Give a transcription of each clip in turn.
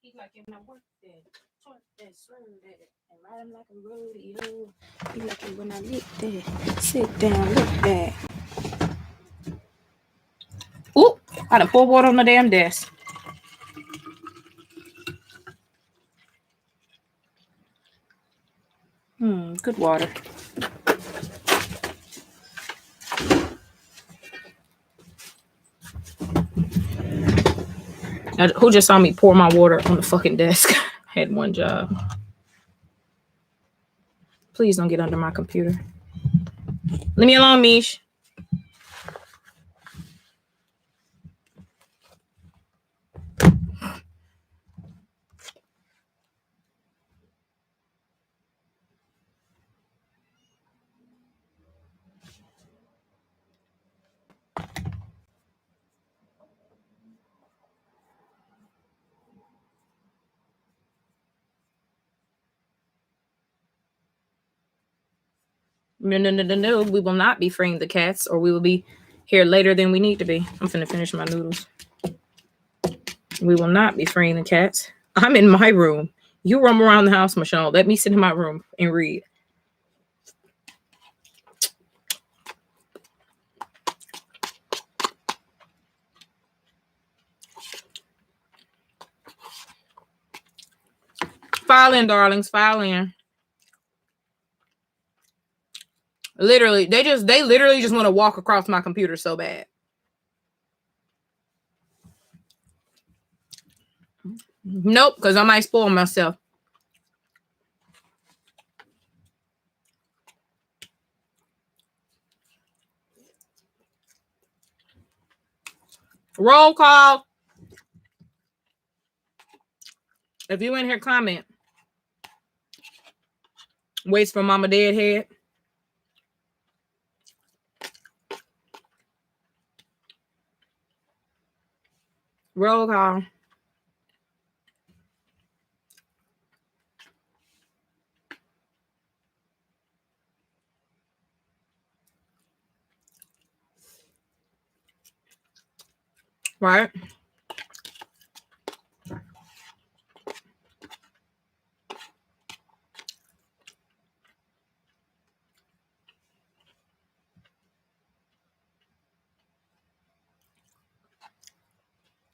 He like it when I work that, twerk that, swerve that, and ride him like a rodeo. He like it when I lick that, sit down, look that. Ooh, I done pour water on the damn desk. Good water. Who just saw me pour my water on the fucking desk? I had one job. Please don't get under my computer. Leave me alone, Mish. No, we will not be freeing the cats, or we will be here later than we need to be. I'm finna finish my noodles. We will not be freeing the cats. I'm in my room. You roam around the house, Machond. Let me sit in my room and read. File in, darlings. File in. Literally, they literally just want to walk across my computer so bad. Nope, because I might spoil myself. Roll call. If you in here, comment. Waits for Mama Deadhead. Roll call. Right.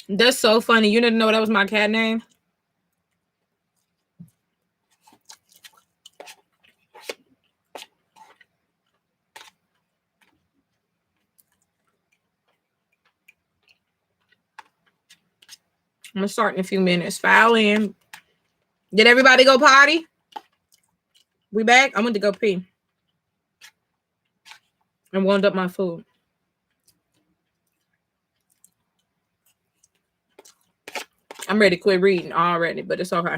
That's so funny. You didn't know that was my cat name? I'm going to start in a few minutes. File in. Did everybody go potty? We back? I went to go pee. And warmed up my food. I'm ready to quit reading already, but it's okay.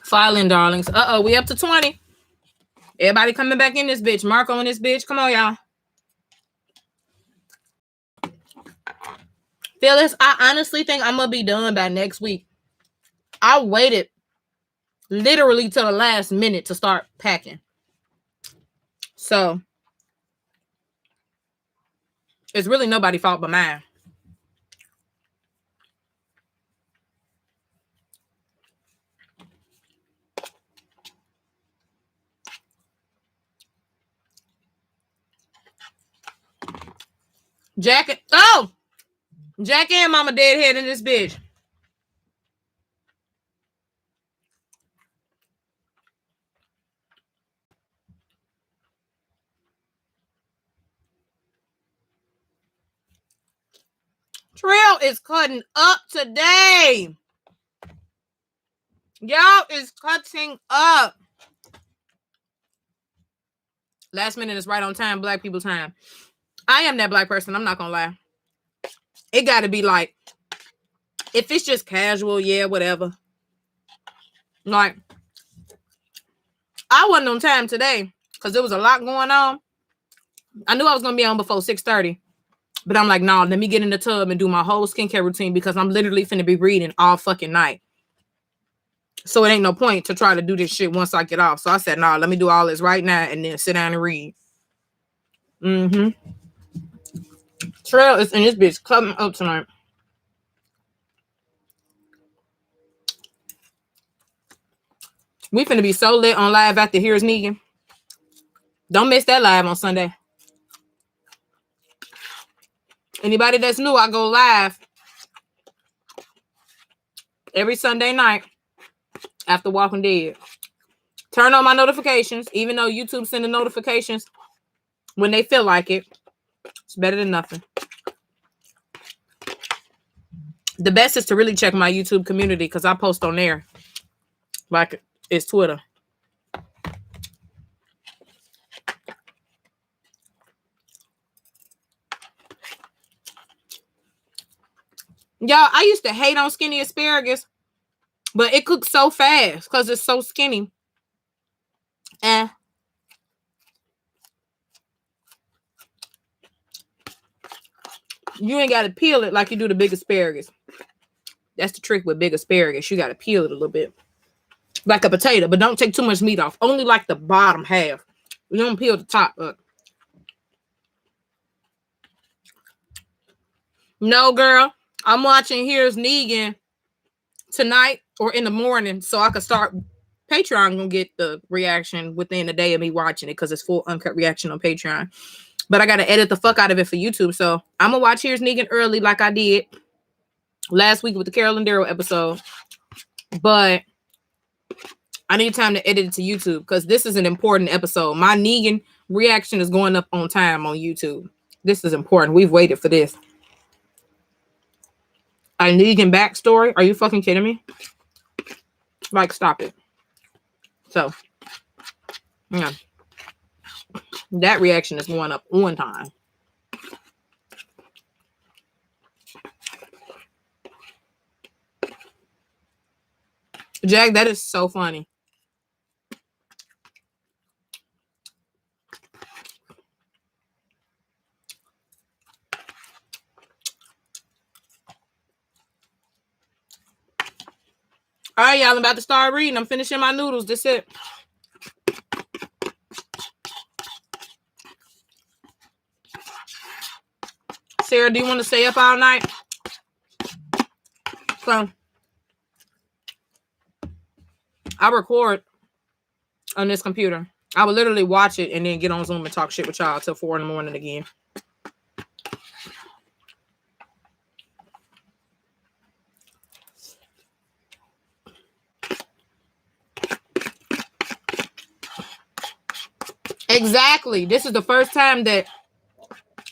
File in, darlings. Uh-oh, we up to 20. Everybody coming back in this bitch. Marco in this bitch. Come on, y'all. Phyllis, I honestly think I'm going to be done by next week. I waited literally till the last minute to start packing. So, it's really nobody's fault but mine. Jack and Mama Deadhead in this bitch. Trill is cutting up today. Y'all is cutting up. Last minute is right on time, black people time. I am that black person. I'm not gonna lie. It got to be like, if it's just casual, yeah, whatever. Like, I wasn't on time today because there was a lot going on. I knew I was gonna be on before 6:30, but I'm like, nah, let me get in the tub and do my whole skincare routine because I'm literally finna be reading all fucking night. So it ain't no point to try to do this shit once I get off. So I said, nah, let me do all this right now and then sit down and read. Trail is in this bitch coming up tonight. We finna be so lit on live after Here's Negan. Don't miss that live on Sunday. Anybody that's new, I go live every Sunday night after Walking Dead. Turn on my notifications, even though YouTube sending notifications when they feel like it. It's better than nothing. The best is to really check my YouTube community because I post on there like it's Twitter. Y'all, I used to hate on skinny asparagus, but it cooks so fast because it's so skinny. You ain't got to peel it like you do the big asparagus. That's the trick with big asparagus. You got to peel it a little bit. Like a potato, but don't take too much meat off. Only like the bottom half. You don't peel the top up. No, girl. I'm watching Here's Negan tonight or in the morning so I can start. Patreon gonna get the reaction within a day of me watching it because it's full uncut reaction on Patreon. But I gotta edit the fuck out of it for YouTube. So I'm gonna watch Here's Negan early like I did last week with the Carol and Daryl episode. But I need time to edit it to YouTube because this is an important episode. My Negan reaction is going up on time on YouTube. This is important. We've waited for this. A Negan backstory? Are you fucking kidding me? Like, stop it. So, yeah. That reaction is going up on time. Jack, that is so funny. All right, y'all, I'm about to start reading. I'm finishing my noodles. That's it. Sarah, do you want to stay up all night? So, I record on this computer. I would literally watch it and then get on Zoom and talk shit with y'all till 4 a.m. again. Exactly. This is the first time that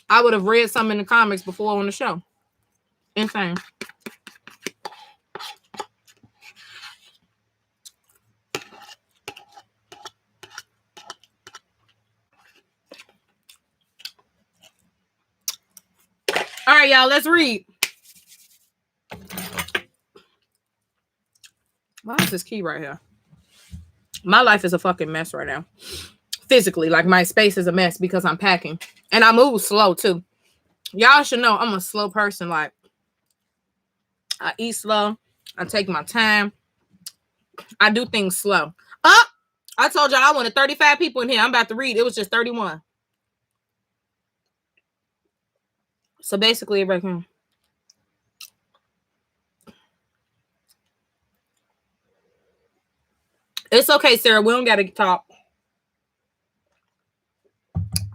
I would have read something in the comics before on the show. Insane. All right, y'all, let's read. Why is this key right here? My life is a fucking mess right now. Physically, like my space is a mess because I'm packing. And I move slow too. Y'all should know I'm a slow person. Like, I eat slow. I take my time. I do things slow. Oh, I told y'all I wanted 35 people in here. I'm about to read. It was just 31. So basically, everybody. It's okay, Sarah. We don't got to talk.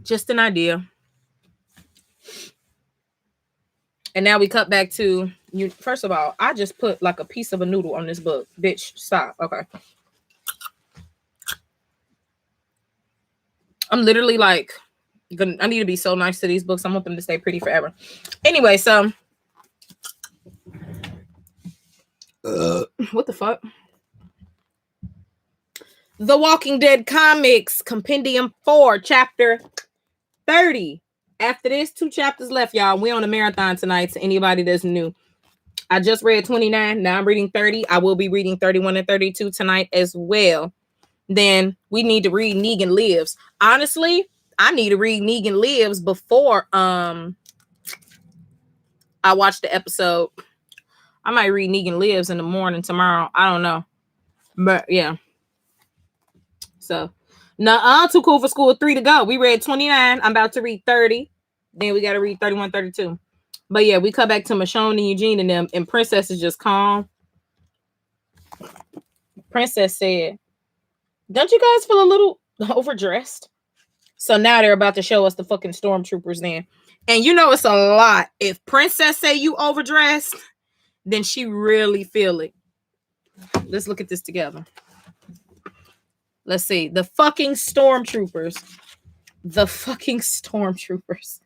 Just an idea. And now we cut back to you. First of all, I just put like a piece of a noodle on this book. Bitch, stop. Okay. I'm literally like, I need to be so nice to these books. I want them to stay pretty forever. Anyway, so What the fuck? The Walking Dead Comics, Compendium 4, Chapter 30. After this, 2 chapters left, y'all. We on a marathon tonight, to anybody that's new. I just read 29. Now I'm reading 30. I will be reading 31 and 32 tonight as well. Then we need to read Negan Lives. Honestly, I need to read Negan Lives before I watch the episode. I might read Negan Lives in the morning tomorrow. I don't know. But yeah. So, too cool for school. 3 to go. We read 29. I'm about to read 30. Then we got to read 31, 32. But yeah, we come back to Machond and Eugene and them, and Princess is just calm. Princess said, "Don't you guys feel a little overdressed?" So now they're about to show us the fucking stormtroopers then. And you know it's a lot. If Princess say you overdressed, then she really feel it. Let's look at this together. Let's see. The fucking stormtroopers. The fucking stormtroopers.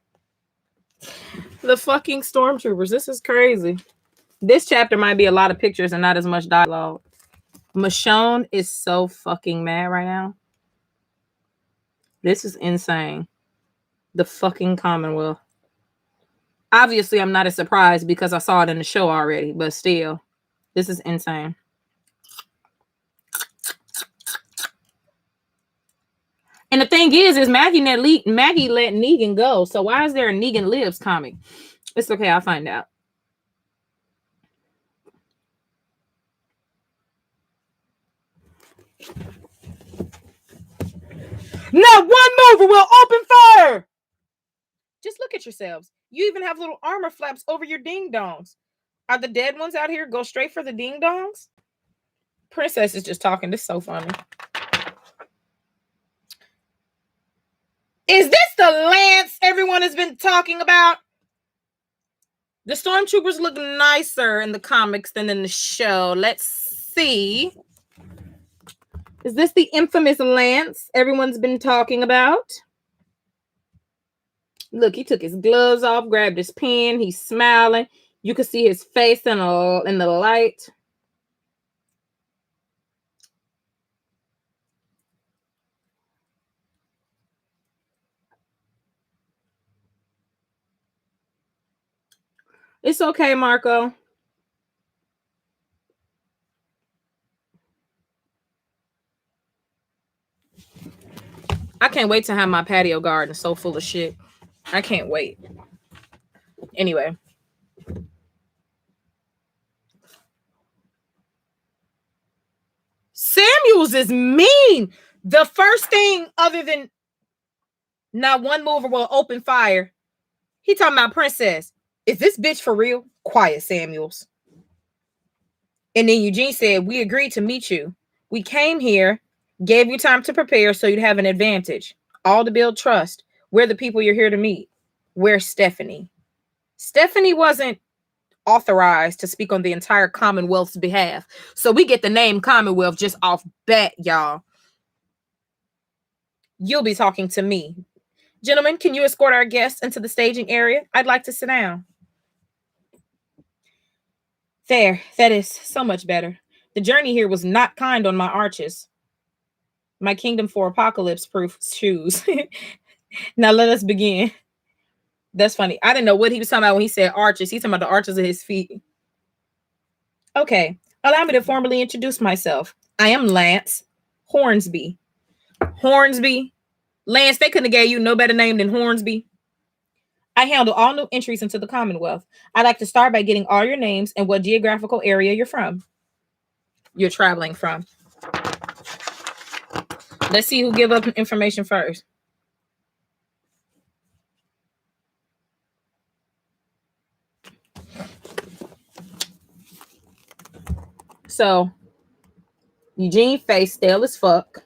The fucking stormtroopers. This is crazy. This chapter might be a lot of pictures and not as much dialogue. Machond is so fucking mad right now. This is insane. The fucking Commonwealth. Obviously, I'm not as surprised because I saw it in the show already, but still, this is insane. And the thing is Maggie let Negan go. So why is there a Negan Lives comic? It's okay. I'll find out. Not one mover will open fire. Just look at yourselves. You even have little armor flaps over your ding-dongs. Are the dead ones out here go straight for the ding-dongs? Princess is just talking. This is so funny. Is this the Lance everyone has been talking about? The stormtroopers look nicer in the comics than in the show. Let's see. Is this the infamous Lance everyone's been talking about? Look, he took his gloves off, grabbed his pen. He's smiling. You can see his face in the light. It's okay, Marco. I can't wait to have my patio garden so full of shit. I can't wait. Anyway. Samuels is mean. The first thing other than not one mover will open fire. He talking about Princess. Is this bitch for real? Quiet, Samuels. And then Eugene said, we agreed to meet you. We came here, gave you time to prepare so you'd have an advantage. All to build trust. We're the people you're here to meet. Where's Stephanie? Stephanie wasn't authorized to speak on the entire Commonwealth's behalf. So we get the name Commonwealth just off bat, y'all. You'll be talking to me. Gentlemen, can you escort our guests into the staging area? I'd like to sit down. There, that is so much better. The journey here was not kind on my arches. My kingdom for apocalypse-proof shoes. Now let us begin. That's funny. I didn't know what he was talking about when he said arches. He's talking about the arches of his feet. Okay, allow me to formally introduce myself. I am Lance Hornsby. Hornsby? Lance, they couldn't have gave you no better name than Hornsby. I handle all new entries into the Commonwealth. I'd like to start by getting all your names and what geographical area you're from. You're traveling from. Let's see who give up information first. So, Eugene face stale as fuck.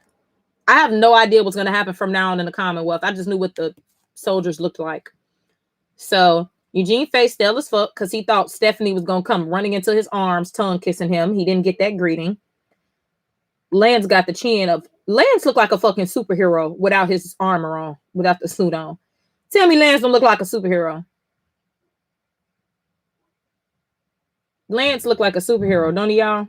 I have no idea what's going to happen from now on in the Commonwealth. I just knew what the soldiers looked like. So Eugene face stale as fuck because he thought Stephanie was going to come running into his arms, tongue kissing him. He didn't get that greeting. Lance got the chin of... Lance looked like a fucking superhero without his armor on, without the suit on. Tell me Lance don't look like a superhero. Lance look like a superhero, don't he, y'all?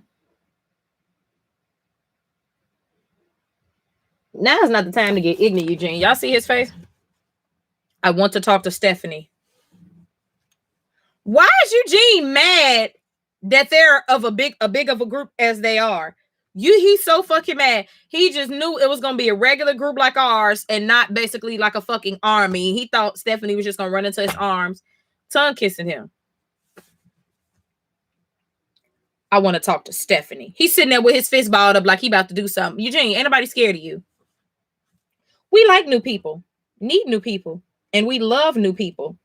Now is not the time to get ignorant, Eugene. Y'all see his face? I want to talk to Stephanie. Why is Eugene mad that they're of a big of a group as they are? He's so fucking mad. He just knew it was gonna be a regular group like ours and not basically like a fucking army. He thought Stephanie was just gonna run into his arms, tongue kissing him. I want to talk to Stephanie. He's sitting there with his fist balled up like he about to do something. Eugene, ain't nobody scared of you. We like new people, need new people, and we love new people.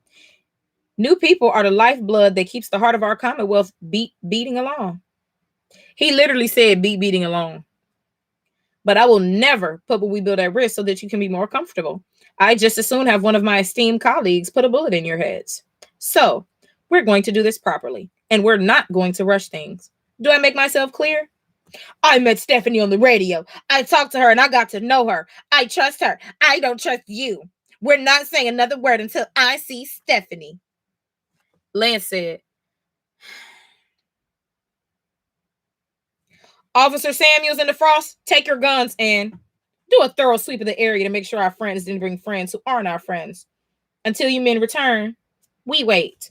New people are the lifeblood that keeps the heart of our Commonwealth beating along. He literally said beating along. But I will never put what we build at risk so that you can be more comfortable. I just as soon have one of my esteemed colleagues put a bullet in your heads. So we're going to do this properly, and we're not going to rush things. Do I make myself clear? I met Stephanie on the radio. I talked to her and I got to know her. I trust her. I don't trust you. We're not saying another word until I see Stephanie. Lance said, Officer Samuels and the Frost, take your guns and do a thorough sweep of the area to make sure our friends didn't bring friends who aren't our friends. Until you men return, we wait.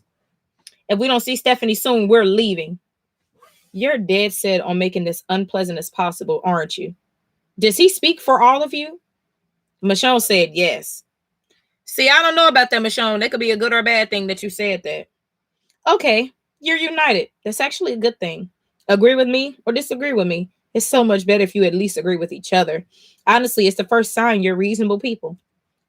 If we don't see Stephanie soon, we're leaving. You're dead set on making this unpleasant as possible, aren't you? Does he speak for all of you? Machond said yes. See, I don't know about that, Machond. That could be a good or a bad thing that you said that. Okay, you're united. That's actually a good thing. Agree with me or disagree with me. It's so much better if you at least agree with each other. Honestly, it's the first sign you're reasonable people.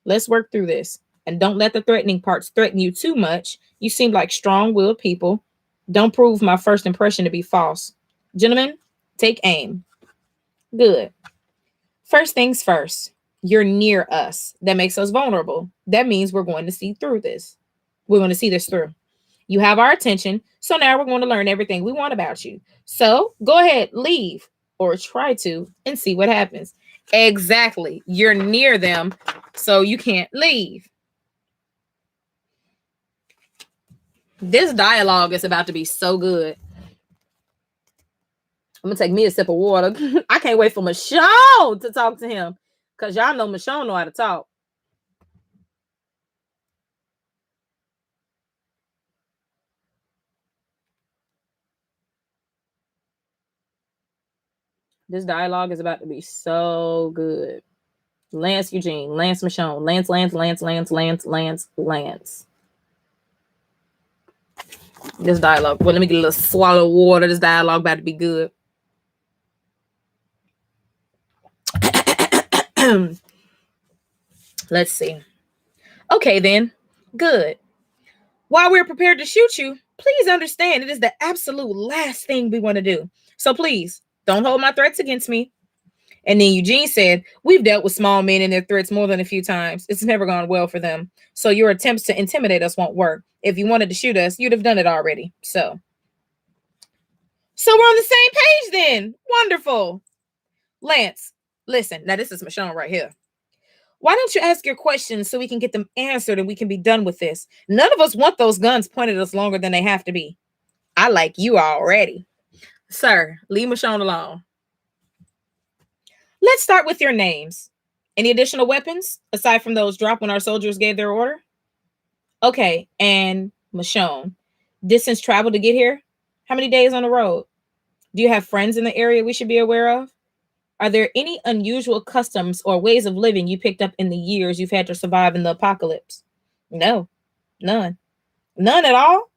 Let's work through this. And don't let the threatening parts threaten you too much. You seem like strong-willed people. Don't prove my first impression to be false. Gentlemen, take aim. Good. First things first. You're near us. That makes us vulnerable. That means we're going to see through this. We're going to see this through. You have our attention, so now we're going to learn everything we want about you. So go ahead, leave, or try to, and see what happens. Exactly. You're near them, so you can't leave. This dialogue is about to be so good. I'm going to take me a sip of water. I can't wait for Machond to talk to him, because y'all know Machond know how to talk. This dialogue is about to be so good. Lance Eugene, Lance Machond, Lance. This dialogue. Well, let me get a little swallow of water. This dialogue about to be good. Let's see. Okay, then. Good. While we're prepared to shoot you, please understand it is the absolute last thing we want to do. So please, don't hold my threats against me. And then Eugene said, we've dealt with small men and their threats more than a few times. It's never gone well for them. So your attempts to intimidate us won't work. If you wanted to shoot us, you'd have done it already. So we're on the same page then. Wonderful. Lance, listen. Now this is Machond right here. Why don't you ask your questions so we can get them answered and we can be done with this? None of us want those guns pointed at us longer than they have to be. I like you already. Sir, leave Machond alone. Let's start with your names. Any additional weapons aside from those dropped when our soldiers gave their order? Okay, and Machond, distance traveled to get here? How many days on the road? Do you have friends in the area we should be aware of? Are there any unusual customs or ways of living you picked up in the years you've had to survive in the apocalypse? No, none. None at all?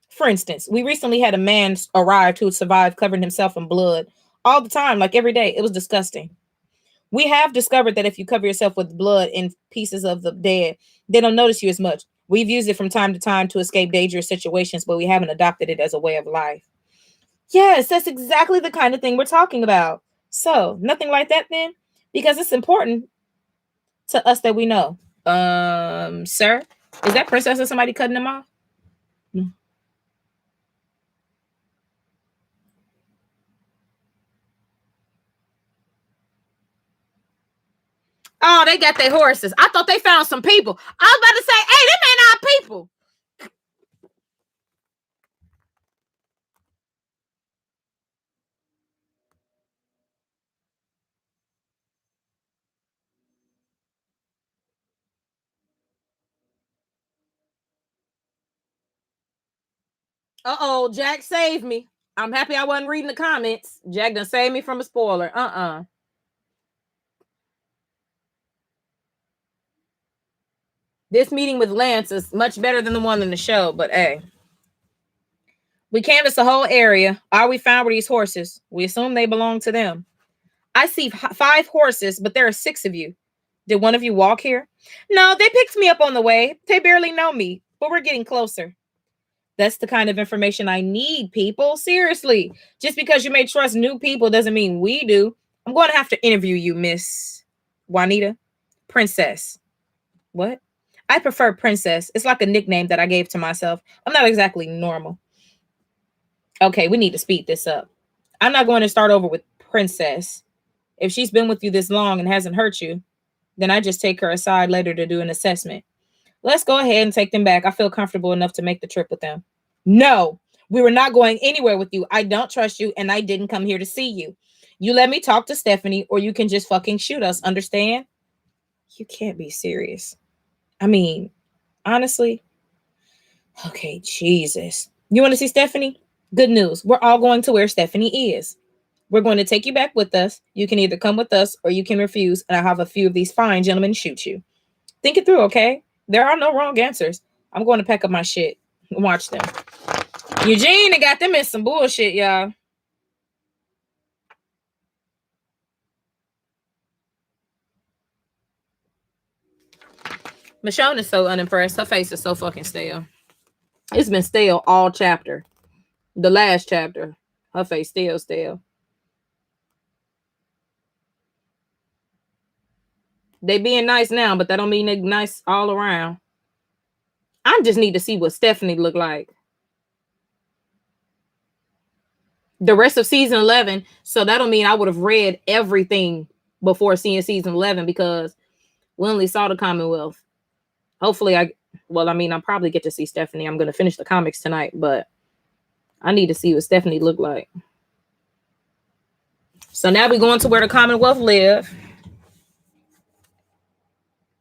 For instance, we recently had a man arrive who survived covering himself in blood all the time, like every day. It was disgusting. We have discovered that if you cover yourself with blood and pieces of the dead, they don't notice you as much. We've used it from time to time to escape dangerous situations, but we haven't adopted it as a way of life. Yes, that's exactly the kind of thing we're talking about. So, nothing like that then? Because it's important to us that we know. Sir, is that princess or somebody cutting them off? No. Oh, they got their horses. I thought they found some people. I was about to say, hey, them ain't our people. Uh-oh, Jack saved me. I'm happy I wasn't reading the comments. Jack done saved me from a spoiler. This meeting with Lance is much better than the one in the show, but hey. We canvassed the whole area. All we found were these horses. We assume they belong to them. I see 5 horses, but there are 6 of you. Did one of you walk here? No, they picked me up on the way. They barely know me, but we're getting closer. That's the kind of information I need, people. Seriously. Just because you may trust new people doesn't mean we do. I'm going to have to interview you, Miss Juanita. Princess. What? I prefer Princess. It's like a nickname that I gave to myself. I'm not exactly normal. Okay, we need to speed this up. I'm not going to start over with Princess. If she's been with you this long and hasn't hurt you, then I just take her aside later to do an assessment. Let's go ahead and take them back. I feel comfortable enough to make the trip with them. No, we were not going anywhere with you. I don't trust you, and I didn't come here to see you. You let me talk to Stephanie, or you can just fucking shoot us, understand? You can't be serious. I mean, honestly. Okay, Jesus. You want to see Stephanie? Good news. We're all going to where Stephanie is. We're going to take you back with us. You can either come with us or you can refuse, and I'll have a few of these fine gentlemen shoot you. Think it through, okay? There are no wrong answers. I'm going to pack up my shit and watch them. Eugene got them in some bullshit, y'all. Michonne is so unimpressed. Her face is so fucking stale. It's been stale all chapter. The last chapter. Her face still stale. They being nice now, but that don't mean they nice all around. I just need to see what Stephanie look like. The rest of season 11. So that'll mean I would have read everything before seeing season 11 because we only saw the Commonwealth. Hopefully I'll probably get to see Stephanie. I'm going to finish the comics tonight, but I need to see what Stephanie looked like. So now we're going to where the Commonwealth live.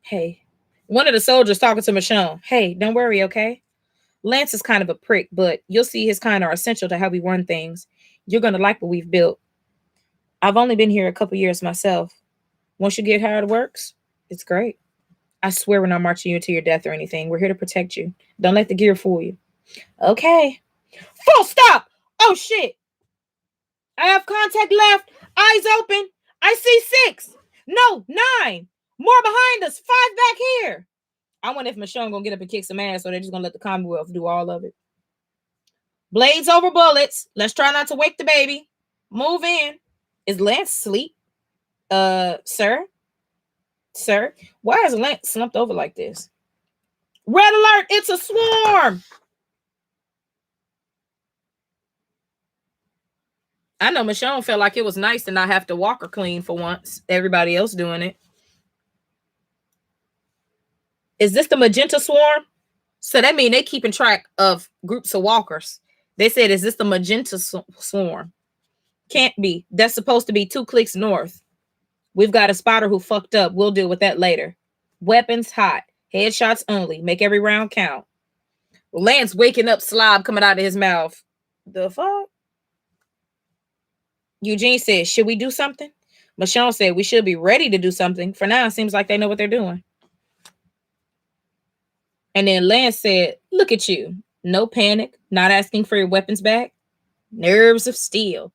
Hey, one of the soldiers talking to Machond. Hey, don't worry, okay? Lance is kind of a prick, but you'll see his kind are essential to how we run things. You're going to like what we've built. I've only been here a couple years myself. Once you get how it works, it's great. I swear we're not marching you to your death or anything. We're here to protect you. Don't let the gear fool you. Okay. Full stop! Oh, shit! I have contact left. Eyes open. I see 6. No, 9. More behind us. 5 back here. I wonder if Machond gonna get up and kick some ass or they're just gonna let the Commonwealth do all of it. Blades over bullets. Let's try not to wake the baby. Move in. Is Lance asleep? Sir? Sir? Why is Lance slumped over like this? Red alert! It's a swarm! I know Machond felt like it was nice to not have to walk her clean for once. Everybody else doing it. Is this the magenta swarm? So that means they keeping track of groups of walkers. They said, is this the magenta swarm? Can't be. That's supposed to be 2 clicks north. We've got a spotter who fucked up. We'll deal with that later. Weapons hot. Headshots only. Make every round count. Lance waking up, slob coming out of his mouth. The fuck? Eugene said, should we do something? Machond said, we should be ready to do something. For now, it seems like they know what they're doing. And then Lance said, look at you. No panic. Not asking for your weapons back. Nerves of steel.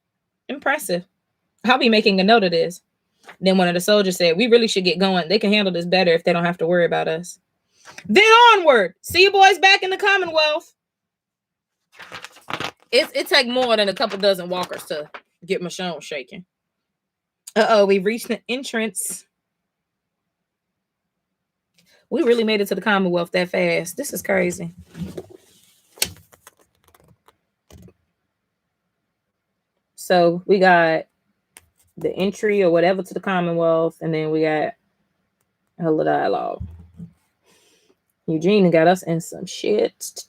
Impressive. I'll be making a note of this. Then one of the soldiers said, we really should get going. They can handle this better if they don't have to worry about us. Then onward. See you boys back in the Commonwealth. It take more than a couple dozen walkers to get Machond shaking. Uh-oh, we've reached the entrance. We really made it to the Commonwealth that fast. This is crazy. So we got the entry or whatever to the Commonwealth, and then we got a little dialogue. Eugene got us in some shit.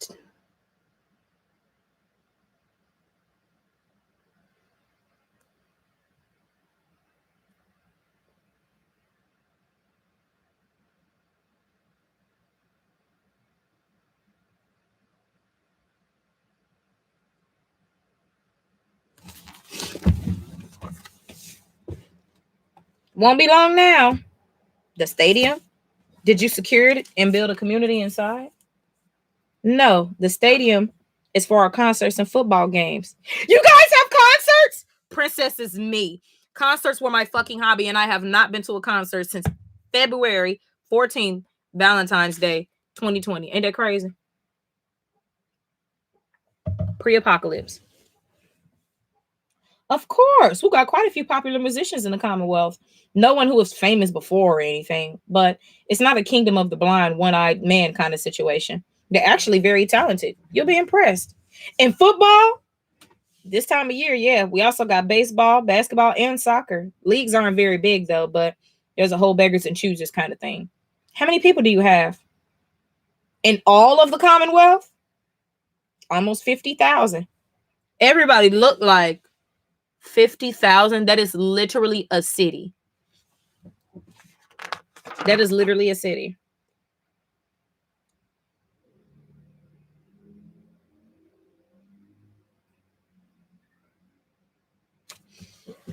Won't be long now. The stadium. Did you secure it and build a community inside? No, the stadium is for our concerts and football games. You guys have concerts? Princess is me. Concerts were my fucking hobby, and I have not been to a concert since February 14th, Valentine's Day, 2020. Ain't that crazy? Pre-apocalypse. Of course. We got quite a few popular musicians in the Commonwealth. No one who was famous before or anything, but it's not a kingdom of the blind, one-eyed man kind of situation. They're actually very talented. You'll be impressed. In football, this time of year, yeah, we also got baseball, basketball, and soccer. Leagues aren't very big, though, but there's a whole beggars and choosers kind of thing. How many people do you have? In all of the Commonwealth? Almost 50,000. Everybody look like 50,000. That is literally a city. That is literally a city.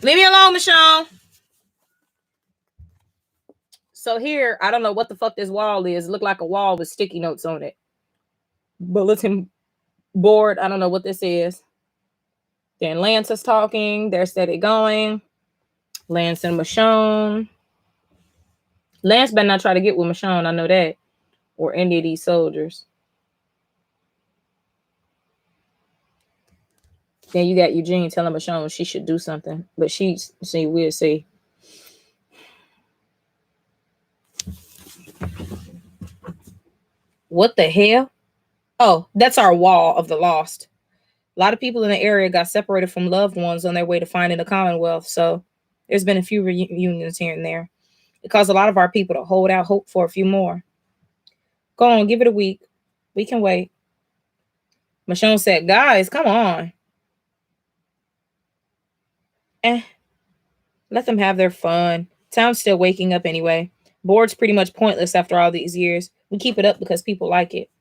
Leave me alone, Machond. So here, I don't know what the fuck this wall is. It look like a wall with sticky notes on it. Bulletin board. I don't know what this is. Then Lance is talking. They're steady going. Lance and Machond. Lance better not try to get with Machond. I know that. Or any of these soldiers. Then you got Eugene telling Machond she should do something. But we'll see. What the hell? Oh, that's our wall of the lost. A lot of people in the area got separated from loved ones on their way to finding the Commonwealth. So there's been a few reunions here and there. It caused a lot of our people to hold out hope for a few more. Go on, give it a week. We can wait. Machond said, guys, come on. Let them have their fun. Town's still waking up anyway. Board's pretty much pointless after all these years. We keep it up because people like it.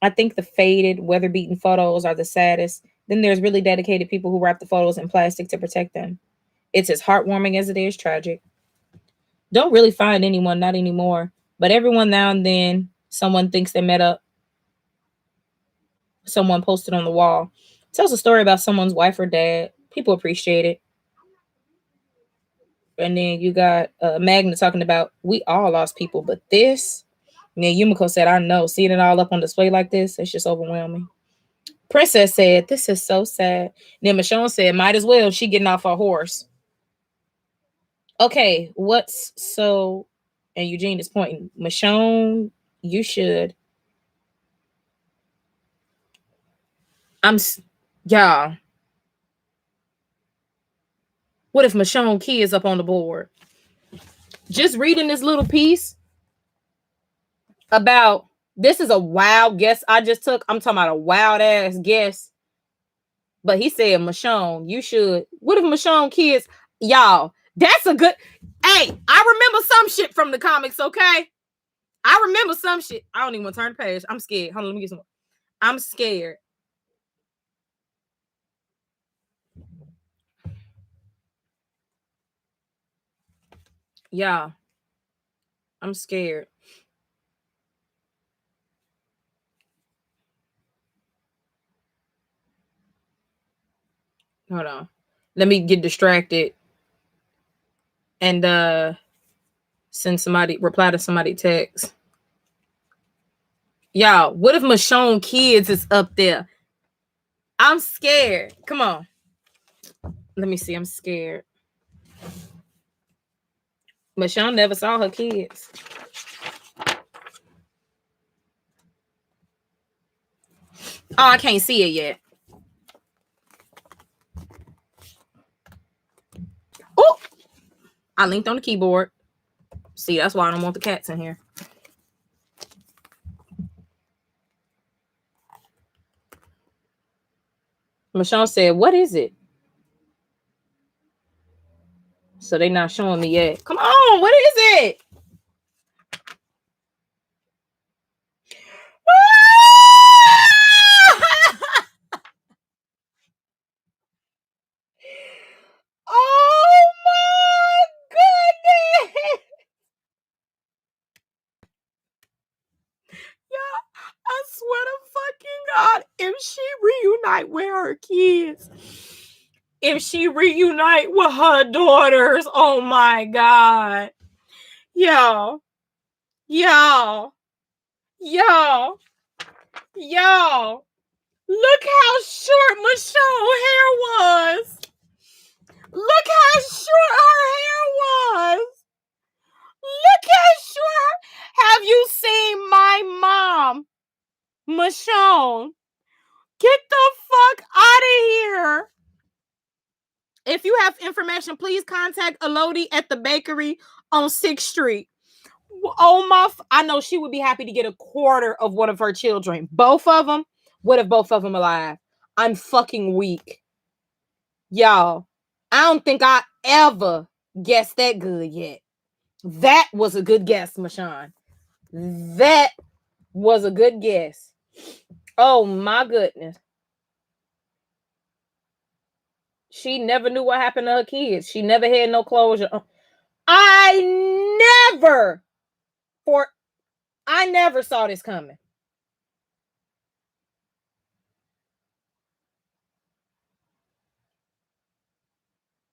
I think the faded, weather-beaten photos are the saddest. Then there's really dedicated people who wrap the photos in plastic to protect them. It's as heartwarming as it is tragic. Don't really find anyone, not anymore. But everyone now and then, someone thinks they met up. Someone posted on the wall. Tells a story about someone's wife or dad. People appreciate it. And then you got Magna talking about we all lost people, but this. And then Yumiko said, I know. Seeing it all up on display like this, it's just overwhelming. Princess said, this is so sad. And then Machond said, might as well. She getting off her horse. Okay, what's so... And Eugene is pointing. Machond, you should... Y'all. What if Machond Key is up on the board? Just reading this little piece about... This is a wild guess I just took. I'm talking about a wild ass guess. But he said, Machond, you should. What if Machond kids? Y'all, that's a good... Hey, I remember some shit from the comics, okay? I remember some shit. I don't even want to turn the page. I'm scared. Hold on, let me get some. I'm scared. Yeah. I'm scared. Hold on. Let me get distracted and reply to somebody text. Y'all, what if Machond Kids is up there? I'm scared. Come on. Let me see. I'm scared. Machond never saw her kids. Oh, I can't see it yet. Oh, I linked on the keyboard. See, that's why I don't want the cats in here. Machond said, what is it? So they're not showing me yet. Come on, what is it? Oh my if she reunite with her kids, if she reunite with her daughters, oh my God. Y'all. Look how short Machond's hair was. Look how short her hair was. Look how short. Have you seen my mom, Machond? Get the fuck out of here. If you have information, please contact Elodie at the bakery on 6th Street. Oh my, I know she would be happy to get a quarter of one of her children. Both of them. What if both of them alive? I'm fucking weak. Y'all, I don't think I ever guessed that good yet. That was a good guess, Machond. That was a good guess. Oh my goodness. She never knew what happened to her kids. She never had no closure. I never saw this coming.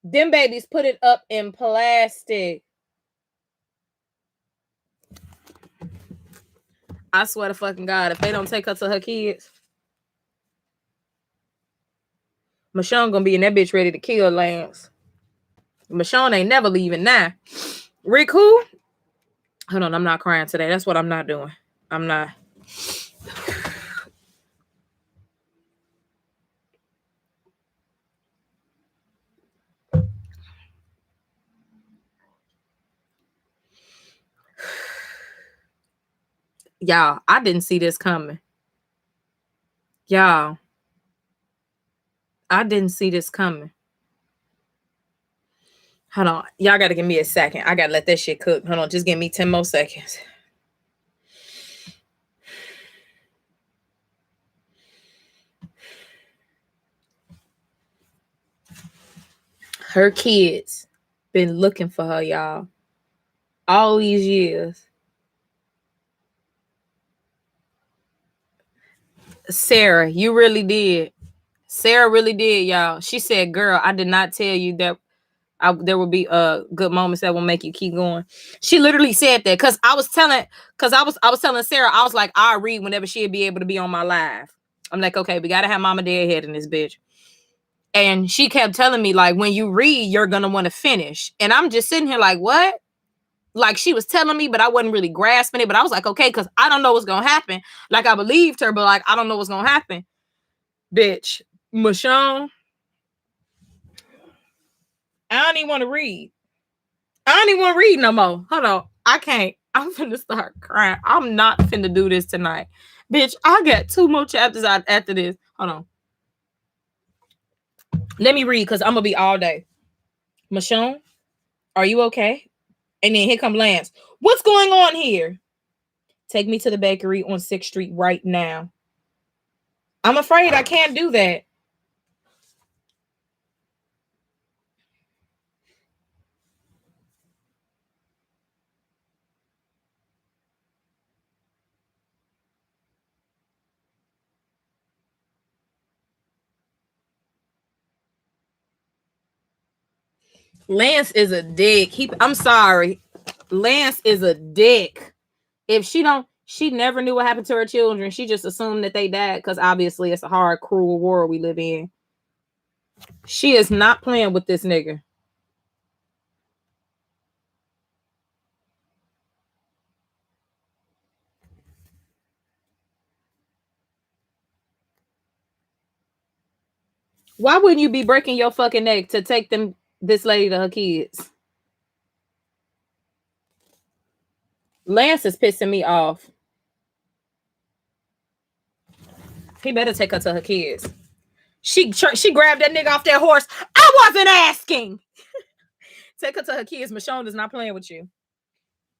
Them babies put it up in plastic. I swear to fucking God, if they don't take her to her kids, Machond gonna be in that bitch ready to kill Lance. Machond ain't never leaving now. Rick, who? Hold on, I'm not crying today. That's what I'm not doing. I'm not. Y'all, I didn't see this coming. Y'all, I didn't see this coming. Hold on. Y'all got to give me a second. I got to let that shit cook. Hold on. Just give me 10 more seconds. Her kids been looking for her, y'all. All these years. Sarah, you really did. Sarah really did, y'all. She said, girl, I did not tell you that there will be good moments that will make you keep going. She literally said that because I was telling Sarah, I was like, I'll read whenever she'll be able to be on my live. I'm like, okay, we gotta have mama dead head in this bitch. And she kept telling me, like, when you read, you're gonna want to finish. And I'm just sitting here like, what? Like, she was telling me, but I wasn't really grasping it. But I was like, okay, because I don't know what's gonna happen. Like, I believed her, but like, I don't know what's gonna happen. Bitch, Machond, I don't even want to read. I don't even want to read no more. Hold on. I can't. I'm finna start crying. I'm not finna do this tonight. Bitch, I got 2 more chapters out after this. Hold on. Let me read because I'm gonna be all day. Machond, are you okay? And then here come Lance. What's going on here? Take me to the bakery on 6th Street right now. I'm afraid I can't do that. Lance is a dick. I'm sorry. Lance is a dick. If she never knew what happened to her children. She just assumed that they died because obviously it's a hard, cruel world we live in. She is not playing with this nigga. Why wouldn't you be breaking your fucking neck to take this lady to her kids? Lance is pissing me off. He better take her to her kids. She grabbed that nigga off that horse. I wasn't asking. Take her to her kids. Machond is not playing with you.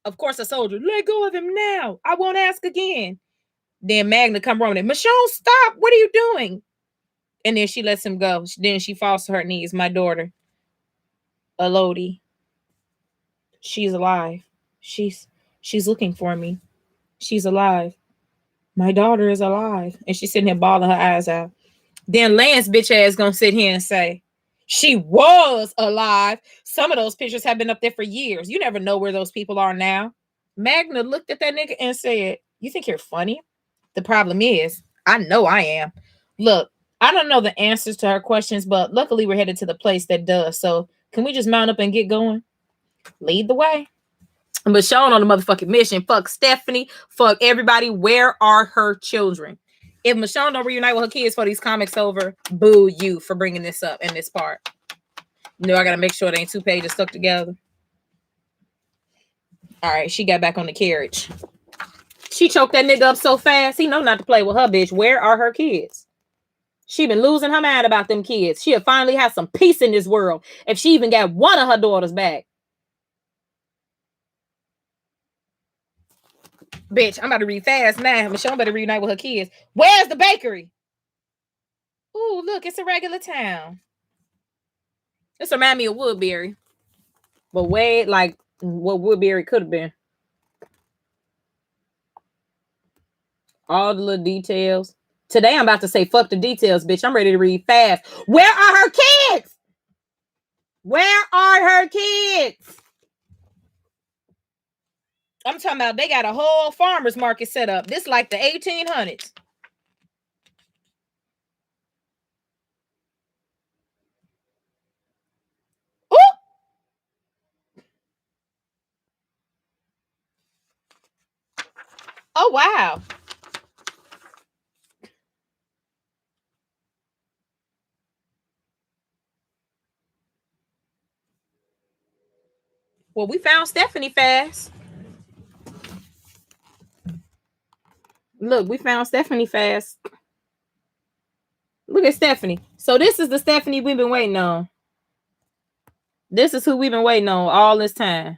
Of course, a soldier. Let go of him now. I won't ask again. Then Magna come running. Machond, stop. What are you doing? And then she lets him go. Then she falls to her knees. My daughter, Elodie. She's alive. She's looking for me. She's alive. My daughter is alive. And she's sitting here bawling her eyes out. Then Lance bitch ass gonna sit here and say, she was alive. Some of those pictures have been up there for years. You never know where those people are now. Magna looked at that nigga and said, you think you're funny? The problem is, I know I am. Look, I don't know the answers to her questions, but luckily we're headed to the place that does. So can we just mount up and get going? Lead the way. Machond on the motherfucking mission. Fuck Stephanie. Fuck everybody. Where are her children? If Machond don't reunite with her kids for these comics over, boo you for bringing this up in this part. You know, I gotta make sure it ain't 2 pages stuck together. All right, she got back on the carriage. She choked that nigga up so fast, he know not to play with her, bitch. Where are her kids? She been losing her mind about them kids. She'll finally have some peace in this world if she even got one of her daughters back. Bitch, I'm about to read fast now. Michelle better reunite with her kids. Where's the bakery? Ooh, look, it's a regular town. This reminds me of Woodbury. But way like what Woodbury could have been. All the little details. Today I'm about to say fuck the details, bitch. I'm ready to read fast. Where are her kids? Where are her kids? I'm talking about they got a whole farmer's market set up. This like the 1800s. Ooh! Oh, wow. Well, we found Stephanie fast. Look, we found Stephanie fast. Look at Stephanie. So this is the Stephanie we've been waiting on. This is who we've been waiting on all this time.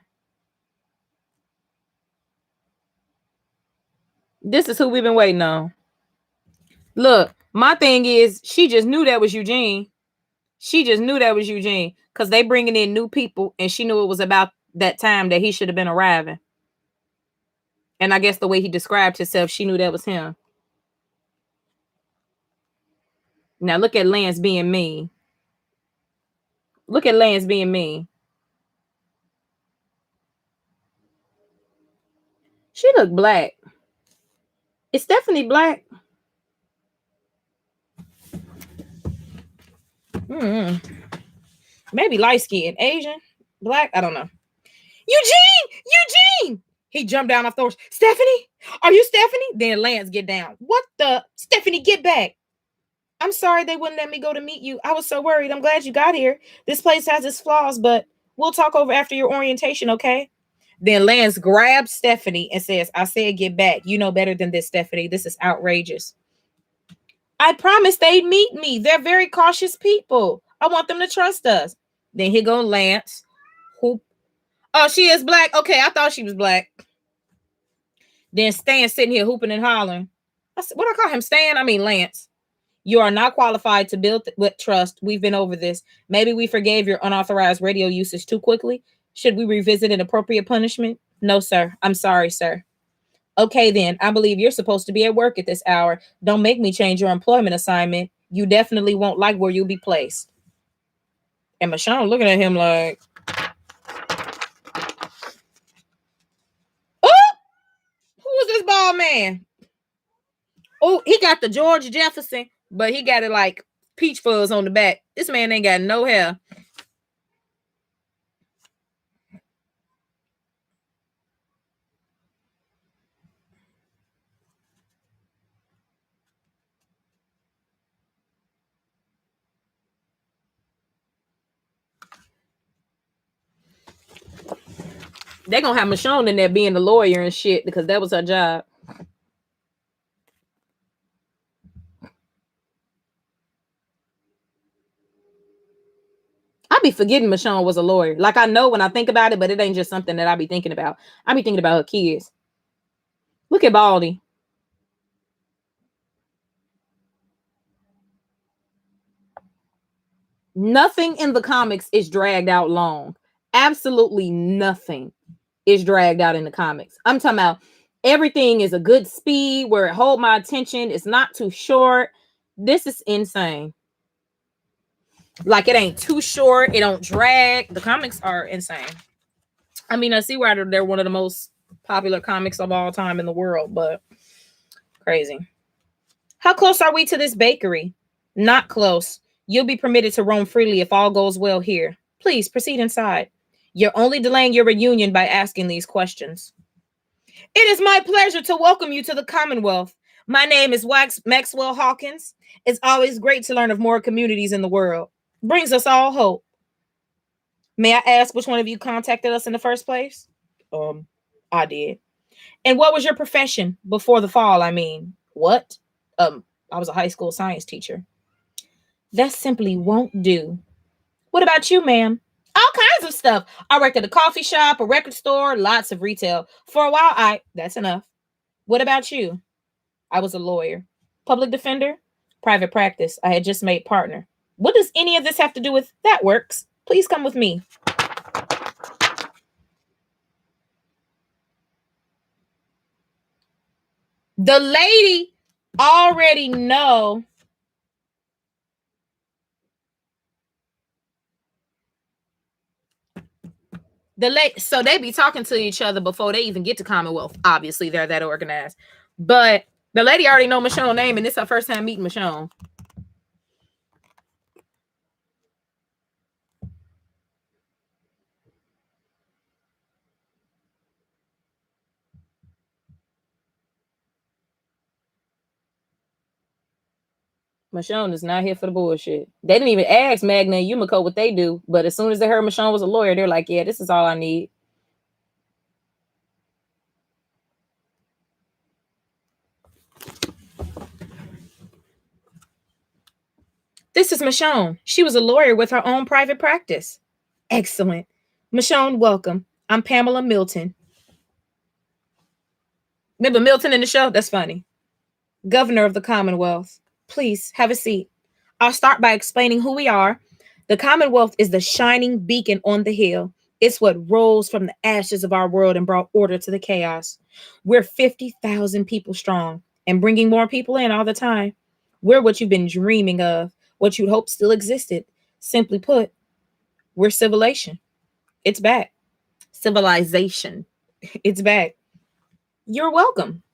This is who we've been waiting on. Look, my thing is, she just knew that was Eugene. She just knew that was Eugene because they bringing in new people, and she knew it was about that time that he should have been arriving. And I guess the way he described himself, she knew that was him. Now look at Lance being mean. Look at Lance being mean. She look black. Is Stephanie black? Maybe light skinned, Asian, black. I don't know. Eugene! He jumped down off the horse. Stephanie, are you Stephanie? Then Lance get down. What the? Stephanie, get back. I'm sorry they wouldn't let me go to meet you. I was so worried. I'm glad you got here. This place has its flaws, but we'll talk over after your orientation, okay? Then Lance grabs Stephanie and says, I said get back. You know better than this, Stephanie. This is outrageous. I promised they'd meet me. They're very cautious people. I want them to trust us. Then here go Lance. Who? Oh, she is black. Okay, I thought she was black. Then Stan sitting here hooping and hollering. What I call him, Stan? I mean Lance. You are not qualified to build with trust. We've been over this. Maybe we forgave your unauthorized radio usage too quickly. Should we revisit an appropriate punishment? No, sir. I'm sorry, sir. Okay, then. I believe you're supposed to be at work at this hour. Don't make me change your employment assignment. You definitely won't like where you'll be placed. And Machond looking at him like, oh, who is this bald man? Oh, he got the George Jefferson, but he got it like peach fuzz on the back. This man ain't got no hair. They're gonna have Machond in there being the lawyer and shit because that was her job. I be forgetting Machond was a lawyer. Like I know when I think about it, but it ain't just something that I be thinking about. I be thinking about her kids. Look at Baldy. Nothing in the comics is dragged out long. Absolutely nothing is dragged out in the comics. I'm talking about Everything is a good speed where it hold my attention. It's not too short. This is insane. Like, it ain't too short. It don't drag. The comics are insane. I mean, I see why they're one of the most popular comics of all time in the world, but crazy. How close are we to this bakery? Not close. You'll be permitted to roam freely if all goes well here. Please proceed inside. You're only delaying your reunion by asking these questions. It is my pleasure to welcome you to the Commonwealth. My name is Maxwell Hawkins. It's always great to learn of more communities in the world. Brings us all hope. May I ask which one of you contacted us in the first place? I did. And what was your profession before the fall? I mean, what? I was a high school science teacher. That simply won't do. What about you, ma'am? All kinds of stuff. I worked at a coffee shop, a record store, lots of retail. For a while, that's enough. What about you? I was a lawyer. Public defender? Private practice. I had just made partner. What does any of this have to do with that works? Please come with me. The lady already know. So they be talking to each other before they even get to Commonwealth. Obviously, they're that organized. But the lady already know Machond's name, and this is her first time meeting Machond. Machond is not here for the bullshit. They didn't even ask Magna and Yumiko what they do, but as soon as they heard Machond was a lawyer, they're like, yeah, this is all I need. This is Machond. She was a lawyer with her own private practice. Excellent. Machond, welcome. I'm Pamela Milton. Remember Milton in the show? That's funny. Governor of the Commonwealth. Please have a seat. I'll start by explaining who we are. The Commonwealth is the shining beacon on the hill. It's what rose from the ashes of our world and brought order to the chaos. We're 50,000 people strong and bringing more people in all the time. We're what you've been dreaming of, what you'd hope still existed. Simply put, we're civilization. It's back. Civilization. It's back. You're welcome.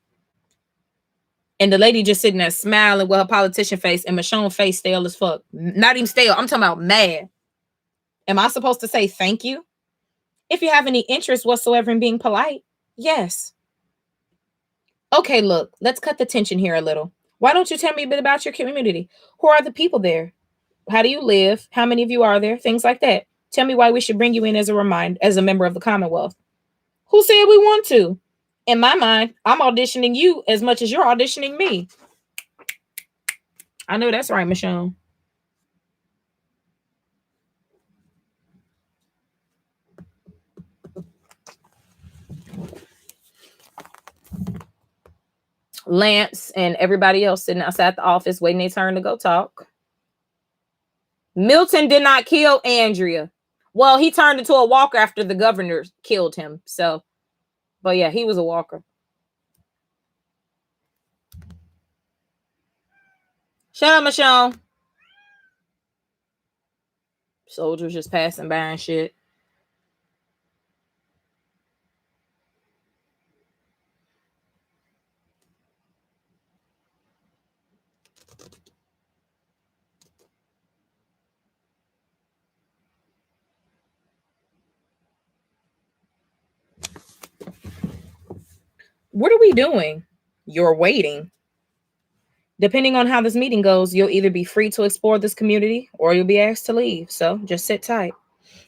And the lady just sitting there smiling with her politician face, and Machond's face stale as fuck. Not even stale. I'm talking about mad. Am I supposed to say thank you? If you have any interest whatsoever in being polite, yes. Okay, look, let's cut the tension here a little. Why don't you tell me a bit about your community? Who are the people there? How do you live? How many of you are there? Things like that. Tell me why we should bring you in as a member of the Commonwealth. Who said we want to? In my mind, I'm auditioning you as much as you're auditioning me. I know that's right, Machond. Lance and everybody else sitting outside the office waiting their turn to go talk. Milton did not kill Andrea. Well, he turned into a walker after the governor killed him. So, but yeah, he was a walker. Shut up, Machond. Soldiers just passing by and shit. What are we doing? You're waiting. Depending on how this meeting goes, you'll either be free to explore this community or you'll be asked to leave. So just sit tight.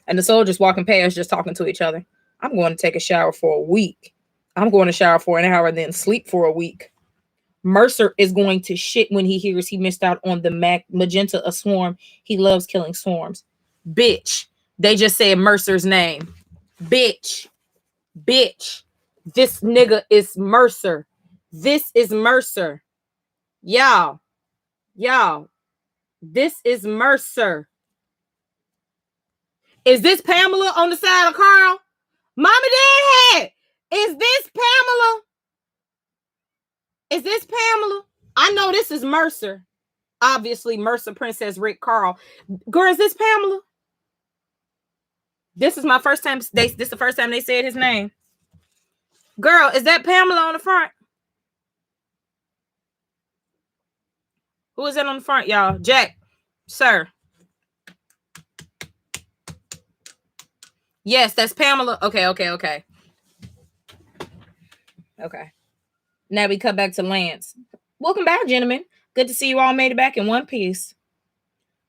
And the soldiers walking past just talking to each other. I'm going to take a shower for a week. I'm going to shower for an hour and then sleep for a week. Mercer is going to shit when he hears he missed out on the magenta, a swarm. He loves killing swarms. Bitch. They just said Mercer's name. Bitch. Bitch. This nigga is Mercer. This is Mercer. Y'all. This is Mercer. Is this Pamela on the side of Carl? Mama Dad, is this Pamela? Is this Pamela? I know this is Mercer. Obviously, Mercer Princess Rick Carl. Girl, is this Pamela? This is my first time. This is the first time they said his name. Girl, is that Pamela on the front? Who is that on the front, y'all? Jack, sir. Yes, that's Pamela. Okay. Now we cut back to Lance. Welcome back, gentlemen. Good to see you all made it back in one piece.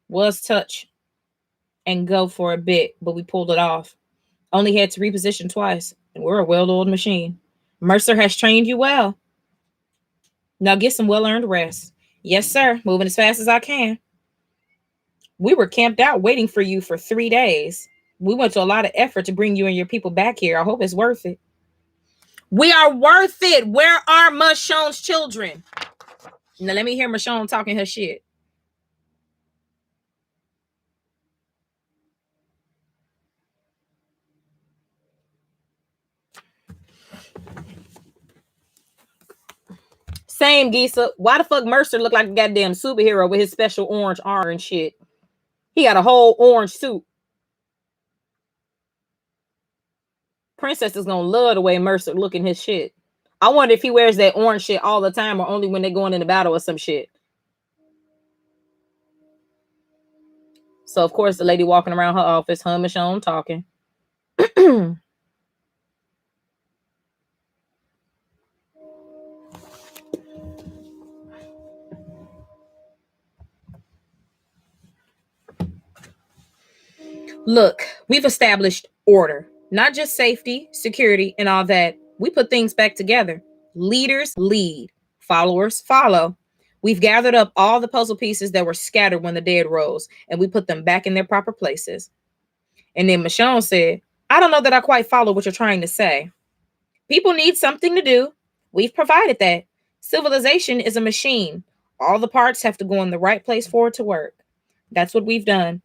Was touch and go for a bit, but we pulled it off. Only had to reposition twice, and we're a well-oiled machine. Mercer has trained you well. Now get some well-earned rest. Yes, sir. Moving as fast as I can. We were camped out waiting for you for 3 days. We went to a lot of effort to bring you and your people back here. I hope it's worth it. We are worth it. Where are Machond's children? Now let me hear Machond talking her shit. Same, Gisa. Why the fuck Mercer look like a goddamn superhero with his special orange armor and shit? He got a whole orange suit. Princess is gonna love the way Mercer look in his shit. I wonder if he wears that orange shit all the time or only when they're going into battle or some shit. So, of course, the lady walking around her office, her and Machond talking. Look, we've established order, not just safety, security, and all that. We put things back together. Leaders lead, followers follow. We've gathered up all the puzzle pieces that were scattered when the dead rose, and we put them back in their proper places. And then Machond said, I don't know that I quite follow what you're trying to say. People need something to do. We've provided that. Civilization is a machine. All the parts have to go in the right place for it to work. That's what we've done.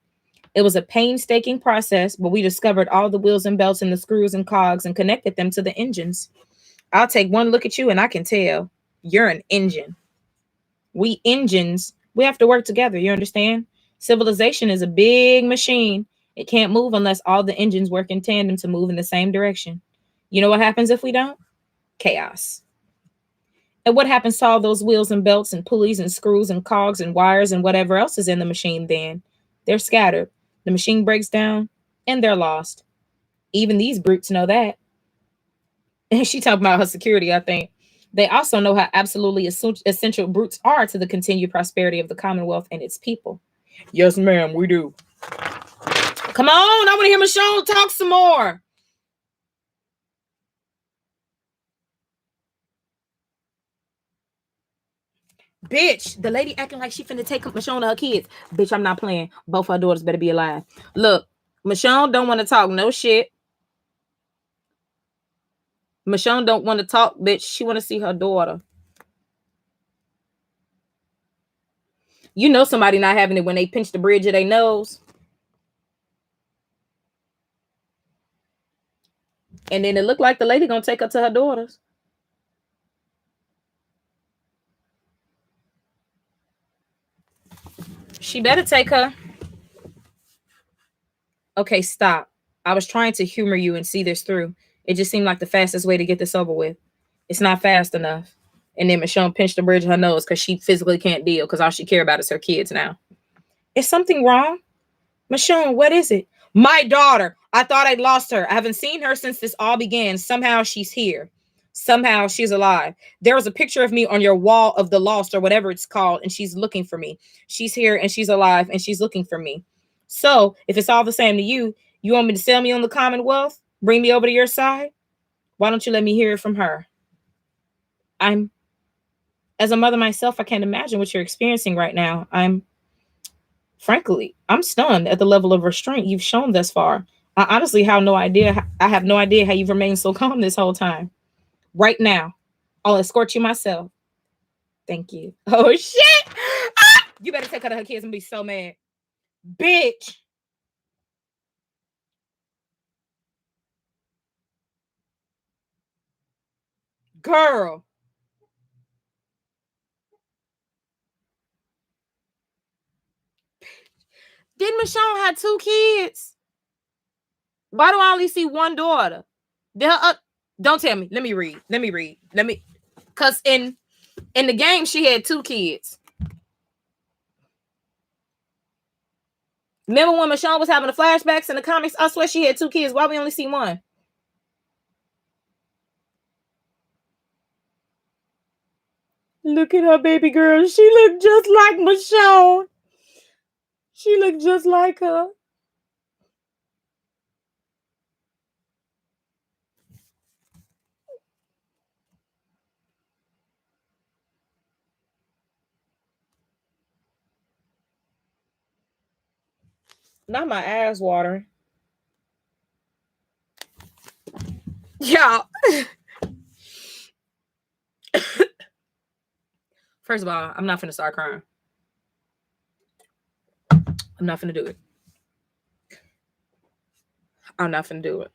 It was a painstaking process, but we discovered all the wheels and belts and the screws and cogs and connected them to the engines. I'll take one look at you and I can tell you're an engine. We engines, we have to work together, you understand? Civilization is a big machine. It can't move unless all the engines work in tandem to move in the same direction. You know what happens if we don't? Chaos. And what happens to all those wheels and belts and pulleys and screws and cogs and wires and whatever else is in the machine then? They're scattered. The machine breaks down and they're lost. Even these brutes know that. And she talking about her security, I think. They also know how absolutely essential brutes are to the continued prosperity of the Commonwealth and its people. Yes, ma'am, we do. Come on, I want to hear Machond talk some more. Bitch, the lady acting like she finna take Machond to her kids. Bitch, I'm not playing. Both her daughters better be alive. Look, Machond don't want to talk no shit. Machond don't want to talk, bitch. She want to see her daughter. You know somebody not having it when they pinch the bridge of their nose. And then it looked like the lady gonna take her to her daughters. She better take her. Okay, stop. I was trying to humor you and see this through. It just seemed like the fastest way to get this over with. It's not fast enough. And then Machond pinched the bridge of her nose because she physically can't deal because all she care about is her kids now. Is something wrong? Machond, what is it? My daughter. I thought I'd lost her. I haven't seen her since this all began. Somehow she's here. Somehow she's alive. There was a picture of me on your wall of the lost or whatever it's called, and she's looking for me. She's here and she's alive and she's looking for me. So if it's all the same to you, you want me to sell me on the Commonwealth? Bring me over to your side? Why don't you let me hear it from her? As a mother myself, I can't imagine what you're experiencing right now. Frankly, I'm stunned at the level of restraint you've shown thus far. I honestly have no idea. I have no idea how you've remained so calm this whole time. Right now, I'll escort you myself. Thank you. Oh, shit. Ah! You better take her to her kids and be so mad. Bitch. Girl. Didn't Machond have 2 kids? Why do I only see one daughter? Don't tell me. Let me read. Because in the game, she had 2 kids. Remember when Machond was having the flashbacks in the comics? I swear she had 2 kids. Why we only see one? Look at her baby girl. She looked just like Machond. She looked just like her. Not my ass watering. Yeah. First of all, I'm not finna start crying. I'm not finna do it. I'm not finna do it.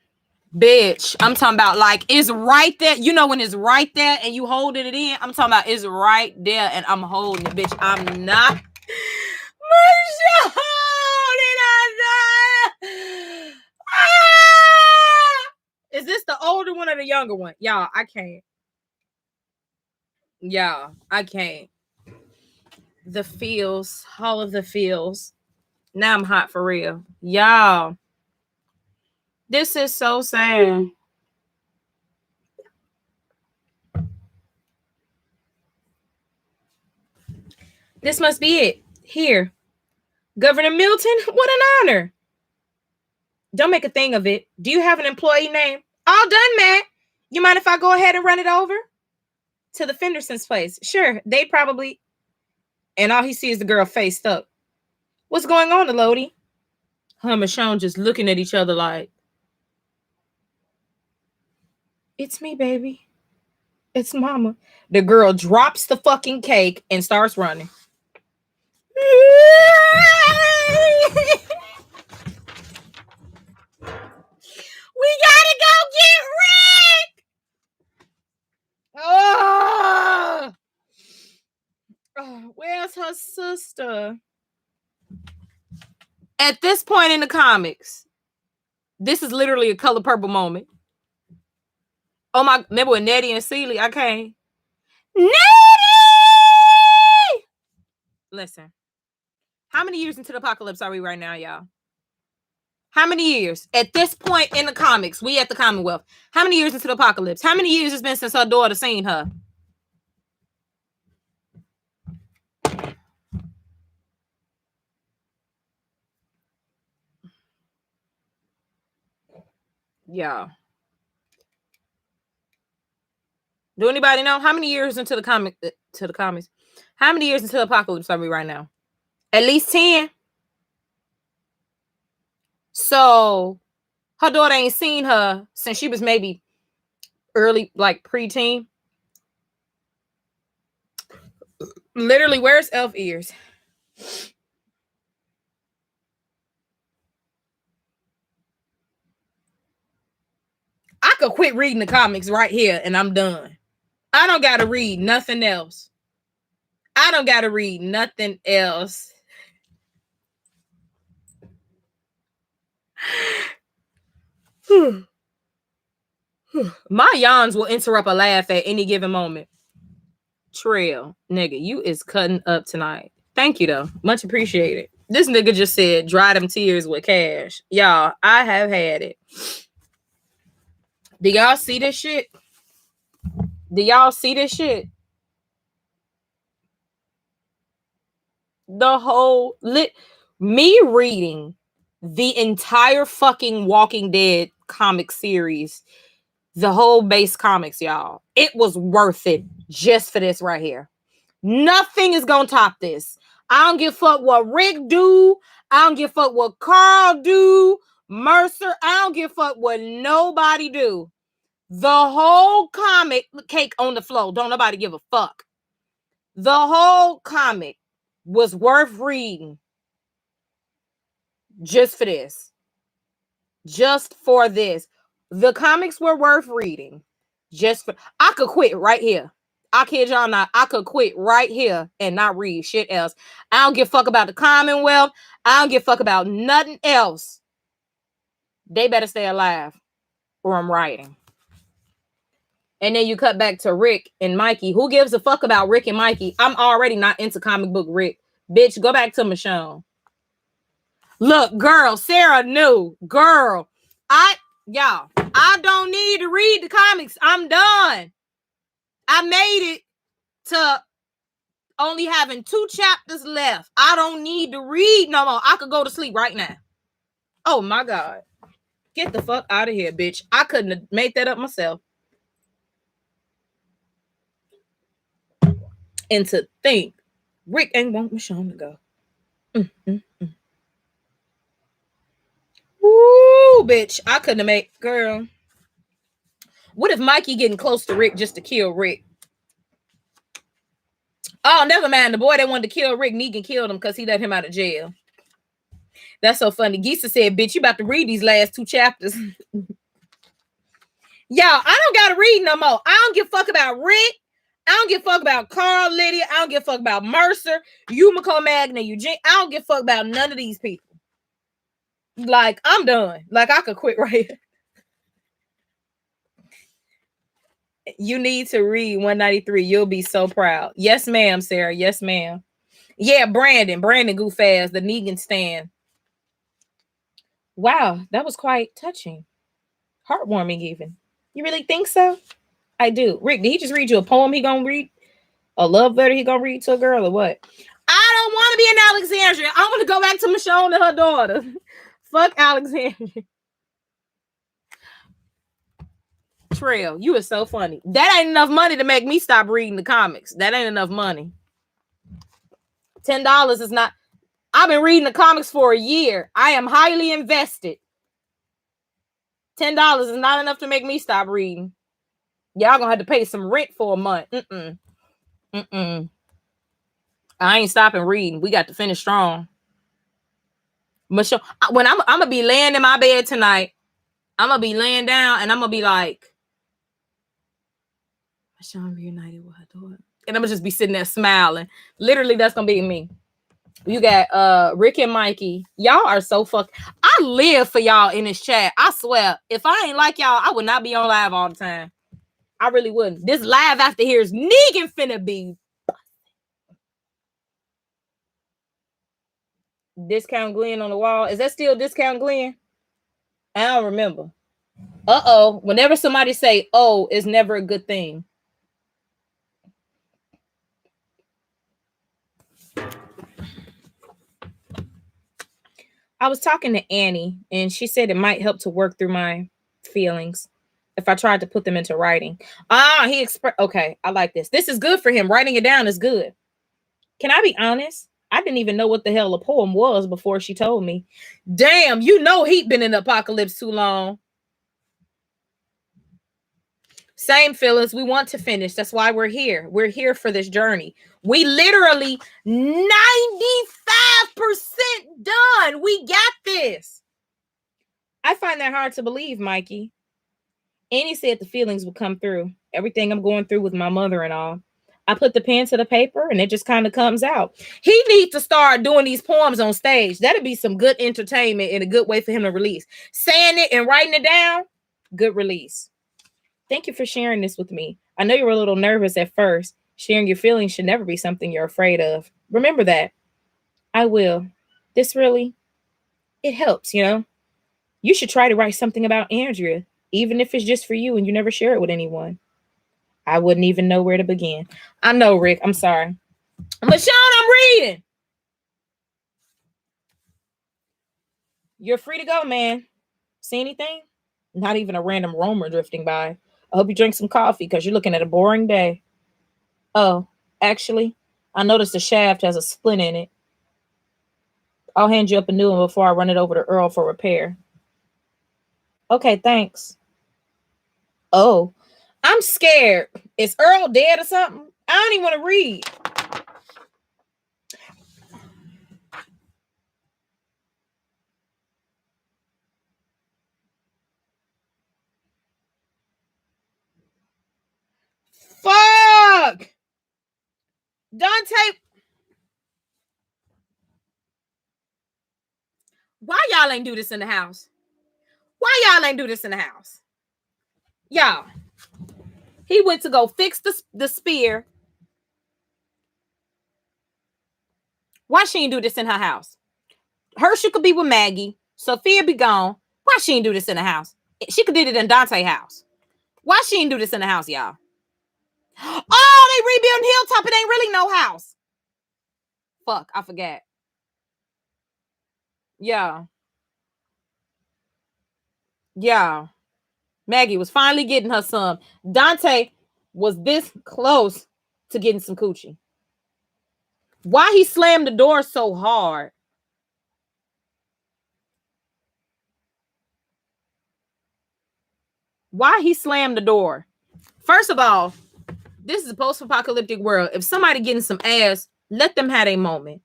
Bitch, I'm talking about like it's right there. You know when it's right there and you holding it in? I'm talking about it's right there and I'm holding it, bitch. I'm not Machond, and I'm not. Ah! Is this the older one or the younger one? Y'all, I can't. Yeah, I can't. The feels, all of the feels. Now I'm hot for real. Y'all, this is so sad. This must be it. Here. Governor Milton, what an honor. Don't make a thing of it. Do you have an employee name? All done, Matt. You mind if I go ahead and run it over? To the Fenderson's place. Sure, they probably... And all he sees is the girl faced up. What's going on, Elodie? Her and Machond just looking at each other like... It's me, baby. It's mama. The girl drops the fucking cake and starts running. We gotta go get Rick! Oh, where's her sister? At this point in the comics, this is literally a Color Purple moment. Oh my, remember with Nettie and Celie? I can't. Nettie! Listen, how many years into the apocalypse are we right now, y'all? How many years? At this point in the comics, we at the Commonwealth. How many years into the apocalypse? How many years it's been since her daughter seen her? Yeah. Do anybody know how many years into the comics? How many years into the apocalypse are we right now? At least 10. So her daughter ain't seen her since she was maybe early, like preteen. Literally, where's elf ears? I could quit reading the comics right here and I'm done. I don't gotta read nothing else. I don't gotta read nothing else. My yawns will interrupt a laugh at any given moment. Trail, nigga, you is cutting up tonight. Thank you, though. Much appreciated. This nigga just said, dry them tears with cash. Y'all, I have had it. Do y'all see this shit? Do y'all see this shit? The whole me reading the entire fucking Walking Dead comic series, the whole base comics, y'all. It was worth it just for this right here. Nothing is gonna top this. I don't give a fuck what Rick do. I don't give a fuck what Carl do. Mercer. I don't give a fuck what nobody do. The whole comic, cake on the floor. Don't nobody give a fuck. The whole comic was worth reading just for this. Just for this. The comics were worth reading. Just for... I could quit right here. I kid y'all not. I could quit right here and not read shit else. I don't give a fuck about the Commonwealth. I don't give a fuck about nothing else. They better stay alive or I'm writing. And then you cut back to Rick and Mikey. Who gives a fuck about Rick and Mikey? I'm already not into comic book Rick. Bitch, go back to Machond. Look, girl, Sarah knew. Girl, y'all, I don't need to read the comics. I'm done. I made it to only having 2 chapters left. I don't need to read no more. I could go to sleep right now. Oh my God. Get the fuck out of here, bitch. I couldn't have made that up myself. And to think, Rick ain't want Machond to go. Woo, bitch. I couldn't have made, girl. What if Mikey getting close to Rick just to kill Rick? Oh, never mind. The boy that wanted to kill Rick, Negan killed him because he let him out of jail. That's so funny. Gisa said, bitch, you about to read these last 2 chapters. Y'all, I don't got to read no more. I don't give a fuck about Rick. I don't give a fuck about Carl, Lydia. I don't give a fuck about Mercer, Yumiko, Magna, Eugene. I don't give a fuck about none of these people. Like, I'm done. Like, I could quit right here. You need to read 193. You'll be so proud. Yes, ma'am, Sarah. Yes, ma'am. Yeah, Brandon go fast. The Negan stand. Wow, that was quite touching. Heartwarming even. You really think so? I do. Rick, did he just read you a poem he gonna read? A love letter he gonna read to a girl or what? I don't want to be in Alexandria. I want to go back to Machond and her daughter. Fuck Alexandria. Trail, you are so funny. That ain't enough money to make me stop reading the comics. That ain't enough money. $10 is not. I've been reading the comics for a year. I am highly invested. $10 is not enough to make me stop reading. Y'all gonna have to pay some rent for a month. I ain't stopping reading. We got to finish strong. Michelle, when I'm gonna be laying in my bed tonight, I'm gonna be laying down and I'm gonna be like, Machond reunited with her daughter. And I'm gonna just be sitting there smiling. Literally, that's gonna be me. You got Rick and Mikey. Y'all are so I live for y'all in this chat. I swear. If I ain't like y'all, I would not be on live all the time. I really wouldn't. This live after here is Negan finna be. Discount Glenn on the wall. Is that still Discount Glenn? I don't remember. Uh-oh. Whenever somebody say, oh, it's never a good thing. I was talking to Annie, and she said it might help to work through my feelings if I tried to put them into writing. Okay, I like this. This is good for him. Writing it down is good. Can I be honest? I didn't even know what the hell a poem was before she told me. Damn, you know he'd been in the apocalypse too long. Same, Phyllis. We want to finish. That's why we're here. We're here for this journey. We literally 95% done. We got this. I find that hard to believe, Mikey. Annie said the feelings would come through. Everything I'm going through with my mother and all. I put the pen to the paper and it just kind of comes out. He needs to start doing these poems on stage. That'd be some good entertainment and a good way for him to release. Saying it and writing it down, good release. Thank you for sharing this with me. I know you were a little nervous at first. Sharing your feelings should never be something you're afraid of. Remember that. I will. This really, it helps, you know. You should try to write something about Andrea, even if it's just for you and you never share it with anyone. I wouldn't even know where to begin. I know, Rick. I'm sorry. Machond, I'm reading. You're free to go, man. See anything? Not even a random roamer drifting by. I hope you drink some coffee because you're looking at a boring day. Oh, actually, I noticed the shaft has a splint in it. I'll hand you up a new one before I run it over to Earl for repair. Okay, thanks. Oh, I'm scared. Is Earl dead or something? I don't even want to read. Fuck! Look, Dante, why y'all ain't do this in the house? Why y'all ain't do this in the house? Y'all, he went to go fix the spear. Why she ain't do this in her house? Herschel could be with Maggie. Sophia be gone. Why she ain't do this in the house? She could did it in Dante's house. Why she ain't do this in the house, y'all? Oh, they rebuilding Hilltop. It ain't really no house. Fuck, I forgot. Yeah. Yeah. Maggie was finally getting her some. Dante was this close to getting some coochie. Why he slammed the door so hard? Why he slammed the door? First of all, this is a post-apocalyptic world. If somebody getting some ass, let them have a moment.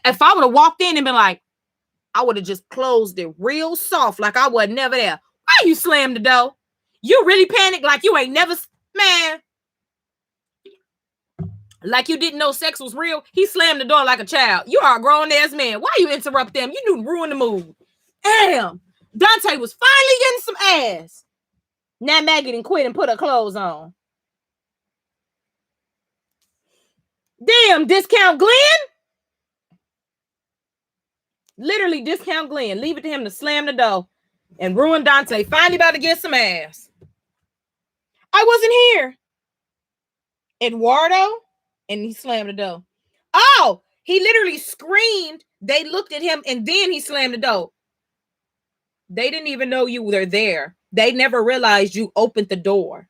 If I would have walked in and been like, I would have just closed it real soft, like I was never there. Why you slammed the door? You really panicked like you ain't never, man. Like you didn't know sex was real. He slammed the door like a child. You are a grown-ass man. Why you interrupt them? You knew to ruin the mood. Damn. Dante was finally getting some ass. Now Maggie didn't quit and put her clothes on. Damn, discount Glenn? Literally discount Glenn. Leave it to him to slam the door and ruin Dante. Finally about to get some ass. I wasn't here. Eduardo? And he slammed the door. Oh, he literally screamed. They looked at him and then he slammed the door. They didn't even know you were there. They never realized you opened the door.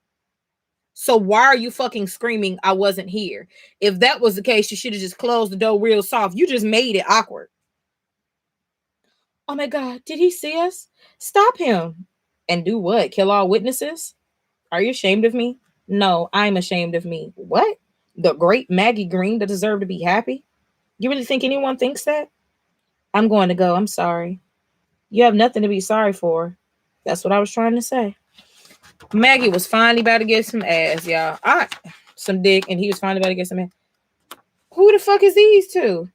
So why are you fucking screaming, I wasn't here? If that was the case, you should have just closed the door real soft. You just made it awkward. Oh my God, did he see us? Stop him. And do what? Kill all witnesses? Are you ashamed of me? No, I'm ashamed of me. What? The great Maggie Green that deserved to be happy? You really think anyone thinks that? I'm going to go. I'm sorry. You have nothing to be sorry for. That's what I was trying to say. Maggie was finally about to get some ass, y'all. Some dick, and he was finally about to get some ass. Who the fuck is these two?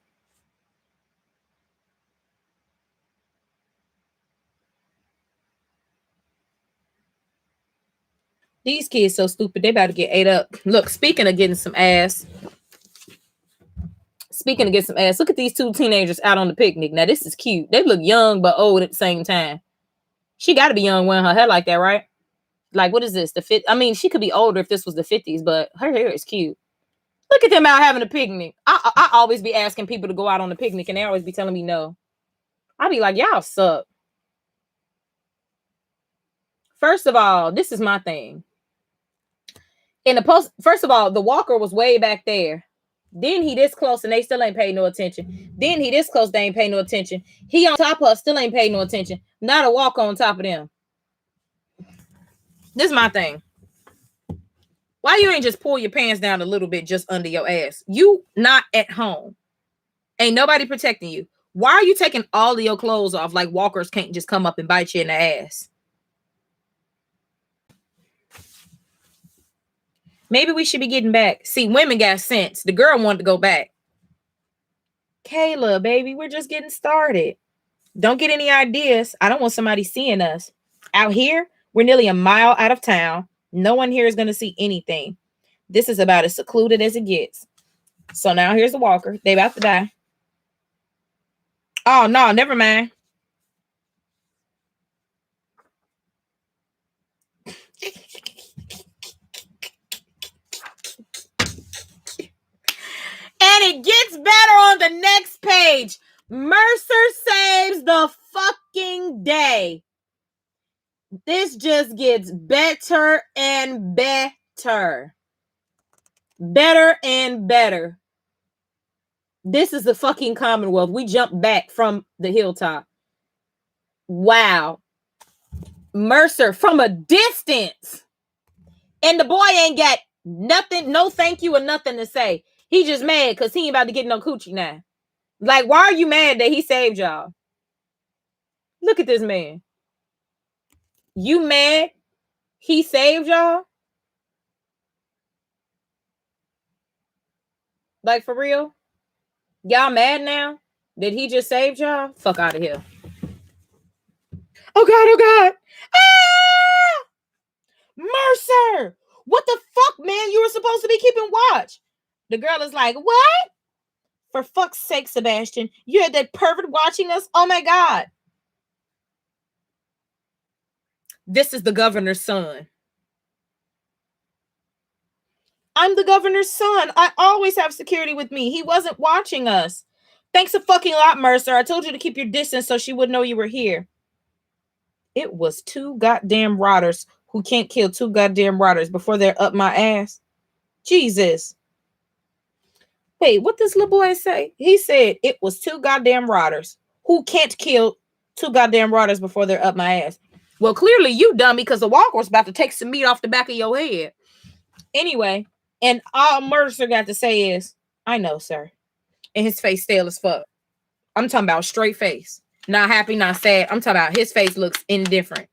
These kids so stupid. They about to get ate up. Look, speaking of getting some ass. Look at these two teenagers out on the picnic. Now, this is cute. They look young but old at the same time. She got to be young wearing her hair like that, right? Like, what is this? I mean, she could be older if this was the 50s, but her hair is cute. Look at them out having a picnic. I always be asking people to go out on a picnic, and they always be telling me no. I be like, y'all suck. First of all, this is my thing. First of all, the walker was way back there. Then he this close and they still ain't paid no attention. Then he this close, they ain't pay no attention. He on top of us, still ain't paid no attention. Not a walker on top of them. This is my thing. Why you ain't just pull your pants down a little bit just under your ass? You not at home. Ain't nobody protecting you. Why are you taking all of your clothes off like walkers can't just come up and bite you in the ass? Maybe we should be getting back. See, women got sense. The girl wanted to go back. Kayla, baby, we're just getting started. Don't get any ideas. I don't want somebody seeing us. Out here, we're nearly a mile out of town. No one here is going to see anything. This is about as secluded as it gets. So now here's the walker. They about to die. Oh, no, never mind. And it gets better on the next page. Mercer saves the fucking day. This just gets better and better. Better and better. This is the fucking Commonwealth. We jumped back from the hilltop. Wow. Mercer from a distance. And the boy ain't got nothing, no thank you or nothing to say. He just mad because he ain't about to get no coochie now. Like, why are you mad that he saved y'all? Look at this man. You mad he saved y'all? Like, for real? Y'all mad now? Did he just save y'all? Fuck out of here. Oh, God. Oh, God. Ah! Mercer! What the fuck, man? You were supposed to be keeping watch. The girl is like, what? For fuck's sake, Sebastian. You had that pervert watching us? Oh, my God. This is the governor's son. I'm the governor's son. I always have security with me. He wasn't watching us. Thanks a fucking lot, Mercer. I told you to keep your distance so she wouldn't know you were here. It was two goddamn rotters who can't kill two goddamn rotters before they're up my ass. Jesus. Wait, what this little boy say? He said it was two goddamn rotters who can't kill two goddamn rotters before they're up my ass. Well, clearly you dummy, because the walker was about to take some meat off the back of your head. Anyway, and all Mercer got to say is, I know, sir. And his face stale as fuck. I'm talking about straight face. Not happy, not sad. I'm talking about his face looks indifferent.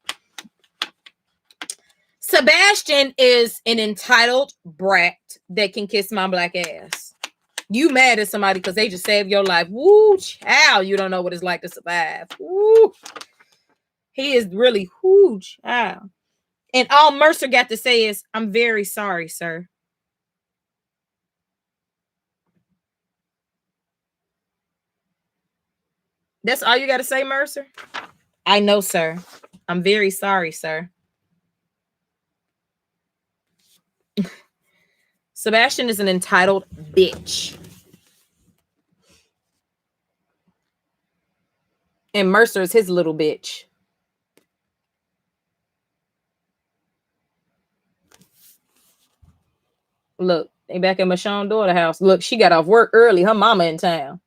Sebastian is an entitled brat that can kiss my black ass. You mad at somebody because they just saved your life. Woo, child. You don't know what it's like to survive. Woo. He is really huge. Child. And all Mercer got to say is, I'm very sorry, sir. That's all you got to say, Mercer? I know, sir. I'm very sorry, sir. Sebastian is an entitled bitch. And Mercer is his little bitch. Look, they back at Machond's daughter house. Look, she got off work early. Her mama in town.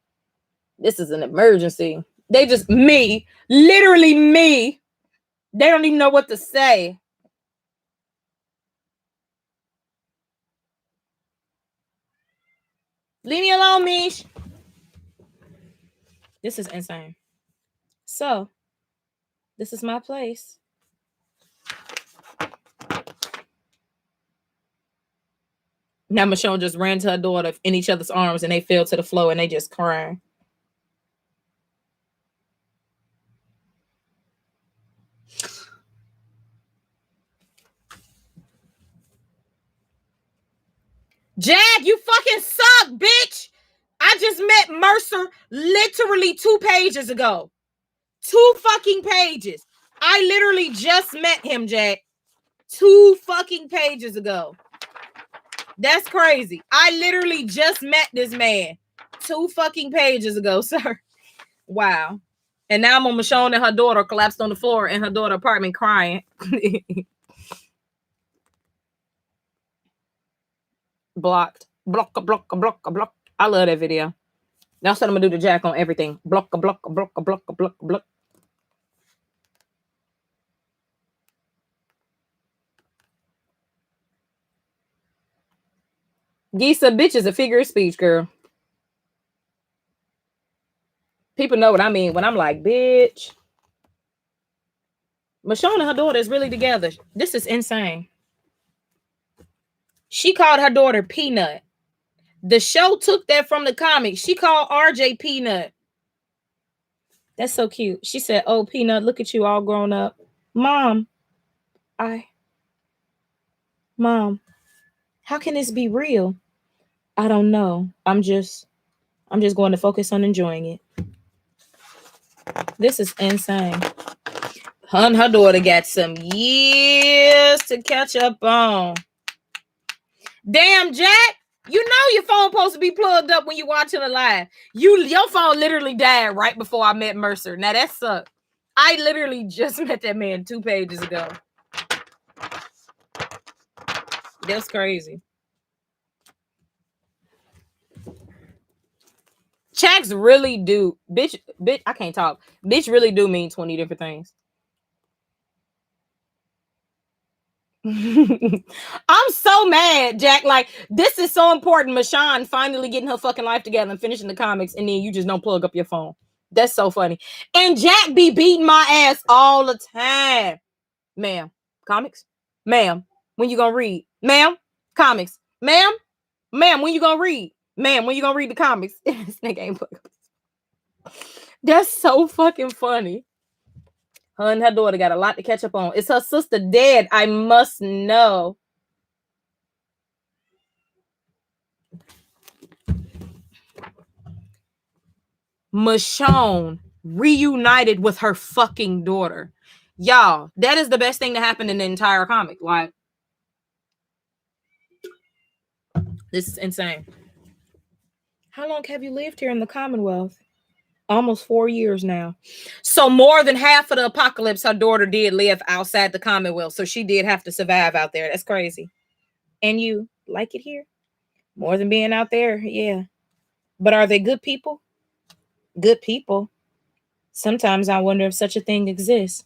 This is an emergency. They just, me, literally me. They don't even know what to say. Leave me alone, Mish. This is insane. So, this is my place. Now Machond just ran to her daughter in each other's arms and they fell to the floor and they just crying. Jack, you fucking suck, bitch. I just met Mercer literally 2 pages ago. 2 fucking pages. I literally just met him, Jack. 2 fucking pages ago. That's crazy. I literally just met this man 2 fucking pages ago, sir. Wow. And now I'm on Machond and her daughter collapsed on the floor in her daughter's apartment crying. Blocked. Block. I love that video. That's what I'm gonna do to Jack on everything. Block. Gisa, bitch is a figure of speech, girl. People know what I mean when I'm like, bitch. Machond and her daughter is really together. This is insane. She called her daughter Peanut. The show took that from the comics. She called RJ Peanut. That's so cute. She said, oh, Peanut, look at you all grown up. Mom, how can this be real? I don't know. I'm just going to focus on enjoying it. This is insane. Her and her daughter got some years to catch up on. Damn, Jack. You know your phone supposed to be plugged up when you watching a live. Your phone literally died right before I met Mercer. Now that sucked. I literally just met that man 2 pages ago. That's crazy. Checks really do. Bitch, I can't talk. Bitch really do mean 20 different things. I'm so mad, Jack. Like, this is so important. Machond finally getting her fucking life together and finishing the comics, and then you just don't plug up your phone. That's so funny. And Jack be beating my ass all the time. Ma'am, comics? Ma'am, when you gonna read? Ma'am, comics? Ma'am, when you gonna read? Man, when you gonna read the comics? This nigga ain't put. That's so fucking funny. Her and her daughter got a lot to catch up on. Is her sister dead? I must know. Machond reunited with her fucking daughter. Y'all, that is the best thing to happen in the entire comic. Like, this is insane. How long have you lived here in the Commonwealth? Almost 4 years now. So more than half of the apocalypse, her daughter did live outside the Commonwealth. So she did have to survive out there. That's crazy. And you like it here? More than being out there? Yeah. But are they good people? Good people. Sometimes I wonder if such a thing exists.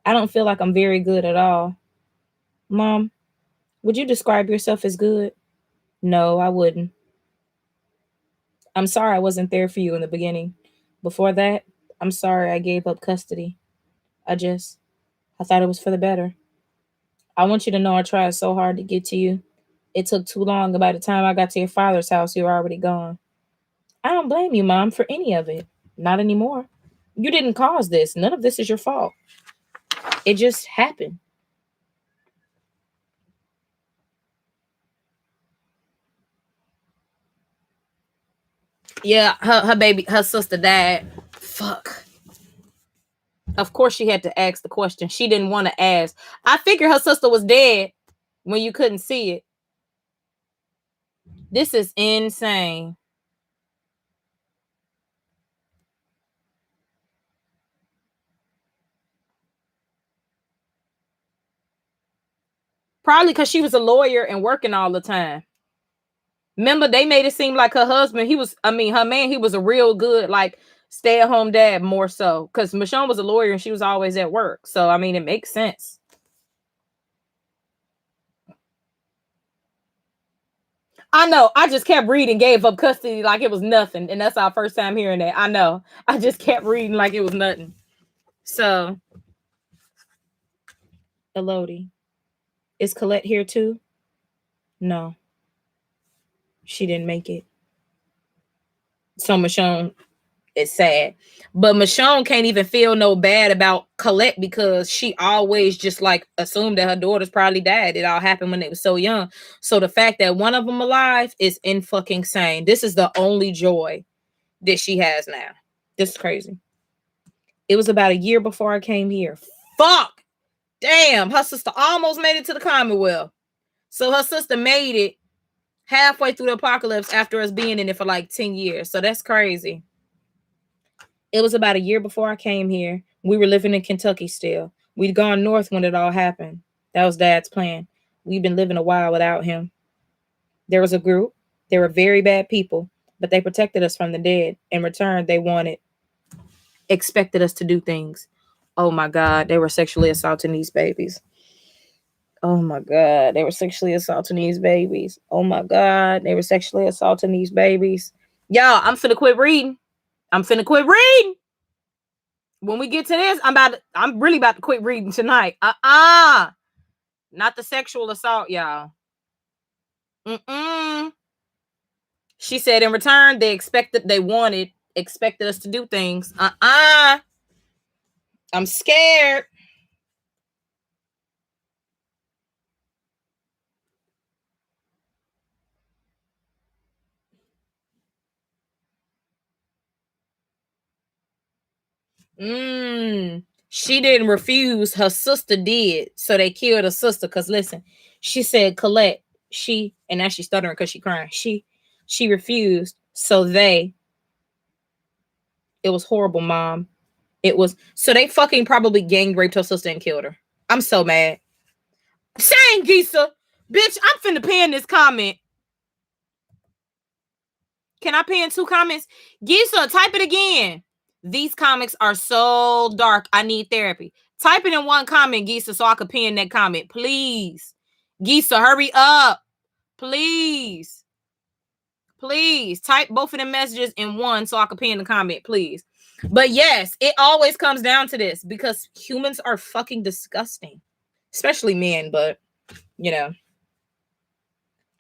I don't feel like I'm very good at all. Mom, would you describe yourself as good? No, I wouldn't. I'm sorry I wasn't there for you in the beginning. Before that, I'm sorry I gave up custody. I thought it was for the better. I want you to know I tried so hard to get to you. It took too long, and by the time I got to your father's house, you were already gone. I don't blame you, Mom, for any of it. Not anymore. You didn't cause this. None of this is your fault. It just happened. Yeah, her sister died. Fuck. Of course she had to ask the question. She didn't want to ask. I figured her sister was dead when you couldn't see it. This is insane. Probably because she was a lawyer and working all the time. Remember, they made it seem like her husband, her man, he was a real good, like, stay-at-home dad more so. Because Michonne was a lawyer and she was always at work. So, I mean, it makes sense. I know. I just kept reading, gave up custody like it was nothing. And that's our first time hearing that. I know. I just kept reading like it was nothing. So, Elodie, is Colette here too? No. She didn't make it. So Michonne is sad. But Michonne can't even feel no bad about Colette because she always just like assumed that her daughters probably died. It all happened when they were so young. So the fact that one of them alive is in fucking sane. This is the only joy that she has now. This is crazy. It was about a year before I came here. Fuck. Damn. Her sister almost made it to the Commonwealth. So her sister made it halfway through the apocalypse after us being in it for like 10 years. So that's crazy. It was about a year before I came here. We were living in Kentucky still. We'd gone north when it all happened. That was Dad's plan. We'd been living a while without him. There was a group. They were very bad people, but they protected us from the dead. In return, they expected us to do things. Oh my God, they were sexually assaulting these babies. Oh my God, they were sexually assaulting these babies. Oh my God, they were sexually assaulting these babies. Y'all, I'm finna quit reading. When we get to this, I'm really about to quit reading tonight. Not the sexual assault, y'all. She said in return, they expected us to do things. I'm scared. She didn't refuse. Her sister did. So they killed her sister. Because listen, she said, Colette, and now she's stuttering because she's crying. She refused. So it was horrible, Mom. So they fucking probably gang raped her sister and killed her. I'm so mad. Shane Gisa, bitch, I'm finna pin this comment. Can I pin 2 comments? Gisa, type it again. These comics are so dark. I need therapy. Type it in 1 comment, Gisa, so I can pin that comment. Please. Gisa, hurry up. Please. Please. Type both of the messages in 1 so I can pin the comment, please. But yes, it always comes down to this because humans are fucking disgusting. Especially men, but, you know.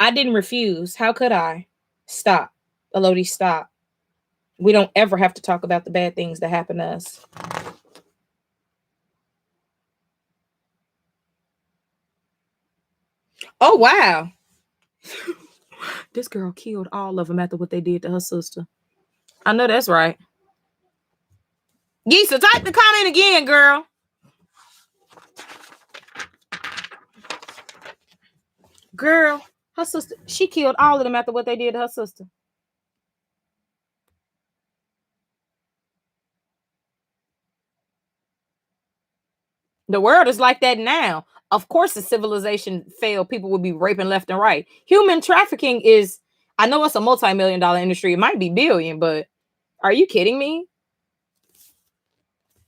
I didn't refuse. How could I? Stop. Elodie, stop. We don't ever have to talk about the bad things that happen to us. Oh, wow. This girl killed all of them after what they did to her sister. I know that's right. Gisa, type the comment again, girl. Girl, her sister, she killed all of them after what they did to her sister. The world is like that now. Of course, the civilization failed. People would be raping left and right. Human trafficking is, I know it's a multi-million-dollar industry. It might be billion, but are you kidding me?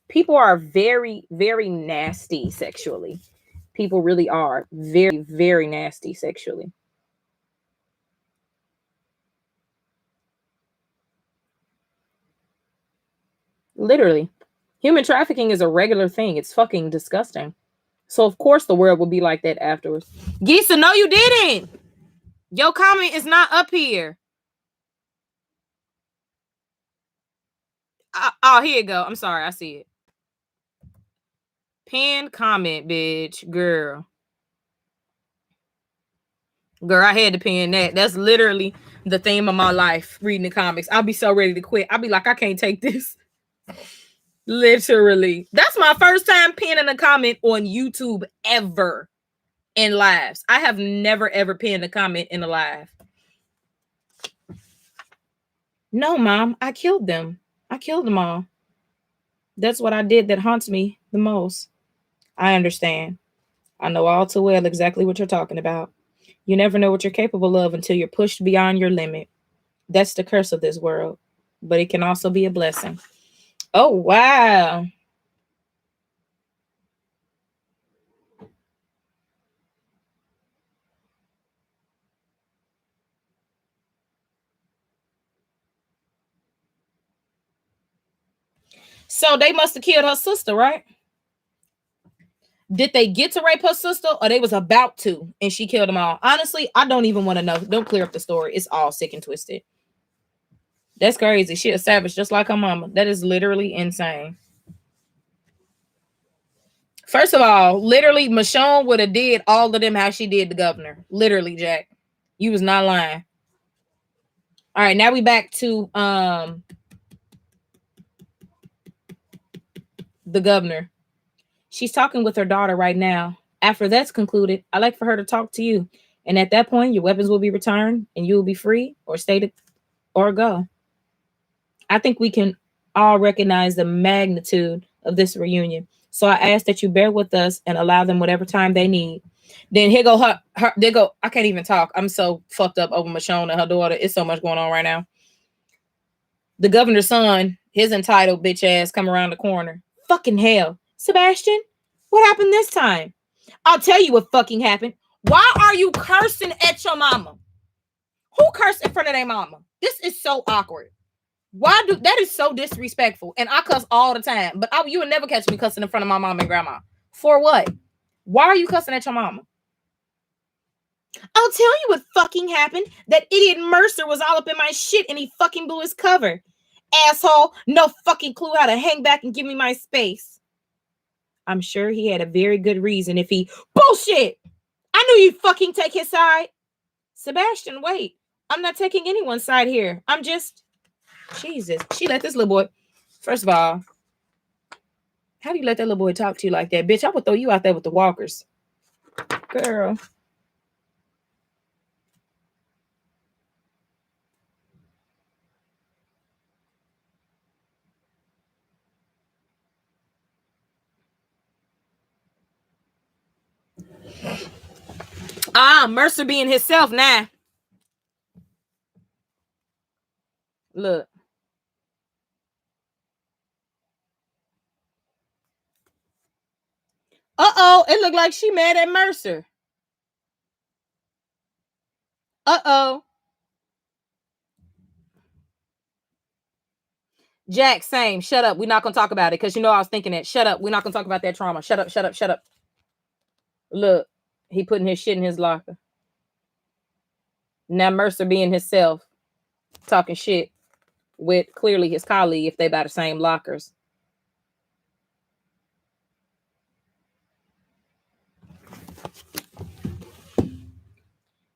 People are very, very nasty sexually. People really are very, very nasty sexually. Literally. Human trafficking is a regular thing. It's fucking disgusting. So of course the world will be like that afterwards. Gisa, no, you didn't. Your comment is not up here. Oh, here you go. I'm sorry. I see it. Pin comment, bitch. Girl, I had to pin that. That's literally the theme of my life, reading the comics. I'll be so ready to quit. I'll be like, I can't take this. Literally. That's my first time pinning a comment on YouTube ever in lives. I have never, ever pinned a comment in a live. No, Mom, I killed them. I killed them all. That's what I did that haunts me the most. I understand. I know all too well exactly what you're talking about. You never know what you're capable of until you're pushed beyond your limit. That's the curse of this world, but it can also be a blessing. Oh, wow. So they must have killed her sister, right? Did they get to rape her sister, or they was about to and she killed them all? Honestly, I don't even want to know. Don't clear up the story. It's all sick and twisted. That's crazy. She a savage just like her mama. That is literally insane. First of all, literally, Machond would have did all of them how she did the governor. Literally, Jack. You was not lying. All right, now we back to the governor. She's talking with her daughter right now. After that's concluded, I'd like for her to talk to you. And at that point, your weapons will be returned and you will be free or stay or go. I think we can all recognize the magnitude of this reunion. So I ask that you bear with us and allow them whatever time they need. Then here go her they go. I can't even talk. I'm so fucked up over Machond and her daughter. It's so much going on right now. The governor's son, his entitled bitch ass, come around the corner. Fucking hell. Sebastian, what happened this time? I'll tell you what fucking happened. Why are you cursing at your mama? Who cursed in front of their mama? This is so awkward. Why do that is so disrespectful? And I cuss all the time, but you would never catch me cussing in front of my mom and grandma. For what? Why are you cussing at your mama? I'll tell you what fucking happened. That idiot Mercer was all up in my shit and he fucking blew his cover. Asshole, no fucking clue how to hang back and give me my space. I'm sure he had a very good reason if he... Bullshit! I knew you'd fucking take his side. Sebastian, wait. I'm not taking anyone's side here. I'm just... Jesus. She let this little boy... First of all, how do you let that little boy talk to you like that? Bitch, I would throw you out there with the walkers. Girl. Mercer being himself now. Look. Uh-oh, it looked like she mad at Mercer. Uh-oh. Jack, same. Shut up. We're not going to talk about it because you know I was thinking that. Shut up. We're not going to talk about that trauma. Shut up, shut up, shut up. Look, he putting his shit in his locker. Now Mercer being himself. talking shit with clearly his colleague if they by the same lockers.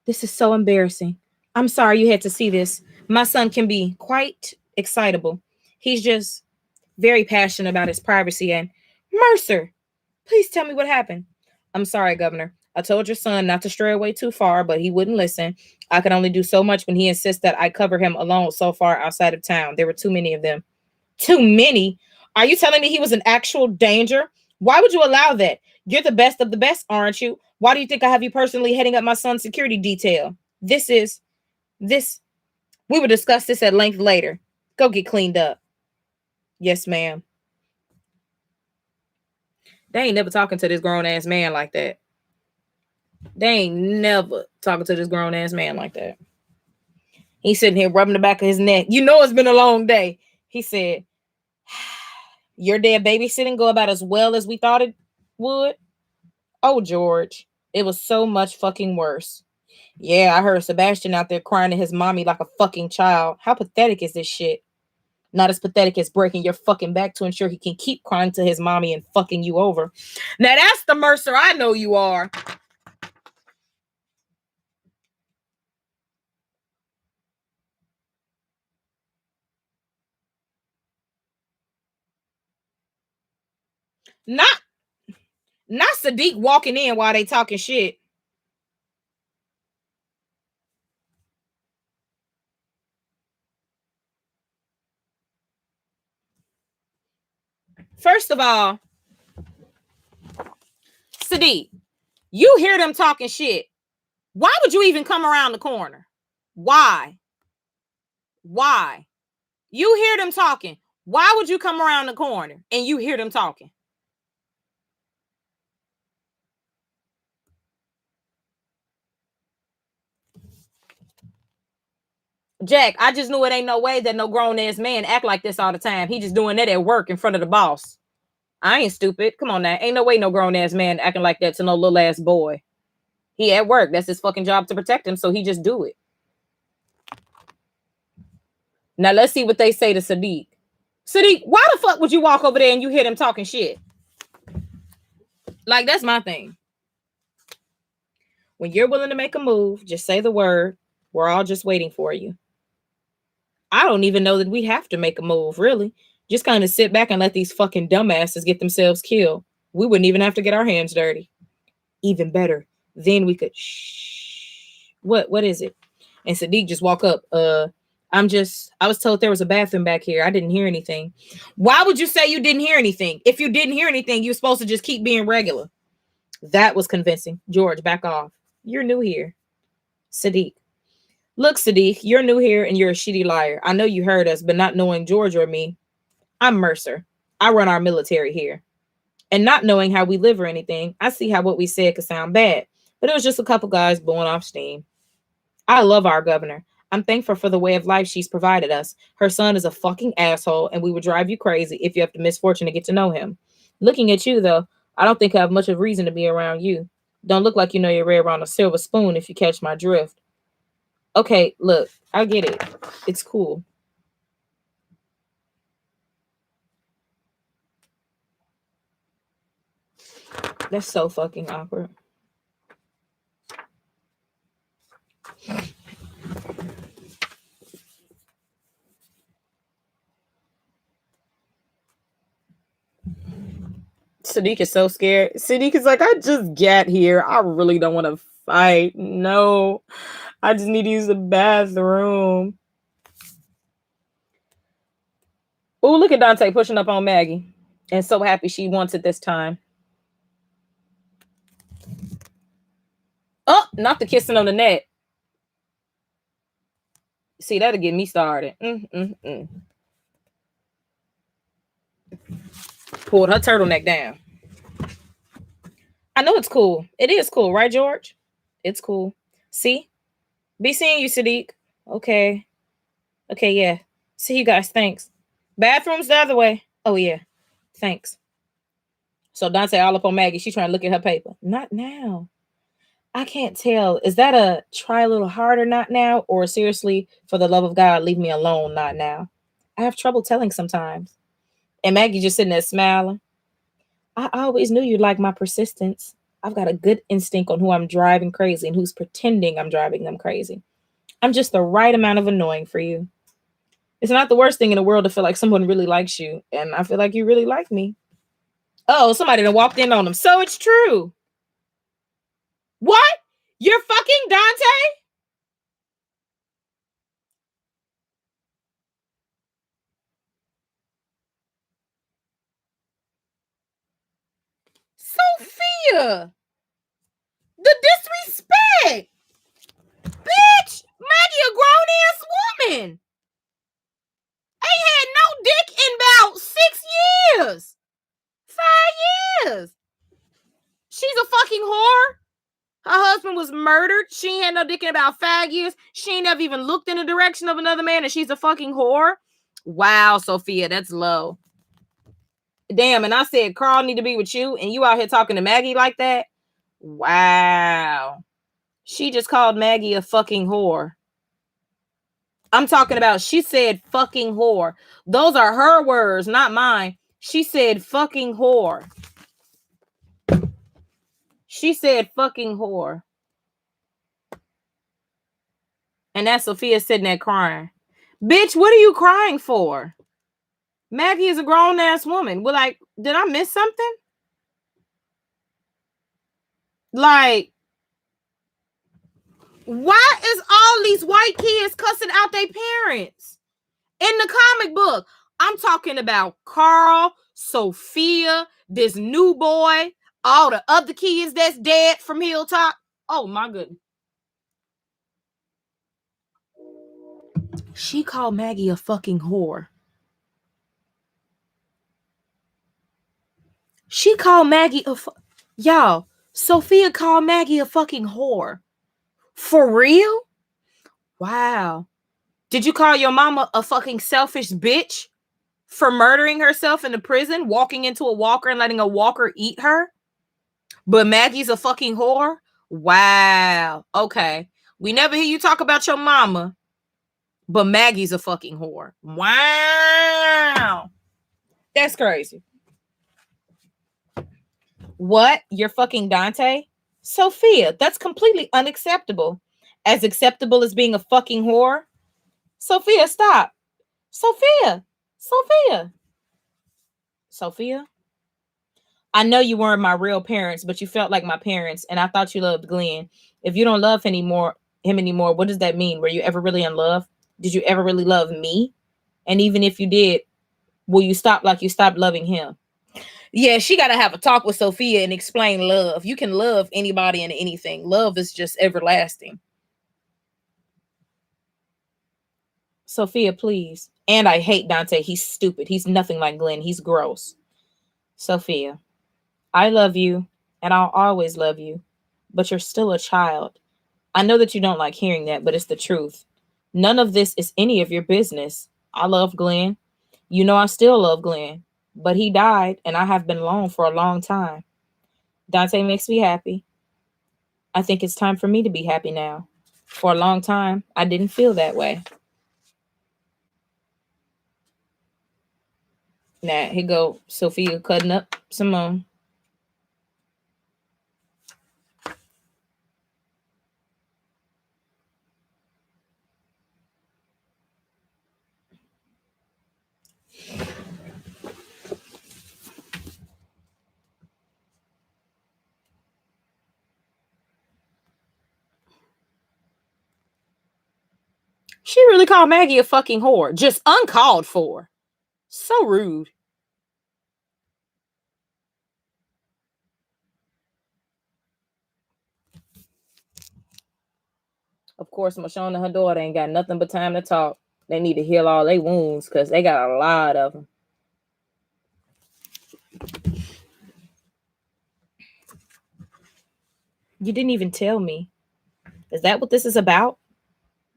This is so embarrassing. I'm sorry you had to see this. My son can be quite excitable. He's just very passionate about his privacy. And Mercer, please tell me what happened. I'm sorry, Governor. I told your son not to stray away too far, but he wouldn't listen. I could only do so much when he insists that I cover him alone so far outside of town. There were too many of them. Too many? Are you telling me he was in actual danger? Why would you allow that? You're the best of the best, aren't you? Why do you think I have you personally heading up my son's security detail? This. We will discuss this at length later. Go get cleaned up. Yes, ma'am. They ain't never talking to this grown ass man like that. They ain't never talking to this grown ass man like that. He's sitting here rubbing the back of his neck. You know it's been a long day. He said, your day of babysitting go about as well as we thought it would? Oh, George, it was so much fucking worse. Yeah, I heard Sebastian out there crying to his mommy like a fucking child. How pathetic is this shit? Not as pathetic as breaking your fucking back to ensure he can keep crying to his mommy and fucking you over. Now that's the Mercer I know you are. Not Sadiq walking in while they talking shit. First of all, Sadiq, you hear them talking shit. Why would you even come around the corner? Why? You hear them talking. Why would you come around the corner and you hear them talking? Jack, I just knew it ain't no way that no grown-ass man act like this all the time. He just doing that at work in front of the boss. I ain't stupid. Come on now. Ain't no way no grown-ass man acting like that to no little-ass boy. He at work. That's his fucking job to protect him, so he just do it. Now, let's see what they say to Sadiq. Sadiq, why the fuck would you walk over there and you hear them talking shit? Like, that's my thing. When you're willing to make a move, just say the word. We're all just waiting for you. I don't even know that we have to make a move, really. Just kind of sit back and let these fucking dumbasses get themselves killed. We wouldn't even have to get our hands dirty. Even better. Then we could shh. What is it? And Sadiq just walk up. I was told there was a bathroom back here. I didn't hear anything. Why would you say you didn't hear anything? If you didn't hear anything, you're supposed to just keep being regular. That was convincing. George, back off. You're new here. Sadiq. Look, Sadiq, you're new here and you're a shitty liar. I know you heard us, but not knowing George or me. I'm Mercer. I run our military here. And not knowing how we live or anything, I see how what we said could sound bad. But it was just a couple guys blowing off steam. I love our governor. I'm thankful for the way of life she's provided us. Her son is a fucking asshole, and we would drive you crazy if you have the misfortune to get to know him. Looking at you, though, I don't think I have much of a reason to be around you. Don't look like you know your way around a silver spoon if you catch my drift. Okay, look, I get it. It's cool. That's so fucking awkward. Sadiq is so scared. Sadiq is like, I just got here. I really don't want to fight. No, I just need to use the bathroom. Oh, look at Dante pushing up on Maggie. And so happy she wants it this time. Oh, not the kissing on the neck. See, that'll get me started. Pulled her turtleneck down. I know it's cool. It is cool, right, George? It's cool. See? Be seeing you, Sadiq. Okay. Okay, yeah. See you guys. Thanks. Bathroom's the other way. Oh, yeah. Thanks. So Dante all up on Maggie. She's trying to look at her paper. Not now. I can't tell. Is that a try a little harder, not now? Or seriously, for the love of God, leave me alone, not now? I have trouble telling sometimes. And Maggie just sitting there smiling. I always knew you'd like my persistence. I've got a good instinct on who I'm driving crazy and who's pretending I'm driving them crazy. I'm just the right amount of annoying for you. It's not the worst thing in the world to feel like someone really likes you, and I feel like you really like me. Oh, somebody done walked in on them. So it's true. What? You're fucking Dante? Sophia! The disrespect! Bitch! Maggie, a grown ass woman! Ain't had no dick in about 6 years! 5 years! She's a fucking whore. Her husband was murdered. She ain't had no dick in about 5 years. She ain't never even looked in the direction of another man, and she's a fucking whore. Wow, Sophia, that's low. Damn, and I said Carl need to be with you, and you out here talking to Maggie like that? Wow. She just called Maggie a fucking whore. I'm talking about she said fucking whore. Those are her words, not mine. She said fucking whore. She said fucking whore. And that's Sophia sitting there crying. Bitch, what are you crying for? Maggie is a grown-ass woman. Well, like, did I miss something? Like, why is all these white kids cussing out their parents? In the comic book, I'm talking about Carl, Sophia, this new boy, all the other kids that's dead from Hilltop. Oh, my goodness. She called Maggie a fucking whore. She called Maggie y'all, Sophia called Maggie a fucking whore. For real? Wow. Did you call your mama a fucking selfish bitch for murdering herself in the prison, walking into a walker and letting a walker eat her? But Maggie's a fucking whore? Wow. Okay. We never hear you talk about your mama, but Maggie's a fucking whore. Wow. That's crazy. What? You're fucking Dante? Sophia, that's completely unacceptable. As acceptable as being a fucking whore? Sophia, stop. Sophia. Sophia. Sophia? I know you weren't my real parents, but you felt like my parents, and I thought you loved Glenn. If you don't love him anymore, what does that mean? Were you ever really in love? Did you ever really love me? And even if you did, will you stop like you stopped loving him? Yeah, she got to have a talk with Sophia and explain love. You can love anybody and anything. Love is just everlasting. Sophia, please. And I hate Dante. He's stupid. He's nothing like Glenn. He's gross. Sophia, I love you and I'll always love you, but you're still a child. I know that you don't like hearing that, but it's the truth. None of this is any of your business. I love Glenn. You know I still love Glenn, but he died and I have been alone for a long time. Dante makes me happy. I think it's time for me to be happy now. For a long time, I didn't feel that way. Now, here go Sophia cutting up Simone. She really called Maggie a fucking whore. Just uncalled for. So rude. Of course, Machond and her daughter ain't got nothing but time to talk. They need to heal all their wounds because they got a lot of them. You didn't even tell me. Is that what this is about?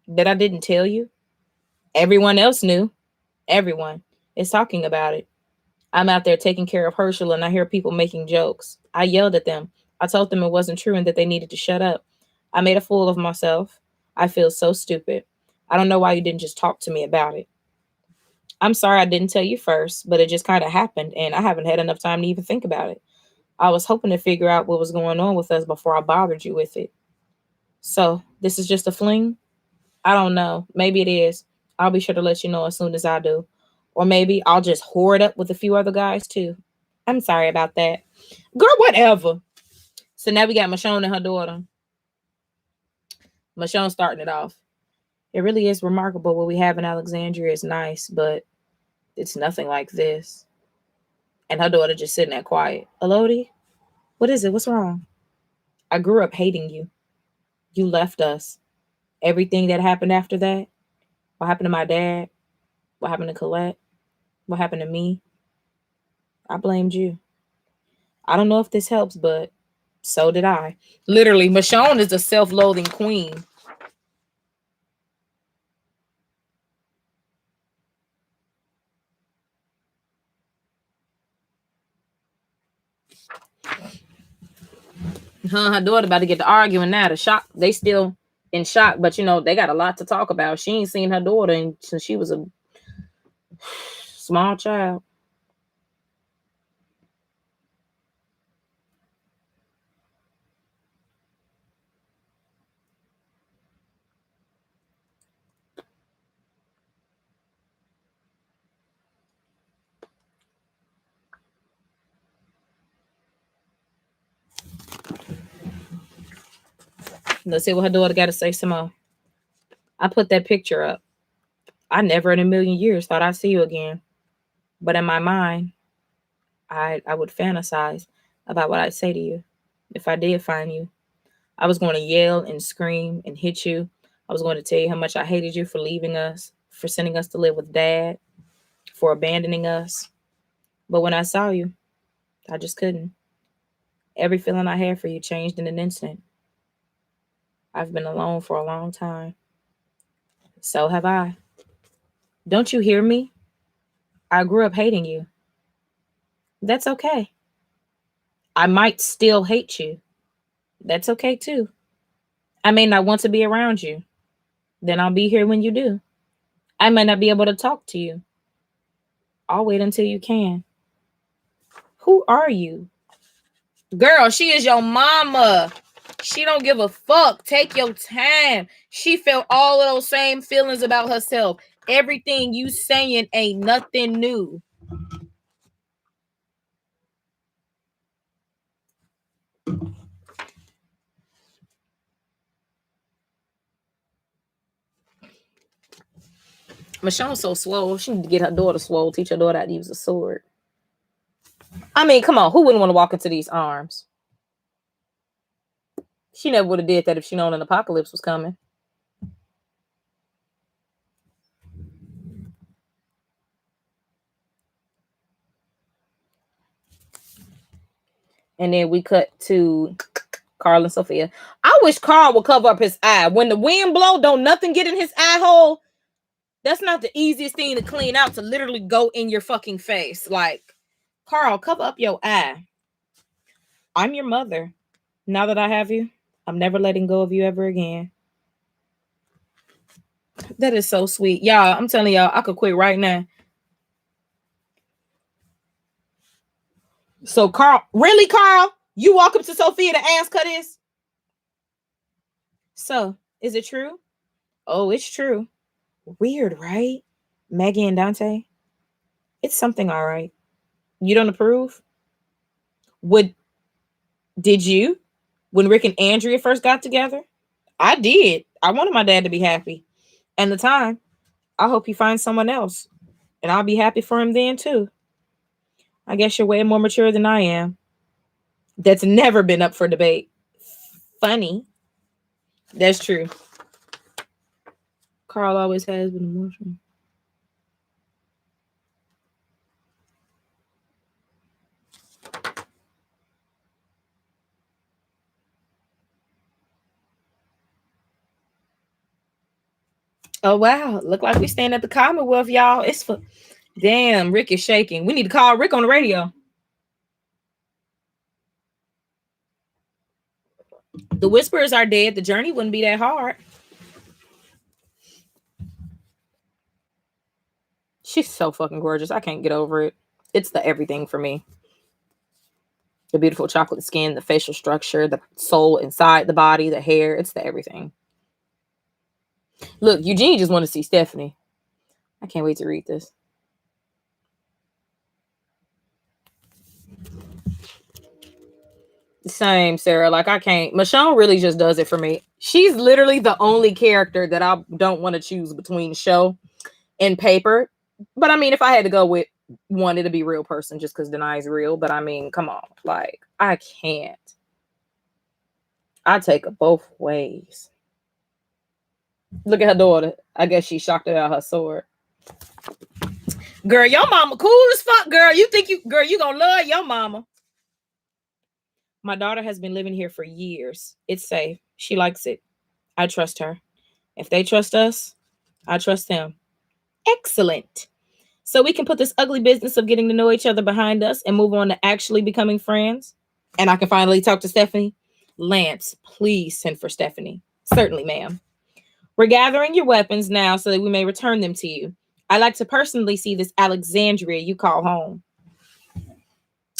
That I didn't tell you? Everyone else knew. Everyone is talking about it. I'm out there taking care of Herschel and I hear people making jokes. I yelled at them. I told them it wasn't true and that they needed to shut up. I made a fool of myself. I feel so stupid. I don't know why you didn't just talk to me about it. I'm sorry I didn't tell you first, but it just kind of happened and I haven't had enough time to even think about it. I was hoping to figure out what was going on with us before I bothered you with it. So, this is just a fling? I don't know. Maybe it is. I'll be sure to let you know as soon as I do. Or maybe I'll just whore it up with a few other guys too. I'm sorry about that. Girl, whatever. So now we got Machond and her daughter. Machond starting it off. It really is remarkable what we have in Alexandria is nice, but it's nothing like this. And her daughter just sitting there quiet. Elodie, what is it? What's wrong? I grew up hating you. You left us. Everything that happened after that, what happened to my dad, what happened to Colette, what happened to me, I blamed you. I don't know if this helps, but so did I. Literally, Machond is a self-loathing queen. Her daughter about to get to arguing now. The shock, they still in shock, but they got a lot to talk about. She ain't seen her daughter since she was a small child. Let's see what her daughter got to say some more. I put that picture up. I never in a million years thought I'd see you again. But in my mind, I would fantasize about what I'd say to you if I did find you. I was going to yell and scream and hit you. I was going to tell you how much I hated you for leaving us, for sending us to live with Dad, for abandoning us. But when I saw you, I just couldn't. Every feeling I had for you changed in an instant. I've been alone for a long time. So have I. Don't you hear me? I grew up hating you. That's okay. I might still hate you. That's okay too. I may not want to be around you. Then I'll be here when you do. I might not be able to talk to you. I'll wait until you can. Who are you? Girl, she is your mama. She don't give a fuck. Take your time. She felt all of those same feelings about herself. Everything you saying ain't nothing new. Machond's so swole. She need to get her daughter swole. Teach her daughter how to use a sword. I mean, come on. Who wouldn't want to walk into these arms? She never would have did that if she known an apocalypse was coming. And then we cut to Carl and Sophia. I wish Carl would cover up his eye. When the wind blow, don't nothing get in his eye hole. That's not the easiest thing to clean out, to literally go in your fucking face. Like, Carl, cover up your eye. I'm your mother. Now that I have you, I'm never letting go of you ever again. That is so sweet. Y'all, I'm telling y'all, I could quit right now. So, Carl, really, Carl? You walk up to Sophia to ask her this? So, is it true? Oh, it's true. Weird, right? Maggie and Dante? It's something, all right. You don't approve? Did you? When Rick and Andrea first got together? I did. I wanted my dad to be happy. And the time, I hope he finds someone else. And I'll be happy for him then, too. I guess you're way more mature than I am. That's never been up for debate. Funny. That's true. Carl always has been emotional. Oh, wow. Look like we stand at the Commonwealth, y'all. It's for... Damn, Rick is shaking. We need to call Rick on the radio. The whispers are dead. The journey wouldn't be that hard. She's so fucking gorgeous. I can't get over it. It's the everything for me. The beautiful chocolate skin, the facial structure, the soul inside the body, the hair. It's the everything. Look, Eugene just want to see Stephanie. I can't wait to read this. Same, Sarah. Like, I can't. Machond really just does it for me. She's literally the only character that I don't want to choose between show and paper. But I mean, if I had to go with one, it'd be real person just because Denai's real. But I mean, come on. Like, I can't. I take it both ways. Look at her daughter. I guess she shocked about her sword. Girl, your mama cool as fuck, girl. You think you gonna love your mama. My daughter has been living here for years. It's safe. She likes it. I trust her. If they trust us, I trust them. Excellent. So we can put this ugly business of getting to know each other behind us and move on to actually becoming friends. And I can finally talk to Stephanie. Lance, please send for Stephanie. Certainly, ma'am. We're gathering your weapons now so that we may return them to you. I like to personally see this Alexandria you call home.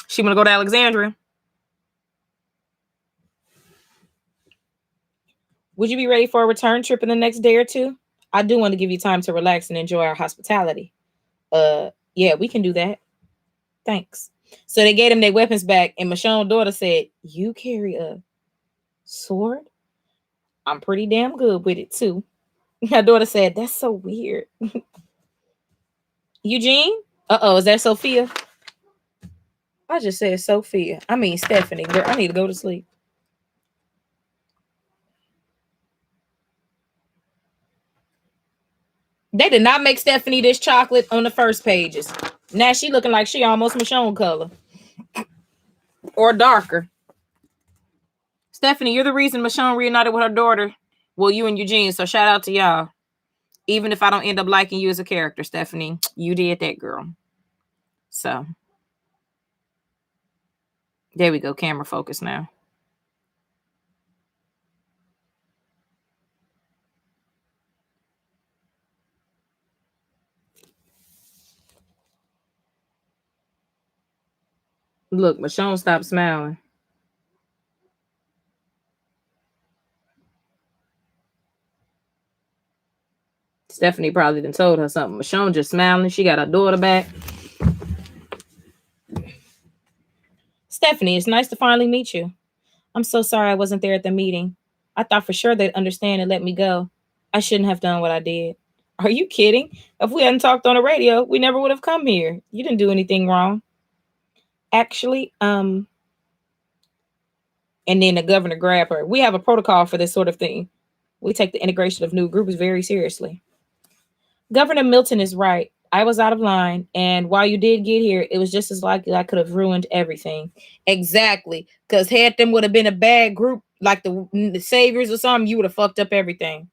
She want to go to Alexandria. Would you be ready for a return trip in the next day or two? I do want to give you time to relax and enjoy our hospitality. Yeah, we can do that. Thanks. So they gave him their weapons back, and Machond's daughter said, "You carry a sword? I'm pretty damn good with it too." Her daughter said, "That's so weird." Eugene? Is that Sophia? I just said Sophia. I mean Stephanie. Girl, I need to go to sleep. They did not make Stephanie this chocolate on the first pages. Now she looking like she almost Machond color. Or darker. Stephanie, you're the reason Machond reunited with her daughter. Well, you and Eugene, so shout out to y'all. Even if I don't end up liking you as a character, Stephanie, you did that, girl. So, there we go. Camera focus now. Look, Machond stopped smiling. Stephanie probably done told her something. Machond just smiling. She got her daughter back. Stephanie, it's nice to finally meet you. I'm so sorry I wasn't there at the meeting. I thought for sure they'd understand and let me go. I shouldn't have done what I did. Are you kidding? If we hadn't talked on the radio, we never would have come here. You didn't do anything wrong. Actually, and then the governor grabbed her. We have a protocol for this sort of thing. We take the integration of new groups very seriously. Governor Milton is right. I was out of line, and while you did get here, it was just as likely I could have ruined everything. Exactly, because had them would have been a bad group, like the Saviors or something, you would have fucked up everything.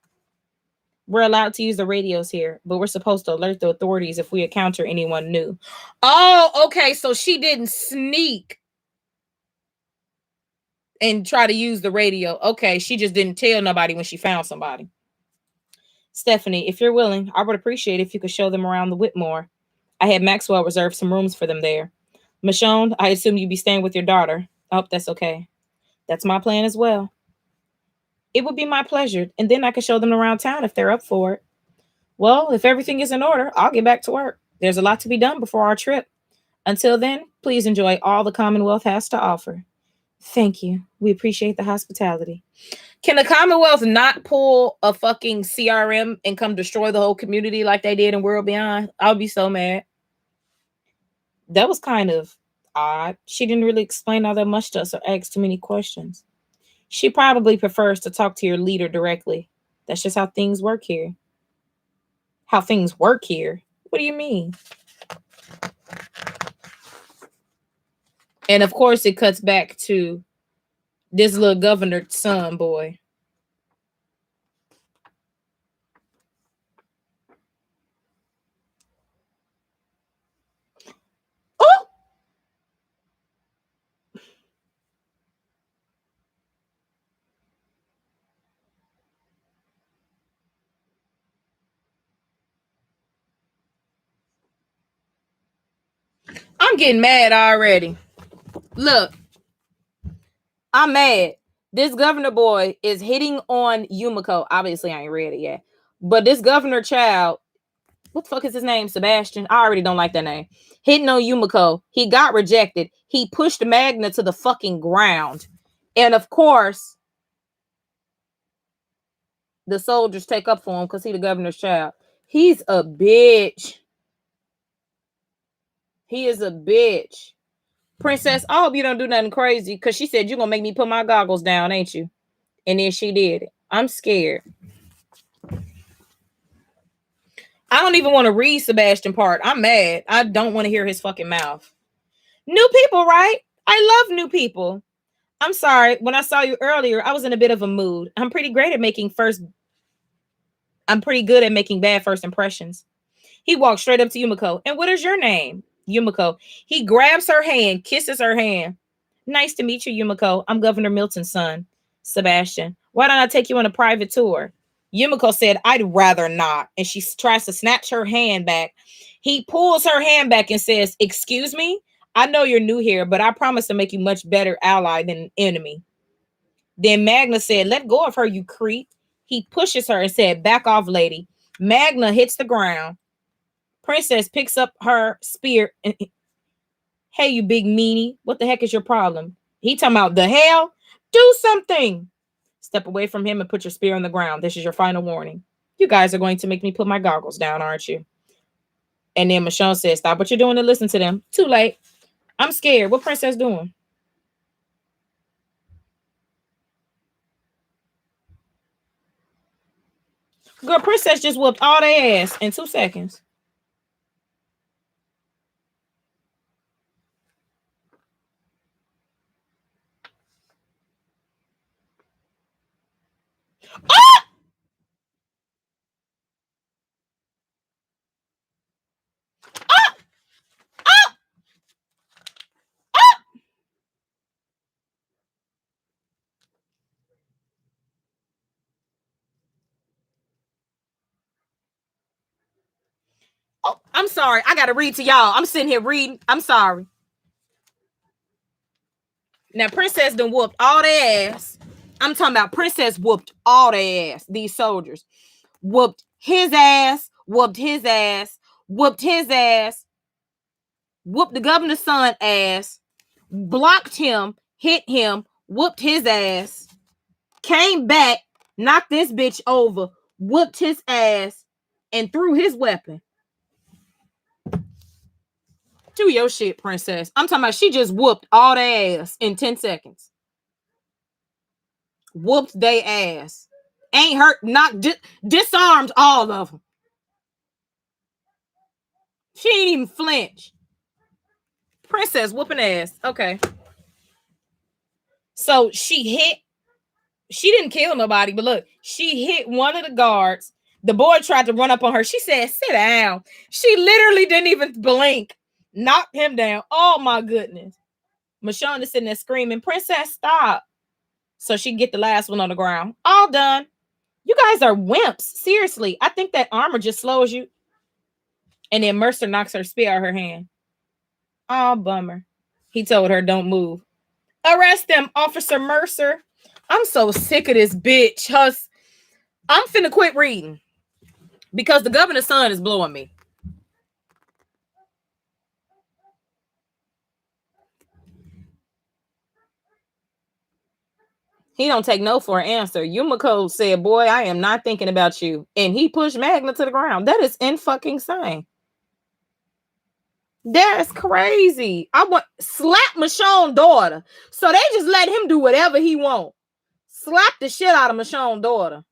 We're allowed to use the radios here, but we're supposed to alert the authorities if we encounter anyone new. Oh, okay, so she didn't sneak and try to use the radio. Okay, she just didn't tell nobody when she found somebody. Stephanie, if you're willing, I would appreciate if you could show them around the Whitmore. I had Maxwell reserve some rooms for them there. Machond, I assume you'd be staying with your daughter. I hope that's okay. That's my plan as well. It would be my pleasure, and then I could show them around town if they're up for it. Well, if everything is in order, I'll get back to work. There's a lot to be done before our trip. Until then, please enjoy all the Commonwealth has to offer. Thank you. We appreciate the hospitality. Can the Commonwealth not pull a fucking CRM and come destroy the whole community like they did in World Beyond? I'll be so mad. That was kind of odd. She didn't really explain all that much to us or ask too many questions. She probably prefers to talk to your leader directly. That's just how things work here. How things work here? What do you mean? And of course, it cuts back to this little governor's son boy. Oh! getting mad already. Look, I'm mad. This governor boy is hitting on Yumiko. Obviously, I ain't read it yet. But this governor child, what the fuck is his name? Sebastian? I already don't like that name. Hitting on Yumiko. He got rejected. He pushed Magna to the fucking ground. And of course, the soldiers take up for him because he's the governor's child. He's a bitch. He is a bitch. Princess, I hope you don't do nothing crazy because she said you're going to make me put my goggles down, ain't you? And then she did it. I'm scared. I don't even want to read Sebastian part. I'm mad. I don't want to hear his fucking mouth. New people, right? I love new people. I'm sorry. When I saw you earlier, I was in a bit of a mood. I'm pretty good at making bad first impressions. He walked straight up to Yumiko. And what is your name? Yumiko. He grabs her hand, kisses her hand. Nice to meet you, Yumiko. I'm Governor Milton's son, Sebastian. Why don't I take you on a private tour? Yumiko said, I'd rather not. And she tries to snatch her hand back. He pulls her hand back and says, excuse me? I know you're new here, but I promise to make you much better ally than an enemy. Then Magna said, let go of her, you creep. He pushes her and said, back off, lady. Magna hits the ground. Princess picks up her spear and, hey, you big meanie, what the heck is your problem? He talking about the hell? Do something. Step away from him and put your spear on the ground. This is your final warning. You guys are going to make me put my goggles down, aren't you? And then Machond says, stop what you're doing and listen to them. Too late. I'm scared. What Princess doing? Girl, Princess just whooped all their ass in 2 seconds. Oh! Oh! Oh! Oh, I'm sorry. I got to read to y'all. I'm sitting here reading. I'm sorry. Now, Princess done whooped all their ass. I'm talking about Princess whooped all their ass. These soldiers whooped his ass, whooped his ass, whooped his ass, whooped the governor's son ass, blocked him, hit him, whooped his ass, came back, knocked this bitch over, whooped his ass, and threw his weapon. Do your shit, Princess. I'm talking about she just whooped all their ass in 10 seconds. Whooped they ass. Ain't hurt, not disarmed all of them. She ain't even flinch. Princess whooping ass. Okay. So she didn't kill nobody, but look, she hit one of the guards. The boy tried to run up on her. She said, sit down. She literally didn't even blink. Knocked him down. Oh my goodness. Machond is sitting there screaming, Princess, stop. So she get the last one on the ground. All done. You guys are wimps. Seriously. I think that armor just slows you. And then Mercer knocks her spear out of her hand. Oh, bummer. He told her, don't move. Arrest them, Officer Mercer. I'm so sick of this bitch. I'm finna quit reading because the governor's son is blowing me. He don't take no for an answer. Yumiko said, boy, I am not thinking about you. And he pushed Magna to the ground. That is insane. That's crazy. I want slap Machond's daughter. So they just let him do whatever he want. Slap the shit out of Machond's daughter.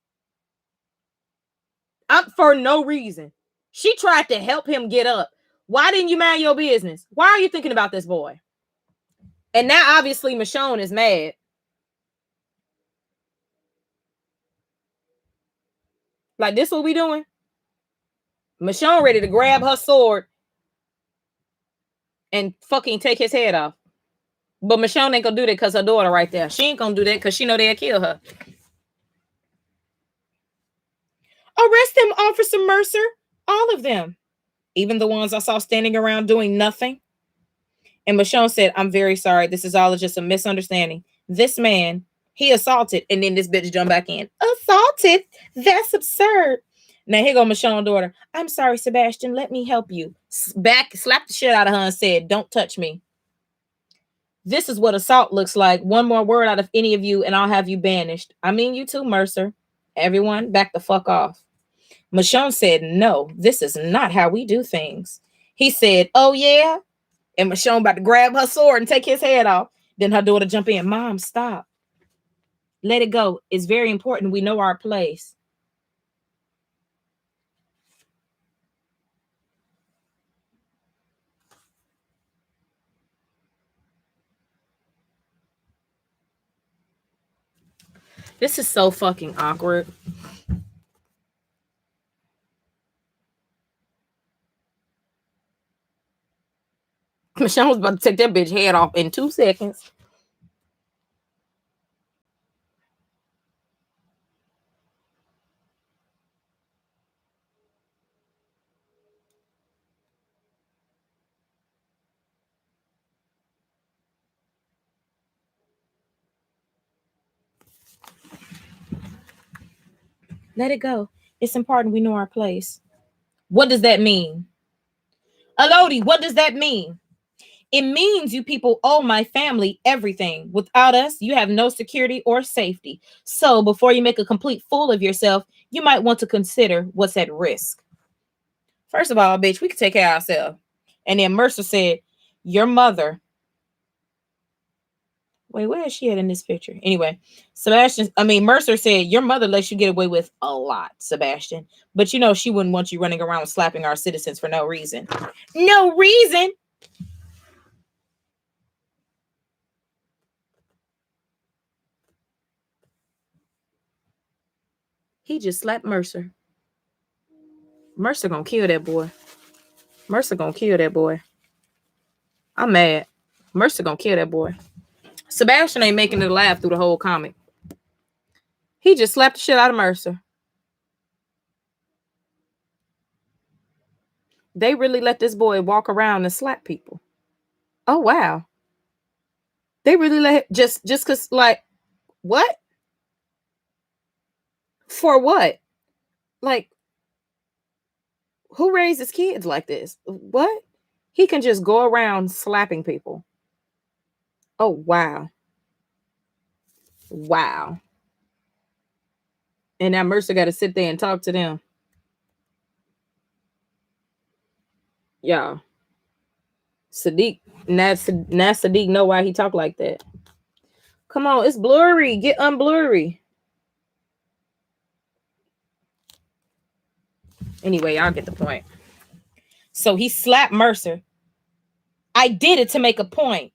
For no reason. She tried to help him get up. Why didn't you mind your business? Why are you thinking about this boy? And now obviously Machond is mad. Like, this what we doing? Machond ready to grab her sword and fucking take his head off. But Machond ain't gonna do that because her daughter right there. She ain't gonna do that because she know they'll kill her. Arrest them, Officer Mercer. All of them. Even the ones I saw standing around doing nothing. And Machond said, I'm very sorry. This is all just a misunderstanding. This man, he assaulted. And then this bitch jumped back in. Assaulted? That's absurd. Now here go Machond's daughter. I'm sorry, Sebastian. Let me help you. Back, slapped the shit out of her and said, don't touch me. This is what assault looks like. One more word out of any of you and I'll have you banished. I mean you too, Mercer. Everyone, back the fuck off. Machond said, no, this is not how we do things. He said, oh yeah? And Machond about to grab her sword and take his head off. Then her daughter jump in. Mom, stop. Let it go. It's very important. We know our place. This is so fucking awkward. Machond was about to take that bitch head off in 2 seconds. Let it go. It's important we know our place. What does that mean? Elodie, what does that mean? It means you people owe my family everything. Without us, you have no security or safety. So before you make a complete fool of yourself, you might want to consider what's at risk. First of all, bitch, we can take care of ourselves. And then Mercer said, your mother. Wait, where is she at in this picture? Anyway, Mercer said, your mother lets you get away with a lot, Sebastian. But you know, she wouldn't want you running around slapping our citizens for no reason. No reason? He just slapped Mercer. Mercer gonna kill that boy. Mercer gonna kill that boy. I'm mad. Mercer gonna kill that boy. Sebastian ain't making it laugh through the whole comic. He just slapped the shit out of Mercer. They really let this boy walk around and slap people. Oh wow. They really let just cause like what? For what? Like who raises kids like this? What? He can just go around slapping people. Oh wow. Wow. And now Mercer got to sit there and talk to them. Yeah. Sadiq. Now Sadiq know why he talk like that. Come on, it's blurry. Get unblurry. Anyway, I'll get the point. So he slapped Mercer. I did it to make a point.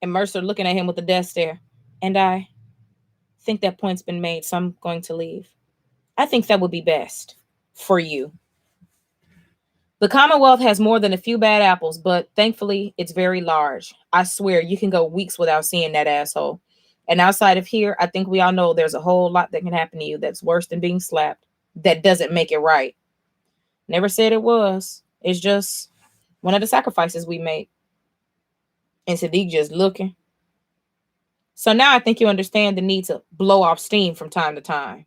And Mercer looking at him with a death stare. And I think that point's been made, so I'm going to leave. I think that would be best for you. The Commonwealth has more than a few bad apples, but thankfully it's very large. I swear you can go weeks without seeing that asshole. And outside of here, I think we all know there's a whole lot that can happen to you that's worse than being slapped. That doesn't make it right. Never said it was. It's just one of the sacrifices we make. And Sadiq just looking. So now I think you understand the need to blow off steam from time to time.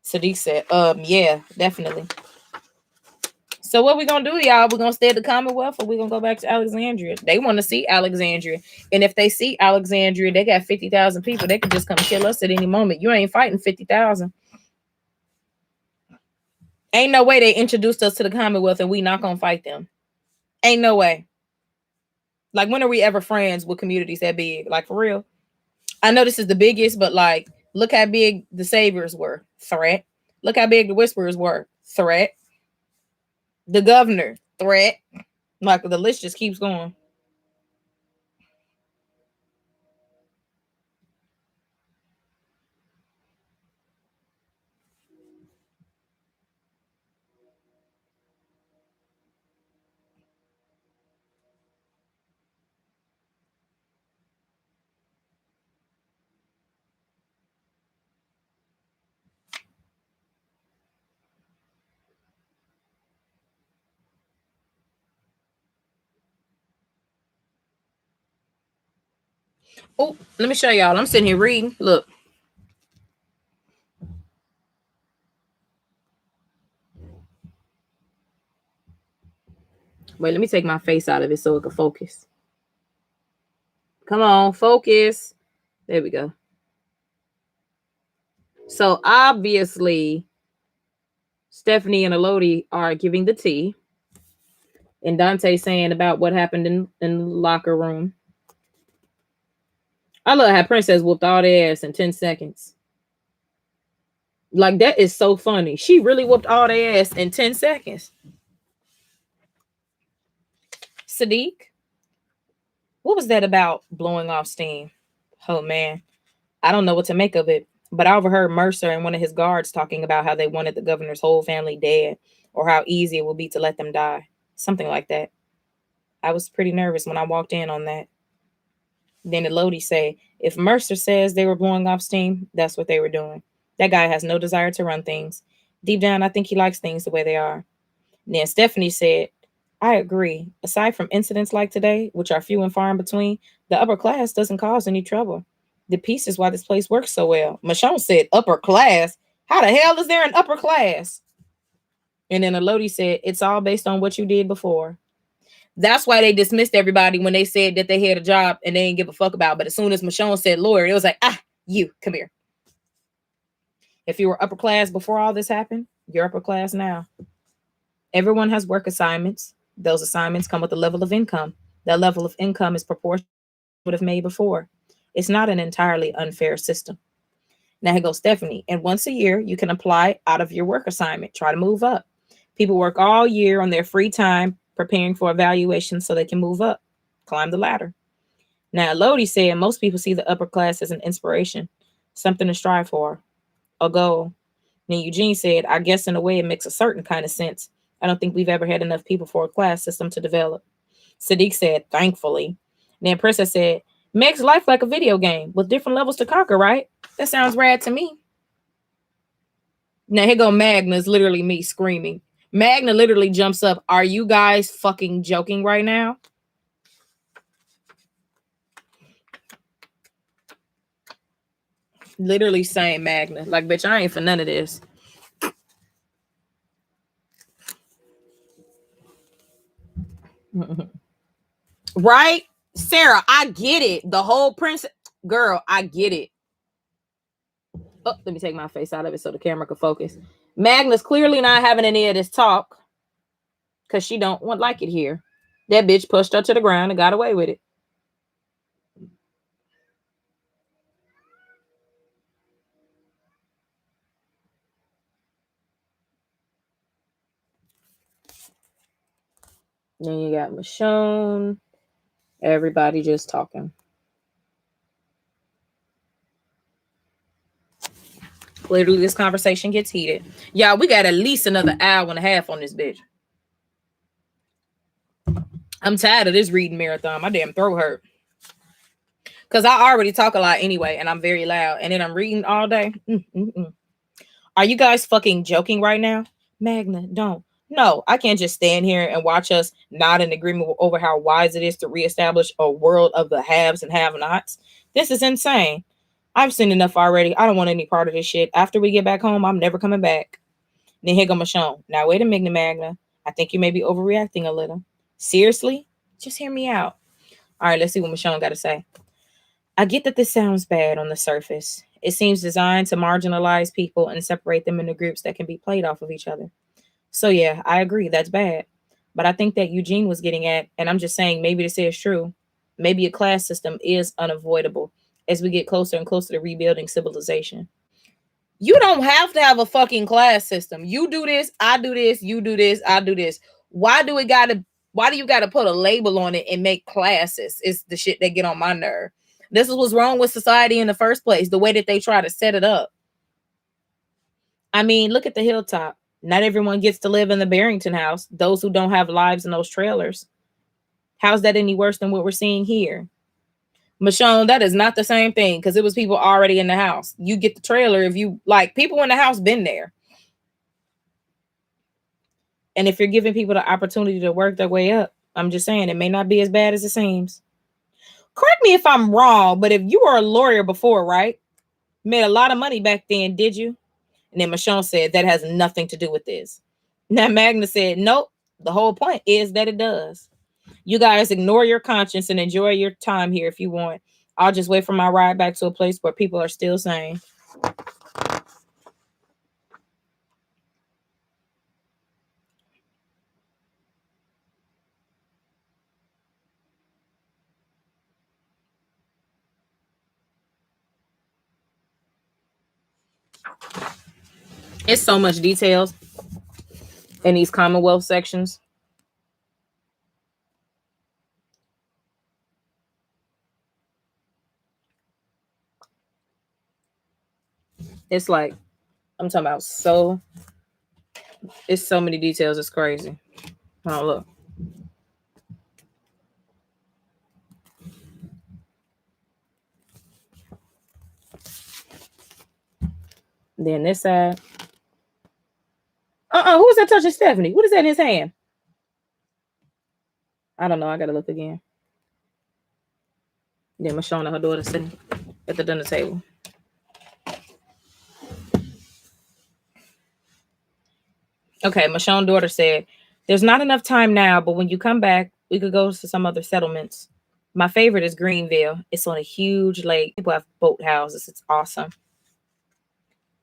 Sadiq said, yeah, definitely. So what we gonna do, y'all? We're gonna stay at the Commonwealth or we gonna go back to Alexandria? They want to see Alexandria. And if they see Alexandria, they got 50,000 people. They could just come kill us at any moment. You ain't fighting 50,000. Ain't no way they introduced us to the Commonwealth and we not gonna fight them. Ain't no way. Like, when are we ever friends with communities that big? Like, for real? I know this is the biggest, but like, look how big the Saviors were. Threat. Look how big the Whisperers were. Threat. The Governor. Threat. Like, the list just keeps going. Oh, let me show y'all. I'm sitting here reading. Look. Wait, let me take my face out of it so it can focus. Come on, focus. There we go. So obviously, Stephanie and Elodie are giving the tea. And Dante saying about what happened in the locker room. I love how Princess whooped all their ass in 10 seconds. Like, that is so funny. She really whooped all their ass in 10 seconds. Sadiq, what was that about blowing off steam? Oh, man. I don't know what to make of it. But I overheard Mercer and one of his guards talking about how they wanted the governor's whole family dead, or how easy it would be to let them die. Something like that. I was pretty nervous when I walked in on that. Then Elodie say, if Mercer says they were blowing off steam, that's what they were doing. That guy has no desire to run things. Deep down, I think he likes things the way they are. And then Stephanie said, I agree. Aside from incidents like today, which are few and far in between, the upper class doesn't cause any trouble. The piece is why this place works so well. Machond said, upper class? How the hell is there an upper class? And then Elodie said, it's all based on what you did before. That's why they dismissed everybody when they said that they had a job and they didn't give a fuck about. But as soon as Machond said lawyer, it was like, you, come here. If you were upper class before all this happened, you're upper class now. Everyone has work assignments. Those assignments come with a level of income. That level of income is proportional to what would have made before. It's not an entirely unfair system. Now here goes Stephanie. And once a year, you can apply out of your work assignment. Try to move up. People work all year on their free time preparing for evaluation so they can move up, climb the ladder. Now, Elodie said most people see the upper class as an inspiration, something to strive for, a goal. Then Eugene said, I guess in a way it makes a certain kind of sense. I don't think we've ever had enough people for a class system to develop. Sadiq said, thankfully. Then Princess said, makes life like a video game with different levels to conquer, right? That sounds rad to me. Now here go Magna, is literally me screaming. Magna literally jumps up. Are you guys fucking joking right now? Literally saying Magna. Like, bitch, I ain't for none of this. Right? Sarah, I get it. The whole princess. Girl, I get it. Oh, let me take my face out of it so the camera can focus. Magna's clearly not having any of this talk because she don't like it here. That bitch pushed her to the ground and got away with it. Then you got Machond. Everybody just talking. Literally, this conversation gets heated. Y'all, we got at least another hour and a half on this bitch. I'm tired of this reading marathon. My damn throat hurt. Because I already talk a lot anyway, and I'm very loud. And then I'm reading all day. Are you guys fucking joking right now? Magna, don't. No, I can't just stand here and watch us not in agreement over how wise it is to reestablish a world of the haves and have-nots. This is insane. I've seen enough already. I don't want any part of this shit. After we get back home, I'm never coming back. Then here go Machond. Now wait a minute, Magna. I think you may be overreacting a little. Seriously? Just hear me out. All right, let's see what Machond got to say. I get that this sounds bad on the surface. It seems designed to marginalize people and separate them into groups that can be played off of each other. So yeah, I agree, that's bad. But I think that Eugene was getting at, and I'm just saying maybe this is true, maybe a class system is unavoidable as we get closer and closer to rebuilding civilization. You don't have to have a fucking class system. You do this, I do this, you do this, I do this. Why do you gotta put a label on it and make classes? It's the shit that get on my nerve. This is what's wrong with society in the first place, the way that they try to set it up. I mean, look at the hilltop. Not everyone gets to live in the Barrington house. Those who don't have lives in those trailers. How's that any worse than what we're seeing here? Machond, that is not the same thing because it was people already in the house. You get the trailer if you like people in the house been there. And if you're giving people the opportunity to work their way up, I'm just saying it may not be as bad as it seems. correct me if I'm wrong, but if you were a lawyer before, right? Made a lot of money back then, did you? And then Machond said, that has nothing to do with this. Now Magna said, nope. The whole point is that it does. You guys ignore your conscience and enjoy your time here if you want. I'll just wait for my ride back to a place where people are still sane. It's so much details in these Commonwealth sections. It's like, I'm talking about it's so many details. It's crazy. Oh, look. Then this side. Who's that touching Stephanie? What is that in his hand? I don't know. I gotta look again. Then Machond and her daughter sitting at the dinner table. Okay, Machond's daughter said, there's not enough time now, but when you come back, we could go to some other settlements. My favorite is Greenville. It's on a huge lake. People have boat houses. It's awesome.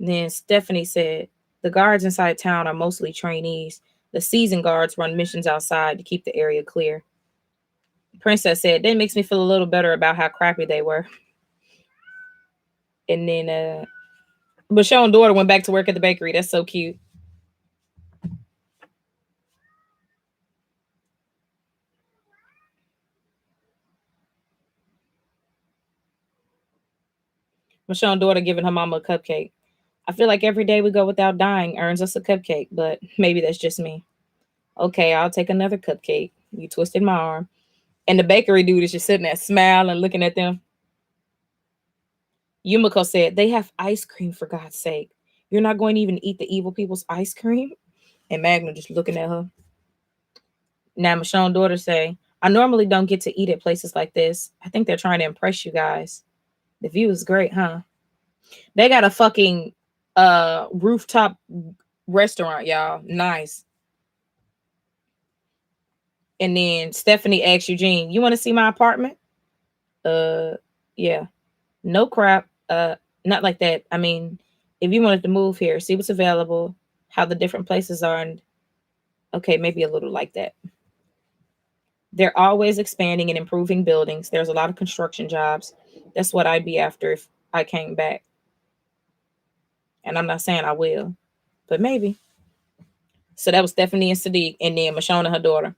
And then Stephanie said, the guards inside town are mostly trainees. The seasoned guards run missions outside to keep the area clear. Princess said, that makes me feel a little better about how crappy they were. And then Machond's daughter went back to work at the bakery. That's so cute. Machond's daughter giving her mama a cupcake. I feel like every day we go without dying earns us a cupcake, but maybe that's just me. Okay, I'll take another cupcake. You twisted my arm. And the bakery dude is just sitting there smiling, looking at them. Yumiko said, they have ice cream, for God's sake. You're not going to even eat the evil people's ice cream? And Magna just looking at her. Now Machond's daughter say, I normally don't get to eat at places like this. I think they're trying to impress you guys. The view is great, huh? They got a fucking rooftop restaurant, y'all. Nice. And then Stephanie asked Eugene, you want to see my apartment? Yeah. No crap. Not like that. I mean, if you wanted to move here, see what's available, how the different places are, and okay, maybe a little like that. They're always expanding and improving buildings. There's a lot of construction jobs. That's what I'd be after if I came back. And I'm not saying I will, but maybe. So that was Stephanie and Sadiq, and then Machond and her daughter.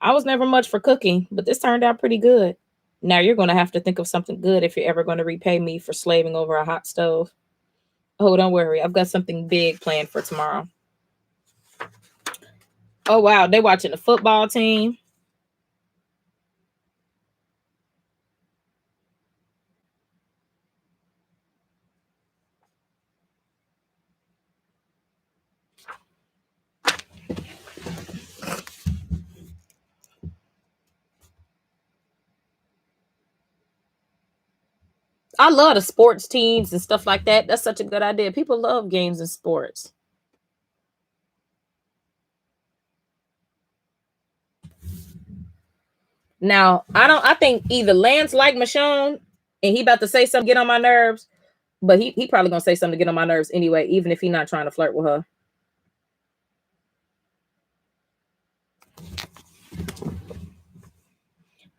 I was never much for cooking, but this turned out pretty good. Now you're going to have to think of something good if you're ever going to repay me for slaving over a hot stove. Oh, don't worry. I've got something big planned for tomorrow. Oh, wow. They're watching the football team. I love the sports teams and stuff like that. That's such a good idea. People love games and sports. Now, I think either Lance like Machond and he about to say something, get on my nerves, but he probably gonna say something to get on my nerves anyway, even if he's not trying to flirt with her.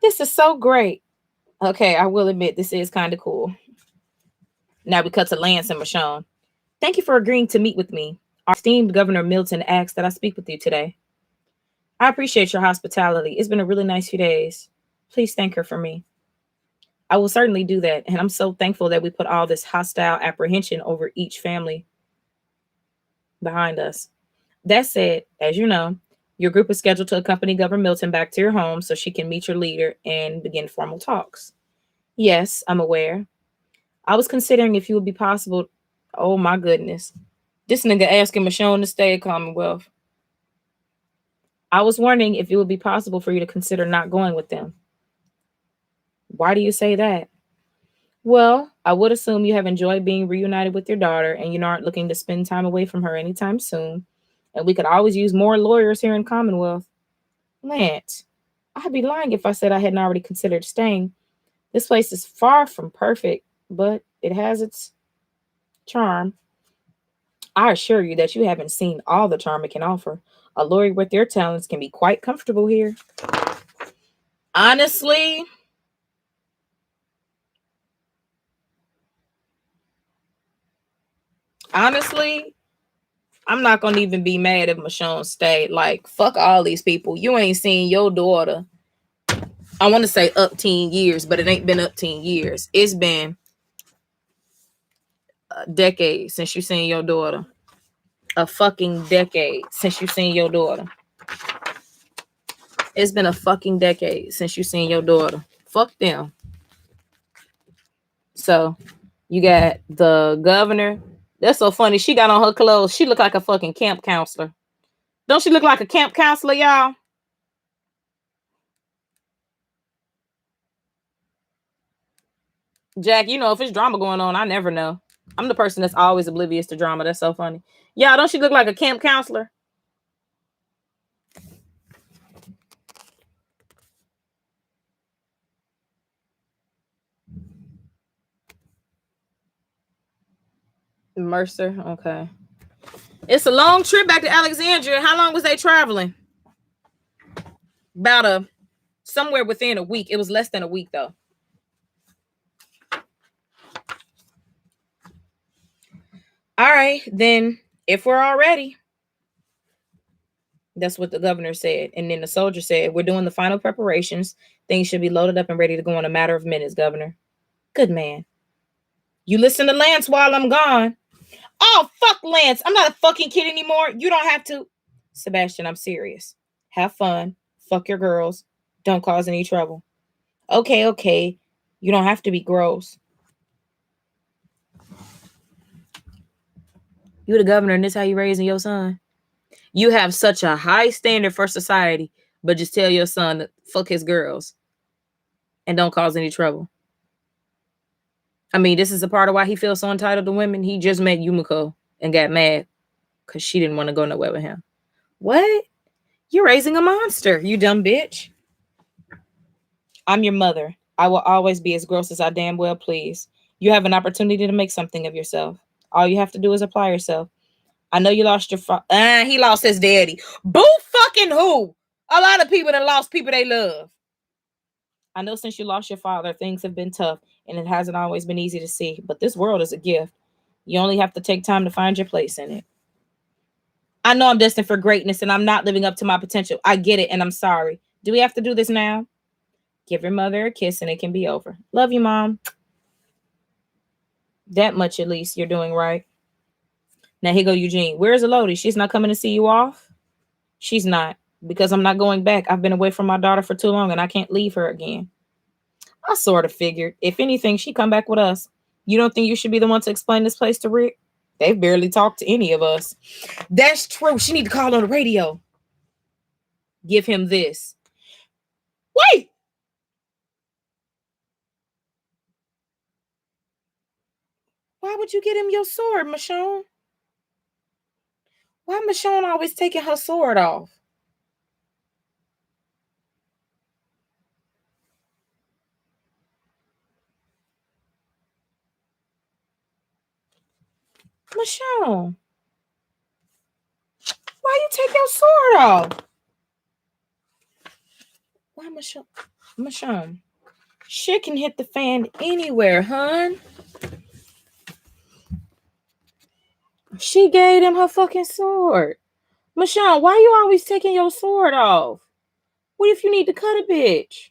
This is so great. Okay, I will admit this is kind of cool. Now we cut to Lance and Machond. Thank you for agreeing to meet with me. Our esteemed Governor Milton asks that I speak with you today. I appreciate your hospitality. It's been a really nice few days. Please thank her for me. I will certainly do that, and I'm so thankful that we put all this hostile apprehension over each family behind us. That said, as you know, your group is scheduled to accompany Governor Milton back to your home so she can meet your leader and begin formal talks. Yes, I'm aware. I was considering if it would be possible. Oh my goodness. This nigga asking Machond to stay at Commonwealth. I was wondering if it would be possible for you to consider not going with them. Why do you say that? Well, I would assume you have enjoyed being reunited with your daughter and you aren't looking to spend time away from her anytime soon. And we could always use more lawyers here in Commonwealth. Lance, I'd be lying if I said I hadn't already considered staying. This place is far from perfect, but it has its charm. I assure you that you haven't seen all the charm it can offer. A lawyer with your talents can be quite comfortable here. Honestly, I'm not gonna even be mad if Machond stayed. Like, fuck all these people. You ain't seen your daughter. I want to say up 10 years, but it ain't been up 10 years. It's been a decade since you seen your daughter. A fucking decade since you seen your daughter. It's been a fucking decade since you seen your daughter. Fuck them. So you got the governor. That's so funny. She got on her clothes. She looked like a fucking camp counselor. Don't she look like a camp counselor, y'all? Jack, you know, if it's drama going on, I never know. I'm the person that's always oblivious to drama. That's so funny. Y'all, don't she look like a camp counselor? Mercer, okay. It's a long trip back to Alexandria. How long was they traveling? About somewhere within a week. It was less than a week though. All right, then if we're all ready. That's what the governor said. And then the soldier said, we're doing the final preparations. Things should be loaded up and ready to go in a matter of minutes, Governor. Good man. You listen to Lance while I'm gone. Oh, fuck Lance. I'm not a fucking kid anymore. You don't have to. Sebastian, I'm serious. Have fun. Fuck your girls. Don't cause any trouble. Okay. You don't have to be gross. You the governor and this how you raising your son? You have such a high standard for society, but just tell your son to fuck his girls and don't cause any trouble. I mean, this is a part of why he feels so entitled to women. He just met Yumiko and got mad because she didn't want to go nowhere with him. What? You're raising a monster, you dumb bitch. I'm your mother. I will always be as gross as I damn well please. You have an opportunity to make something of yourself. All you have to do is apply yourself. I know you lost your he lost his daddy. Boo fucking who? A lot of people that lost people they love. I know since you lost your father, things have been tough and it hasn't always been easy to see, but this world is a gift. You only have to take time to find your place in it. I know I'm destined for greatness and I'm not living up to my potential. I get it and I'm sorry. Do we have to do this now? Give your mother a kiss and it can be over. Love you, Mom. That much at least you're doing right. Now here go Eugene. Where's Elodie? She's not coming to see you off? She's not, because I'm not going back. I've been away from my daughter for too long and I can't leave her again. I sort of figured. If anything, she'd come back with us. You don't think you should be the one to explain this place to Rick? They've barely talked to any of us. That's true. She need to call on the radio. Give him this. Wait! Why would you get him your sword, Machond? Why Machond always taking her sword off? Machond, why you take your sword off? Why Machond? Machond, shit can hit the fan anywhere, hun. She gave him her fucking sword. Machond, why you always taking your sword off? What if you need to cut a bitch?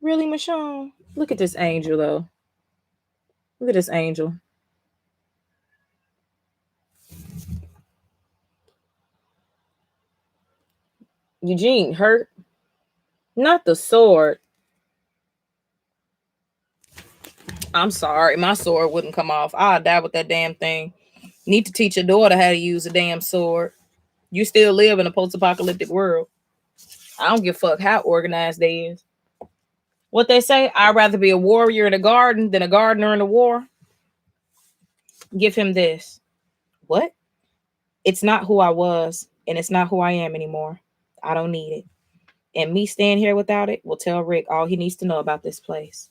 Really, Machond? Look at this angel, though. Look at this angel. Eugene hurt. Not the sword. I'm sorry. My sword wouldn't come off. I'll die with that damn thing. Need to teach your daughter how to use a damn sword. You still live in a post-apocalyptic world. I don't give a fuck how organized they is. What they say, I'd rather be a warrior in a garden than a gardener in a war. Give him this. What? It's not who I was, and it's not who I am anymore. I don't need it. And me staying here without it will tell Rick all he needs to know about this place.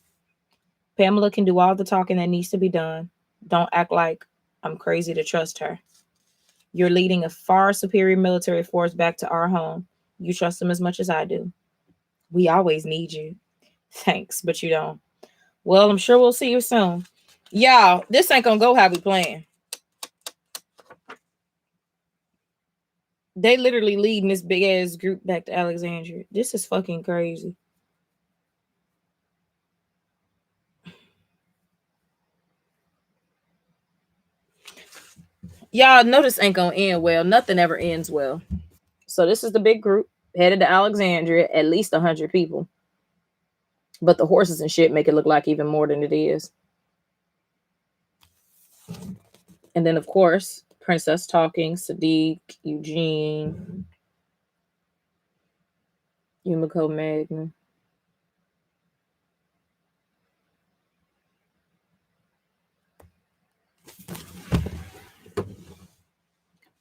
Pamela can do all the talking that needs to be done. Don't act like I'm crazy to trust her. You're leading a far superior military force back to our home. You trust them as much as I do. We always need you. Thanks, but you don't. Well, I'm sure we'll see you soon. Y'all, this ain't gonna go how we plan. They literally leading this big ass group back to Alexandria. This is fucking crazy. Y'all know this ain't gonna end well. Nothing ever ends well. So this is the big group headed to Alexandria, at least 100 people. But the horses and shit make it look like even more than it is. And then, of course, Princess talking, Sadiq, Eugene, Yumiko Magna.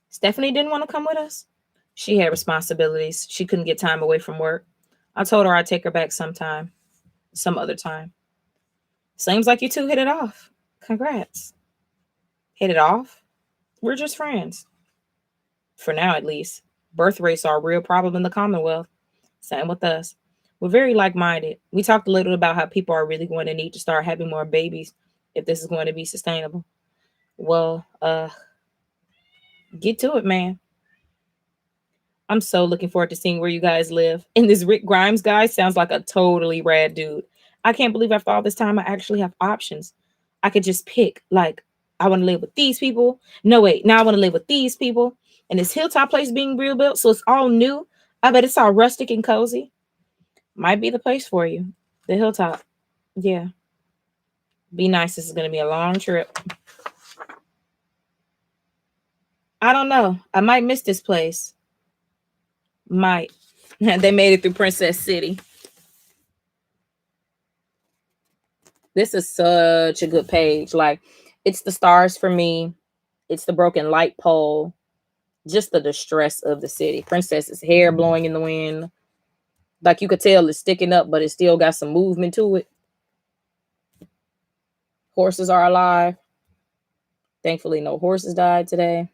Stephanie didn't want to come with us. She had responsibilities. She couldn't get time away from work. I told her I'd take her back some other time. Seems like you two hit it off. Congrats. Hit it off? We're just friends. For now, at least. Birth rates are a real problem in the Commonwealth. Same with us. We're very like-minded. We talked a little about how people are really going to need to start having more babies if this is going to be sustainable. Well, get to it, man. I'm so looking forward to seeing where you guys live. And this Rick Grimes guy sounds like a totally rad dude. I can't believe after all this time I actually have options. I could just pick, like, I want to live with these people. No, wait, now I want to live with these people. And this hilltop place being rebuilt, so it's all new. I bet it's all rustic and cozy. Might be the place for you. The hilltop. Yeah. Be nice. This is going to be a long trip. I don't know. I might miss this place. Might. They made it through Princess City. This is such a good page. Like, it's the stars for me. It's the broken light pole. Just the distress of the city. Princess's hair blowing in the wind. Like, you could tell it's sticking up, but it still got some movement to it. Horses are alive. Thankfully, no horses died today.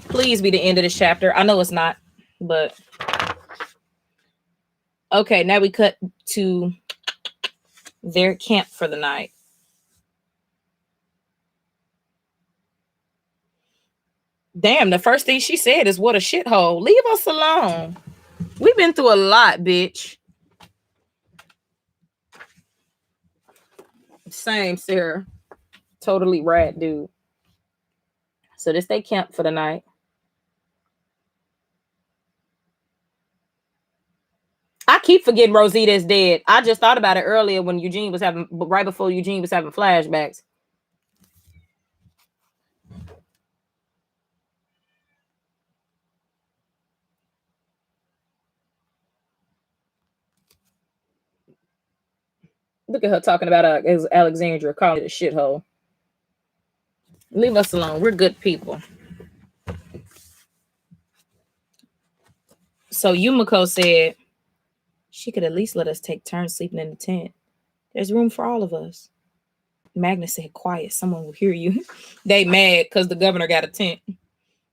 Please be the end of this chapter. I know it's not, but okay, now we cut to their camp for the night. Damn, the first thing she said is, what a shithole. Leave us alone. We've been through a lot, bitch. Same, Sarah. Totally rad, dude. So this they camp for the night. I keep forgetting Rosita's dead. I just thought about it earlier when right before Eugene was having flashbacks. Look at her talking about Alexandria, calling it a shithole. Leave us alone. We're good people. So Yumiko said she could at least let us take turns sleeping in the tent. There's room for all of us. Magna said, quiet, someone will hear you. They mad because the governor got a tent.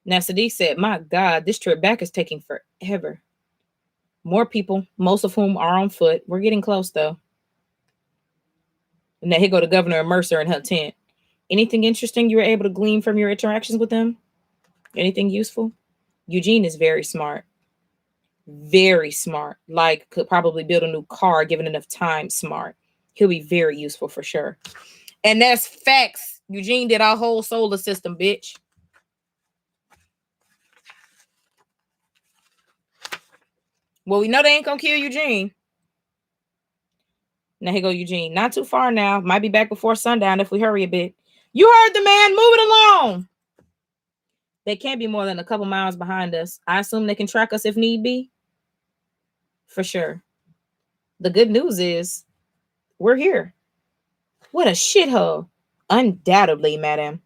Now Sadiq said, my God, this trip back is taking forever. More people, most of whom are on foot. We're getting close though. And now here go the governor and Mercer in her tent. Anything interesting you were able to glean from your interactions with them? Anything useful? Eugene is very smart. Very smart. Like, could probably build a new car given enough time. Smart. He'll be very useful for sure. And that's facts. Eugene did our whole solar system, bitch. Well, we know they ain't gonna kill Eugene. Now here go Eugene. Not too far now. Might be back before sundown if we hurry a bit. You heard the man. Move it along. They can't be more than a couple miles behind us. I assume they can track us if need be. For sure. The good news is we're here. What a shithole. Undoubtedly, madam.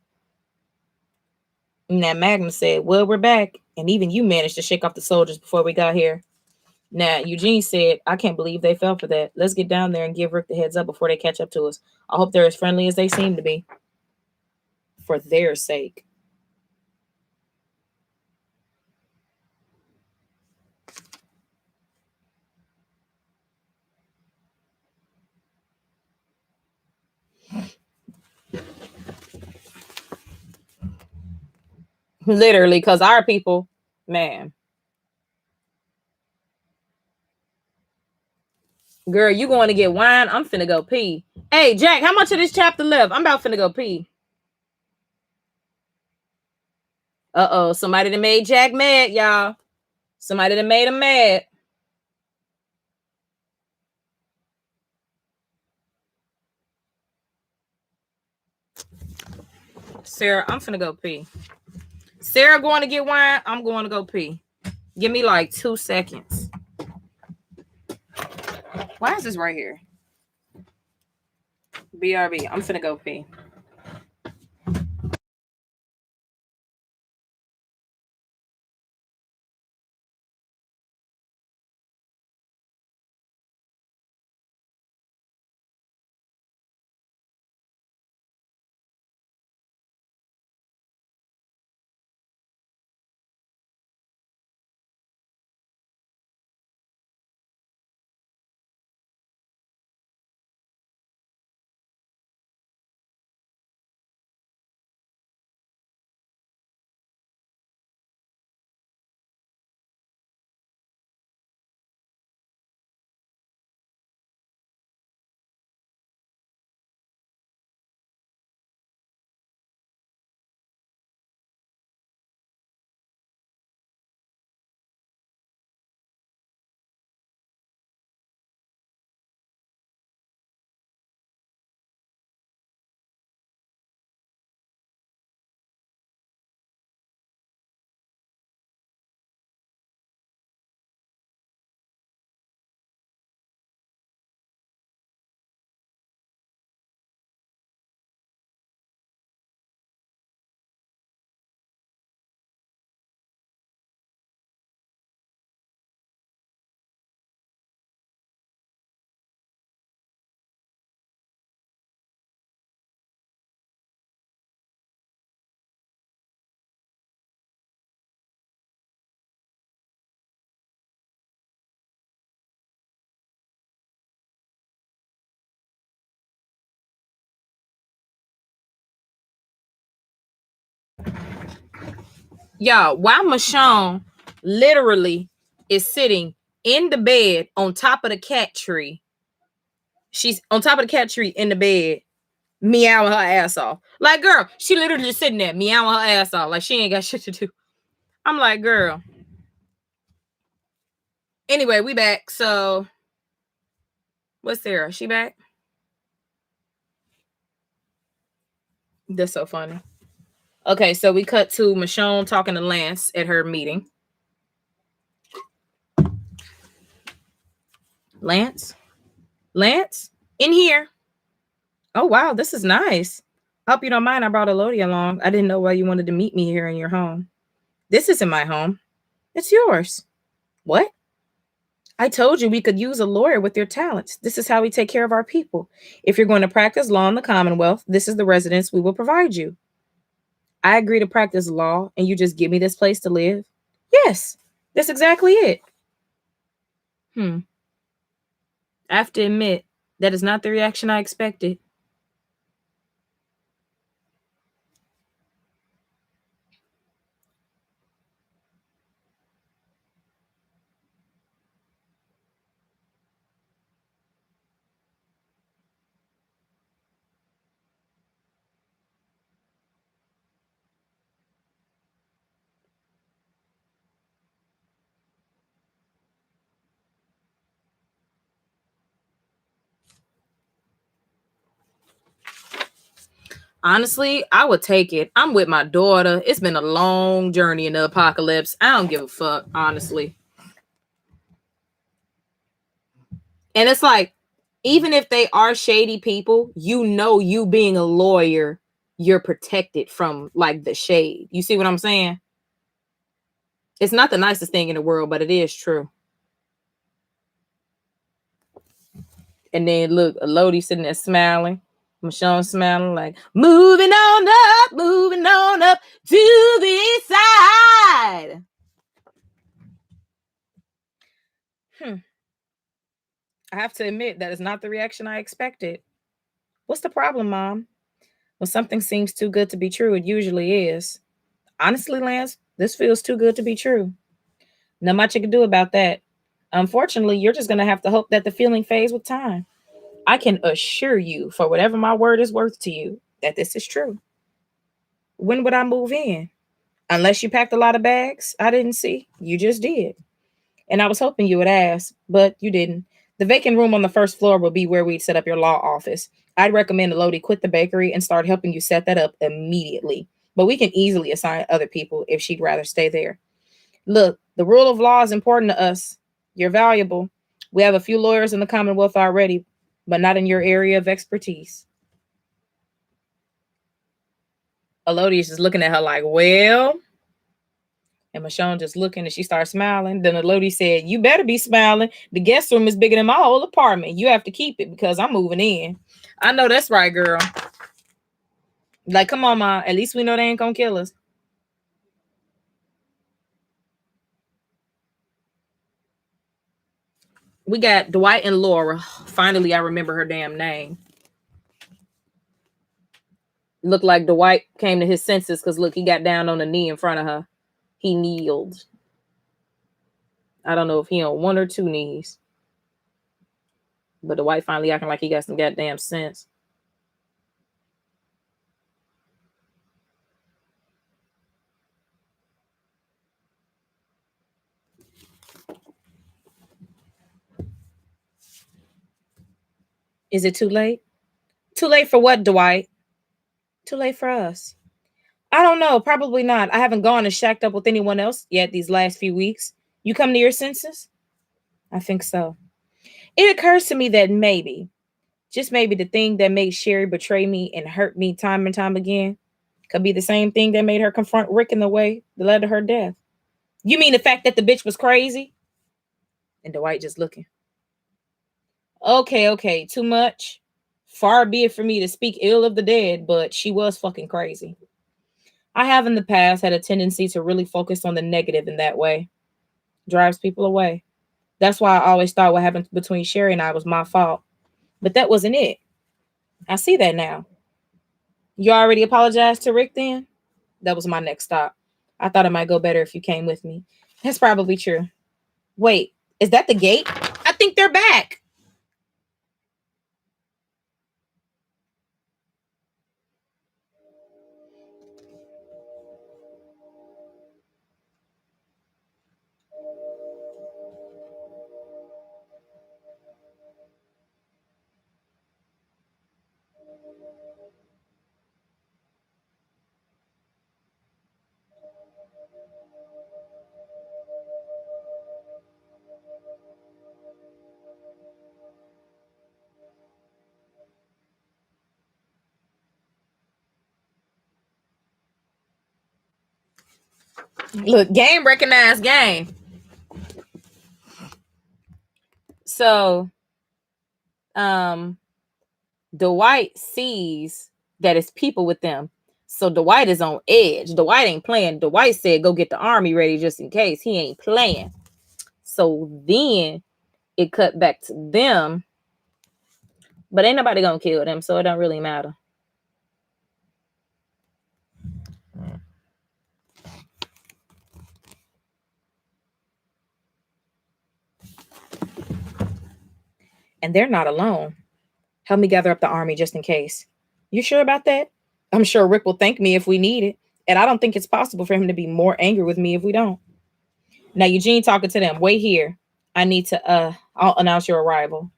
And that Magnum said, well, we're back. And even you managed to shake off the soldiers before we got here. Now, Eugene said, I can't believe they fell for that. Let's get down there and give Rick the heads up before they catch up to us. I hope they're as friendly as they seem to be. For their sake. Literally, because our people, man. Girl, you going to get wine? I'm finna go pee. Hey, Jack, how much of this chapter left? I'm about finna go pee. Uh-oh, somebody that made Jack mad, y'all. Somebody that made him mad. Sarah, I'm finna go pee. Sarah going to get wine. I'm going to go pee. Give me like 2 seconds. Why is this right here? BRB. I'm finna go pee. Y'all, while Machond literally is sitting in the bed on top of the cat tree. She's on top of the cat tree in the bed, meowing her ass off. Like, girl, she literally just sitting there meowing her ass off. Like, she ain't got shit to do. I'm like, girl. Anyway, we back. So, what's Sarah? She back? That's so funny. Okay, so we cut to Michonne talking to Lance at her meeting. Lance? Lance? In here. Oh, wow, this is nice. Hope you don't mind. I brought Elodie along. I didn't know why you wanted to meet me here in your home. This isn't my home. It's yours. What? I told you we could use a lawyer with your talents. This is how we take care of our people. If you're going to practice law in the Commonwealth, this is the residence we will provide you. I agree to practice law and you just give me this place to live? Yes, that's exactly it. I have to admit, that is not the reaction I expected. Honestly, I would take it. I'm with my daughter. It's been a long journey in the apocalypse. I don't give a fuck, honestly. And it's like, even if they are shady people, you being a lawyer, you're protected from like the shade. You see what I'm saying? It's not the nicest thing in the world, but it is true. And then look, Elodie sitting there smiling. Machond smiling like, moving on up to the side. I have to admit that is not the reaction I expected. What's the problem, Mom? When something seems too good to be true, it usually is. Honestly, Lance, this feels too good to be true. Not much you can do about that. Unfortunately, you're just going to have to hope that the feeling fades with time. I can assure you, for whatever my word is worth to you, that this is true. When would I move in? Unless you packed a lot of bags I didn't see. You just did. And I was hoping you would ask, but you didn't. The vacant room on the first floor will be where we'd set up your law office. I'd recommend Elodie quit the bakery and start helping you set that up immediately. But we can easily assign other people if she'd rather stay there. Look, the rule of law is important to us. You're valuable. We have a few lawyers in the Commonwealth already, but not in your area of expertise. Elodie is just looking at her like, well, and Machond just looking and she starts smiling. Then Elodie said, you better be smiling. The guest room is bigger than my whole apartment. You have to keep it because I'm moving in. I know that's right, girl. Like, come on, Ma. At least we know they ain't gonna kill us. We got Dwight and Laura. Finally, I remember her damn name. Looked like Dwight came to his senses because look, he got down on a knee in front of her. He kneeled. I don't know if he on one or two knees. But Dwight finally acting like he got some goddamn sense. Is it too late? Too late for what, Dwight? Too late for us. I don't know. Probably not. I haven't gone and shacked up with anyone else yet these last few weeks. You come to your senses? I think so. It occurs to me that maybe, just maybe, the thing that made Sherry betray me and hurt me time and time again could be the same thing that made her confront Rick in the way that led to her death. You mean the fact that the bitch was crazy? And Dwight just looking. Okay, too much. Far be it for me to speak ill of the dead, but she was fucking crazy. I have in the past had a tendency to really focus on the negative in that way. Drives people away. That's why I always thought what happened between Sherry and I was my fault. But that wasn't it. I see that now. You already apologized to Rick then? That was my next stop. I thought it might go better if you came with me. That's probably true. Wait, is that the gate? I think they're back. Look, game recognized game. So, Dwight sees that it's people with them. So Dwight is on edge. Dwight ain't playing. Dwight said, go get the army ready just in case. He ain't playing. So then it cut back to them. But ain't nobody gonna kill them, so it don't really matter. And they're not alone. Help me gather up the army just in case. You sure about that? I'm sure Rick will thank me if we need it. And I don't think it's possible for him to be more angry with me if we don't. Now, Eugene talking to them. Wait here. I need to, I'll announce your arrival.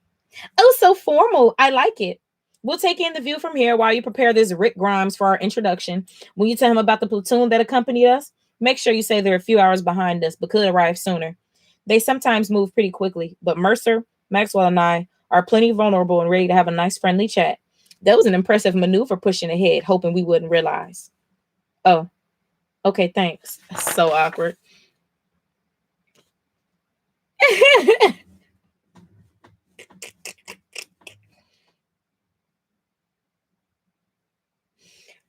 Oh, so formal. I like it. We'll take in the view from here while you prepare this Rick Grimes for our introduction. When you tell him about the platoon that accompanied us, make sure you say they're a few hours behind us, but could arrive sooner. They sometimes move pretty quickly, but Mercer, Maxwell, and I are plenty vulnerable and ready to have a nice friendly chat. That was an impressive maneuver pushing ahead, hoping we wouldn't realize. Oh, okay, thanks. So awkward.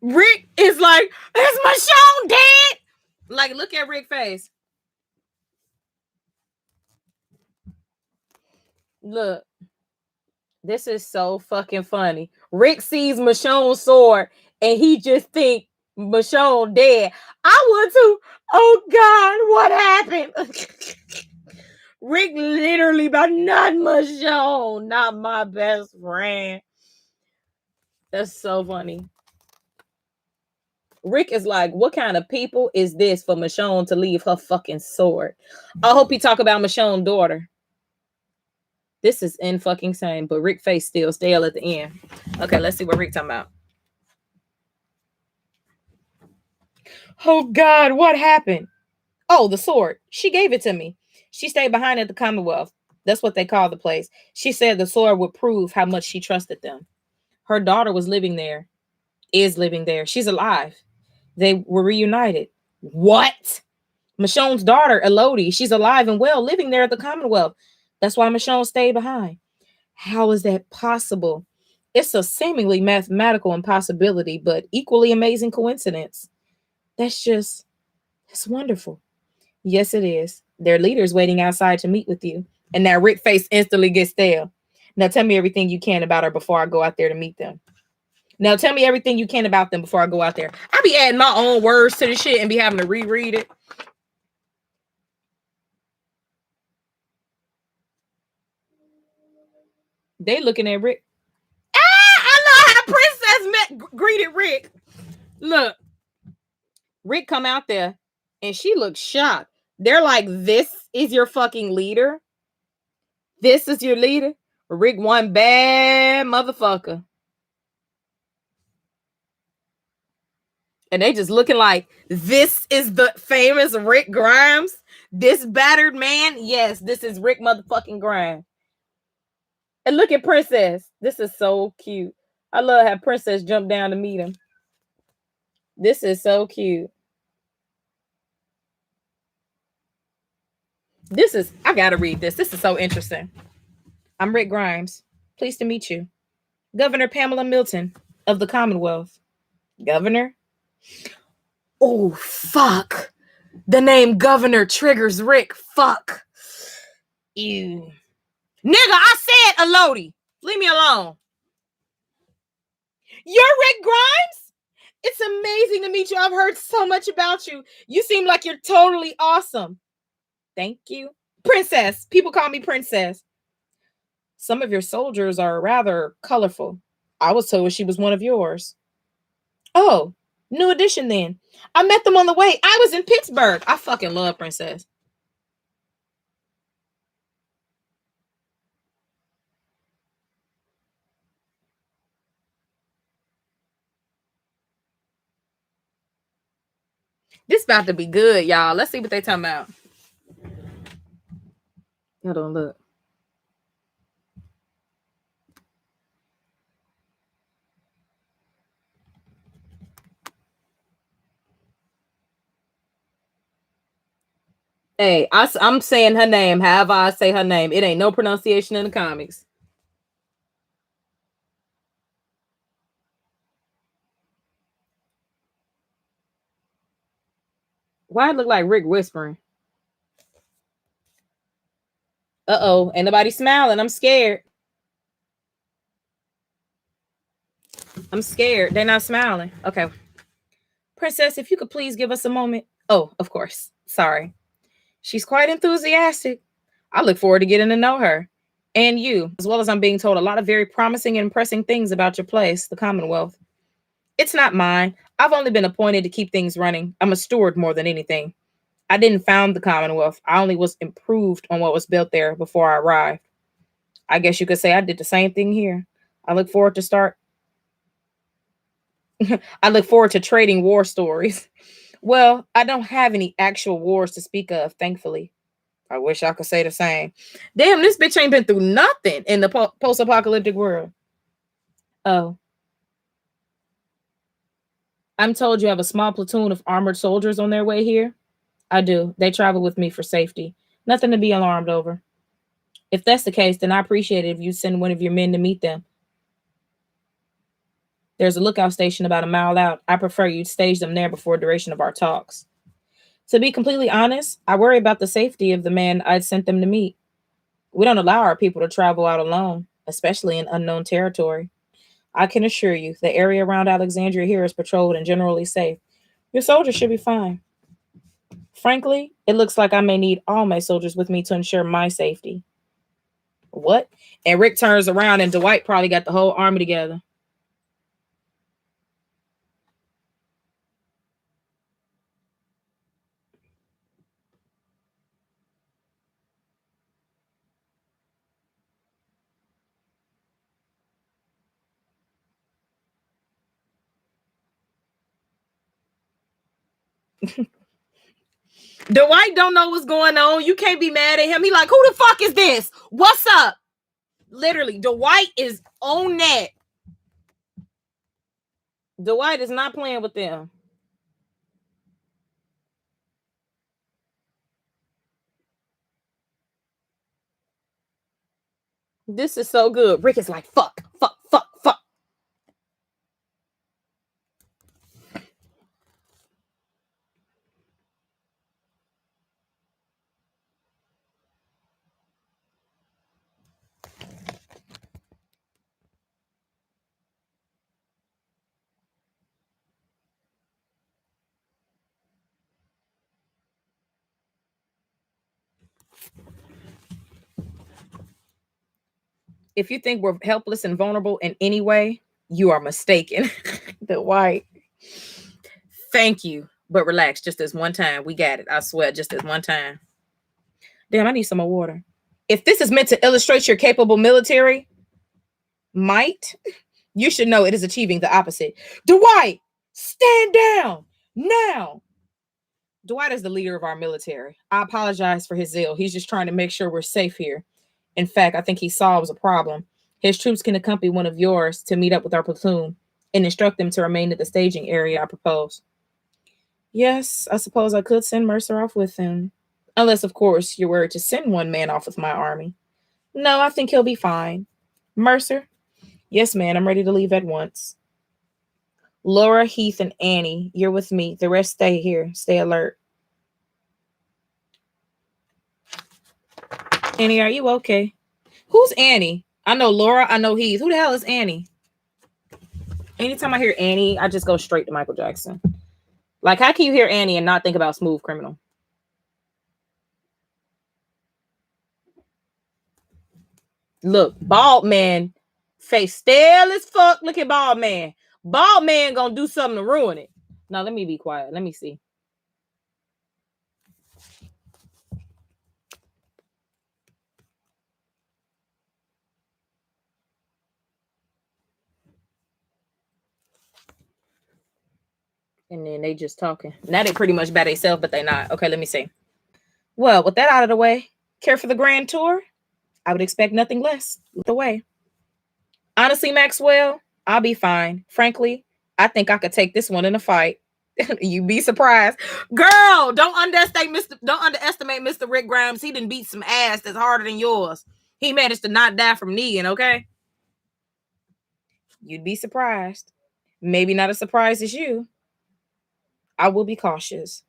Rick is like, is Machond dead? Like, look at Rick's face. Look, this is so fucking funny. Rick sees Machond's sword and he just think Machond dead. I would too. Oh God, what happened? Rick literally about not Machond, not my best friend. That's so funny. Rick is like, what kind of people is this for Machond to leave her fucking sword? I hope he talk about Machond's daughter. This is in fucking sane, but Rick face still stale at the end. Okay, let's see what Rick talking about. Oh God, what happened? Oh, the sword. She gave it to me. She stayed behind at the Commonwealth. That's what they call the place. She said the sword would prove how much she trusted them. Her daughter was living there, is living there. She's alive. They were reunited. What? Machond's daughter, Elodie, she's alive and well, living there at the Commonwealth. That's why Machond stayed behind. How is that possible? It's a seemingly mathematical impossibility, but equally amazing coincidence. That's wonderful. Yes, it is. Their leader's waiting outside to meet with you. And that Rick face instantly gets stale. Now tell me everything you can about her before I go out there to meet them. Now tell me everything you can about them before I go out there. I be adding my own words to the shit and be having to reread it. They looking at Rick. I know how Princess greeted Rick. Look, Rick come out there and she looks shocked. They're like, this is your fucking leader? This is your leader? Rick one bad motherfucker. And they just looking like, this is the famous Rick Grimes? This battered man? Yes, this is Rick motherfucking Grimes. And look at Princess. This is so cute. I love how Princess jumped down to meet him. This is so cute. I gotta read this. This is so interesting. I'm Rick Grimes. Pleased to meet you. Governor Pamela Milton of the Commonwealth. Governor? Oh, fuck. The name Governor triggers Rick. Fuck. Ew. Nigga, I said Elodie. Leave me alone. You're Rick Grimes? It's amazing to meet you. I've heard so much about you. You seem like you're totally awesome. Thank you. Princess. People call me Princess. Some of your soldiers are rather colorful. I was told she was one of yours. Oh, new addition then. I met them on the way. I was in Pittsburgh. I fucking love Princess. This about to be good, y'all. Let's see what they talking about. Hold on, look. Hey, I'm saying her name. However I say her name. It ain't no pronunciation in the comics. Why it look like Rick whispering? Uh-oh. Ain't nobody smiling. I'm scared. I'm scared. They're not smiling. Okay. Princess, if you could please give us a moment. Oh, of course. Sorry. She's quite enthusiastic. I look forward to getting to know her. And you, as well as I'm being told a lot of very promising and impressive things about your place, the Commonwealth. It's not mine. I've only been appointed to keep things running. I'm a steward more than anything. I didn't found the Commonwealth. I only was improved on what was built there before I arrived. I guess you could say I did the same thing here. I look forward to start I look forward to trading war stories. Well, I don't have any actual wars to speak of, thankfully. I wish I could say the same. Damn, this bitch ain't been through nothing in the post-apocalyptic world. Oh, I'm told you have a small platoon of armored soldiers on their way here. I do. They travel with me for safety. Nothing to be alarmed over. If that's the case, then I appreciate it if you send one of your men to meet them. There's a lookout station about a mile out. I prefer you stage them there before duration of our talks. To be completely honest, I worry about the safety of the man I'd sent them to meet. We don't allow our people to travel out alone, especially in unknown territory. I can assure you, the area around Alexandria here is patrolled and generally safe. Your soldiers should be fine. Frankly, it looks like I may need all my soldiers with me to ensure my safety. What? And Rick turns around and Dwight probably got the whole army together. Dwight don't know what's going on. You can't be mad at him. He like, who the fuck is this? What's up? Literally, Dwight is on that. Dwight is not playing with them. This is so good. Rick is like, fuck, fuck, fuck, fuck. If you think we're helpless and vulnerable in any way, you are mistaken. Dwight. Thank you. But relax, just this one time. We got it. I swear, just this one time. Damn, I need some more water. If this is meant to illustrate your capable military might, you should know it is achieving the opposite. Dwight, stand down now. Dwight is the leader of our military. I apologize for his zeal. He's just trying to make sure we're safe here. In fact, I think he solves a problem. His troops can accompany one of yours to meet up with our platoon and instruct them to remain at the staging area I propose. Yes, I suppose I could send Mercer off with him. Unless, of course, you're worried to send one man off with my army. No, I think he'll be fine. Mercer? Yes, man, I'm ready to leave at once. Laura, Heath, and Annie, you're with me. The rest stay here. Stay alert. Annie, are you okay? Who's Annie? I know Laura. I know Heath. Who the hell is Annie? Anytime I hear Annie, I just go straight to Michael Jackson. Like, how can you hear Annie and not think about Smooth Criminal? Look, bald man, face stale as fuck. Look at bald man. Bald man gonna do something to ruin it. Now, let me be quiet. Let me see. And then they just talking. Now they pretty much by themselves, but they not. Okay, let me see. Well, with that out of the way, care for the grand tour? I would expect nothing less. With the way. Honestly, Maxwell, I'll be fine. Frankly, I think I could take this one in a fight. You'd be surprised. Girl, don't underestimate Mr. Rick Grimes. He didn't beat some ass that's harder than yours. He managed to not die from kneeing, okay? You'd be surprised. Maybe not as surprised as you. I will be cautious.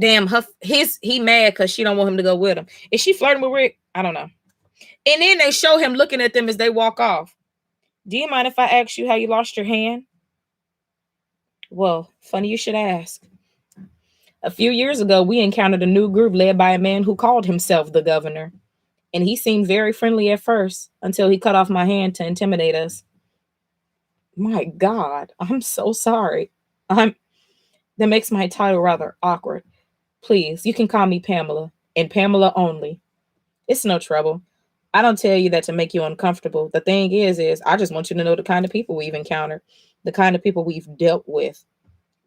Damn, he mad because she don't want him to go with him. Is she flirting with Rick? I don't know. And then they show him looking at them as they walk off. Do you mind if I ask you how you lost your hand? Well, funny you should ask. A few years ago, we encountered a new group led by a man who called himself the governor. And he seemed very friendly at first until he cut off my hand to intimidate us. My God, I'm so sorry. That makes my title rather awkward. Please, you can call me Pamela, and Pamela only. It's no trouble. I don't tell you that to make you uncomfortable. The thing is I just want you to know the kind of people we've encountered. the kind of people we've dealt with,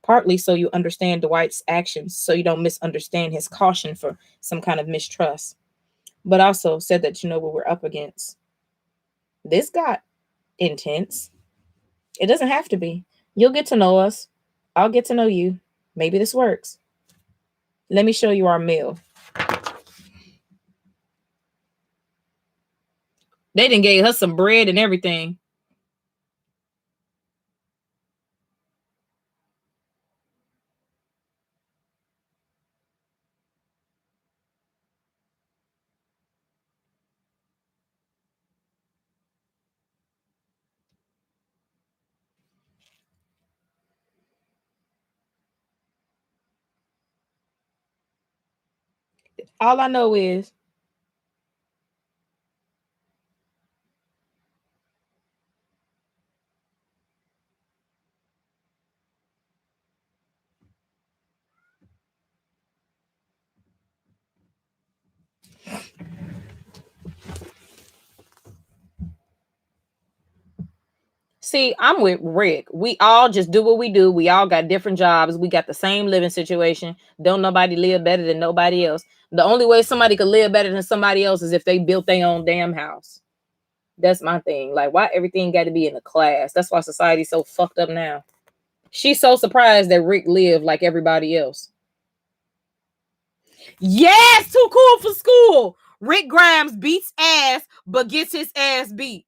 partly so you understand Dwight's actions, so you don't misunderstand his caution for some kind of mistrust, but also said that you know what we're up against. This got intense. It doesn't have to be. You'll get to know us. I'll get to know you. Maybe this works. Let me show you our meal. They done gave her some bread and everything. All I know is see, I'm with Rick. We all just do what we do. We all got different jobs. We got the same living situation. Don't nobody live better than nobody else. The only way somebody could live better than somebody else is if they built their own damn house. That's my thing. Like, why everything got to be in a class? That's why society's so fucked up now. She's so surprised that Rick lived like everybody else. Yes, too cool for school. Rick Grimes beats ass, but gets his ass beat.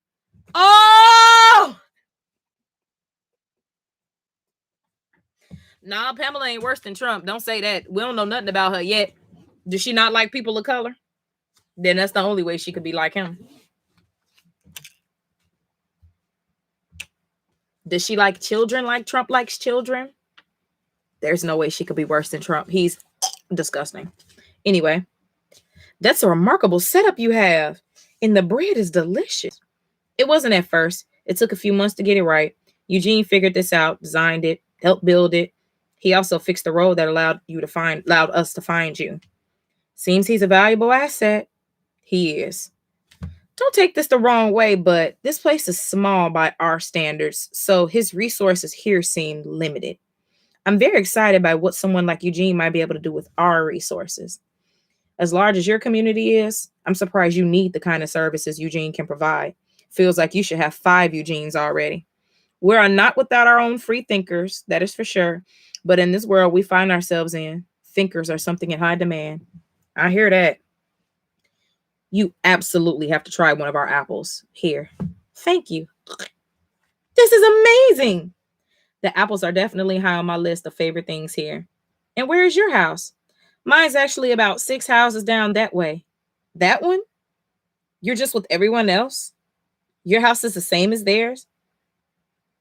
Oh! Nah, Pamela ain't worse than Trump. Don't say that. We don't know nothing about her yet. Does she not like people of color? Then that's the only way she could be like him. Does she like children like Trump likes children? There's no way she could be worse than Trump. He's disgusting. Anyway, that's a remarkable setup you have. And the bread is delicious. It wasn't at first. It took a few months to get it right. Eugene figured this out, designed it, helped build it. He also fixed the road that allowed us to find you. Seems he's a valuable asset. He is. Don't take this the wrong way, but this place is small by our standards, so his resources here seem limited. I'm very excited by what someone like Eugene might be able to do with our resources. As large as your community is, I'm surprised you need the kind of services Eugene can provide. Feels like you should have 5 Eugenes already. We are not without our own free thinkers, that is for sure. But in this world we find ourselves in, thinkers are something in high demand. I hear that. You absolutely have to try one of our apples. Here. Thank you. This is amazing. The apples are definitely high on my list of favorite things here. And where is your house? Mine's actually about 6 houses down that way. That one? You're just with everyone else? Your house is the same as theirs?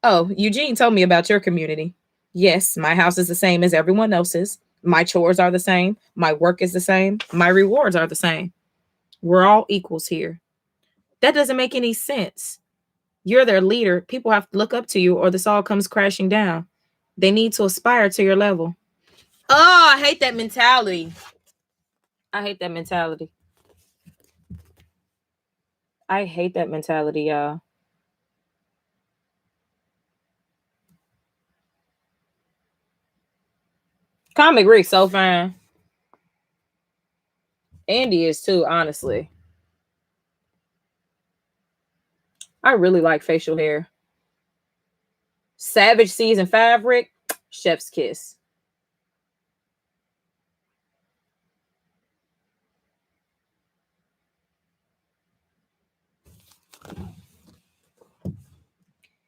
Oh, Eugene told me about your community. Yes, my house is the same as everyone else's. My chores are the same. My work is the same. My rewards are the same. We're all equals here. That doesn't make any sense. You're their leader. People have to look up to you or this all comes crashing down. They need to aspire to your level. Oh, I hate that mentality. I hate that mentality. I hate that mentality, y'all. Comic Rick so fine. Andy is too, honestly. I really like facial hair. Savage season 5, Rick. Chef's kiss.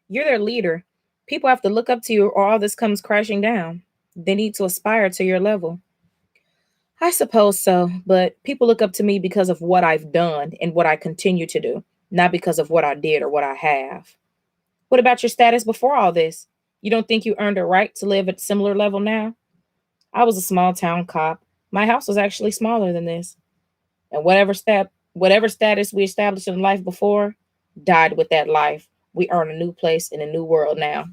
You're their leader. People have to look up to you or all this comes crashing down. They need to aspire to your level. I suppose so, but people look up to me because of what I've done and what I continue to do, not because of what I did or what I have. What about your status before all this? You don't think you earned a right to live at a similar level now? I was a small town cop. My house was actually smaller than this. And whatever status we established in life before died with that life. We earn a new place in a new world now.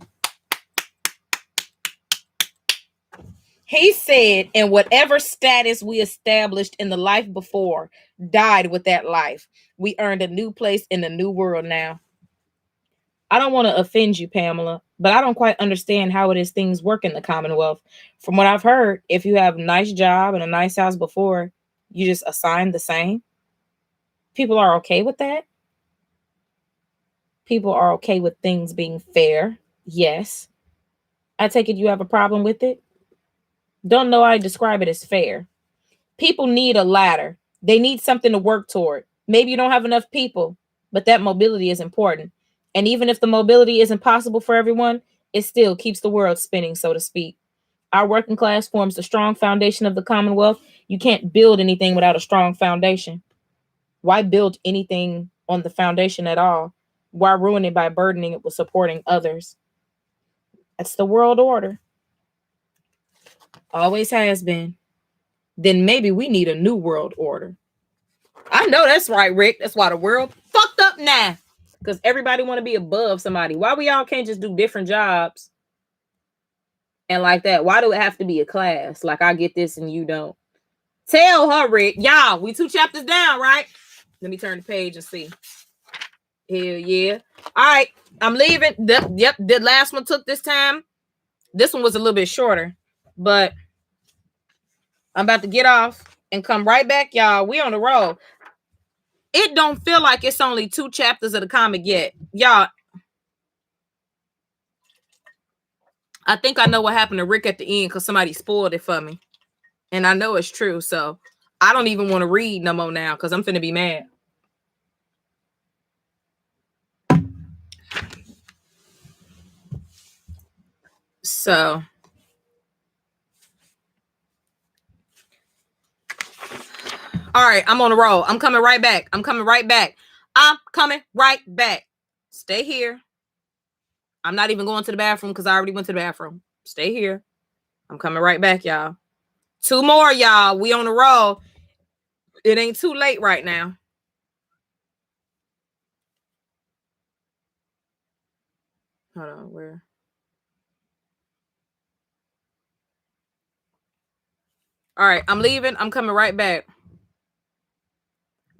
He said, and whatever status we established in the life before died with that life. We earned a new place in a new world now. I don't want to offend you, Pamela, but I don't quite understand how it is things work in the Commonwealth. From what I've heard, if you have a nice job and a nice house before, you just assign the same. People are okay with that. People are okay with things being fair. Yes. I take it you have a problem with it. Don't know how I describe it as fair. People need a ladder. They need something to work toward. Maybe you don't have enough people, but that mobility is important. And even if the mobility isn't possible for everyone, it still keeps the world spinning, so to speak. Our working class forms the strong foundation of the Commonwealth. You can't build anything without a strong foundation. Why build anything on the foundation at all? Why ruin it by burdening it with supporting others? That's the world order. Always has been. Then maybe we need a new world order. I know that's right, Rick. That's why the world fucked up now. Because everybody want to be above somebody. Why we all can't just do different jobs? And like that, why do it have to be a class? Like I get this and you don't. Tell her, Rick. Y'all, we 2 chapters down, right? Let me turn the page and see. Hell yeah. All right, I'm leaving. Yep, the last one took this time. This one was a little bit shorter, but I'm about to get off and come right back, y'all. We on the road. It don't feel like it's only 2 chapters of the comic yet. Y'all, I think I know what happened to Rick at the end because somebody spoiled it for me. And I know it's true, so I don't even want to read no more now because I'm finna be mad. So, all right, I'm on the roll. I'm coming right back. I'm coming right back. Stay here. I'm not even going to the bathroom because I already went to the bathroom. Stay here. I'm coming right back, y'all. 2 more, y'all. We on the roll. It ain't too late right now. Hold on, where? All right, I'm leaving. I'm coming right back.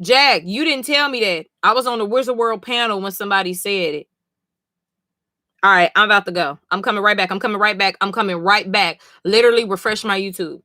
Jag, you didn't tell me that. I was on the Wizard World panel when somebody said it. All right, I'm about to go. I'm coming right back. I'm coming right back. Literally refresh my YouTube.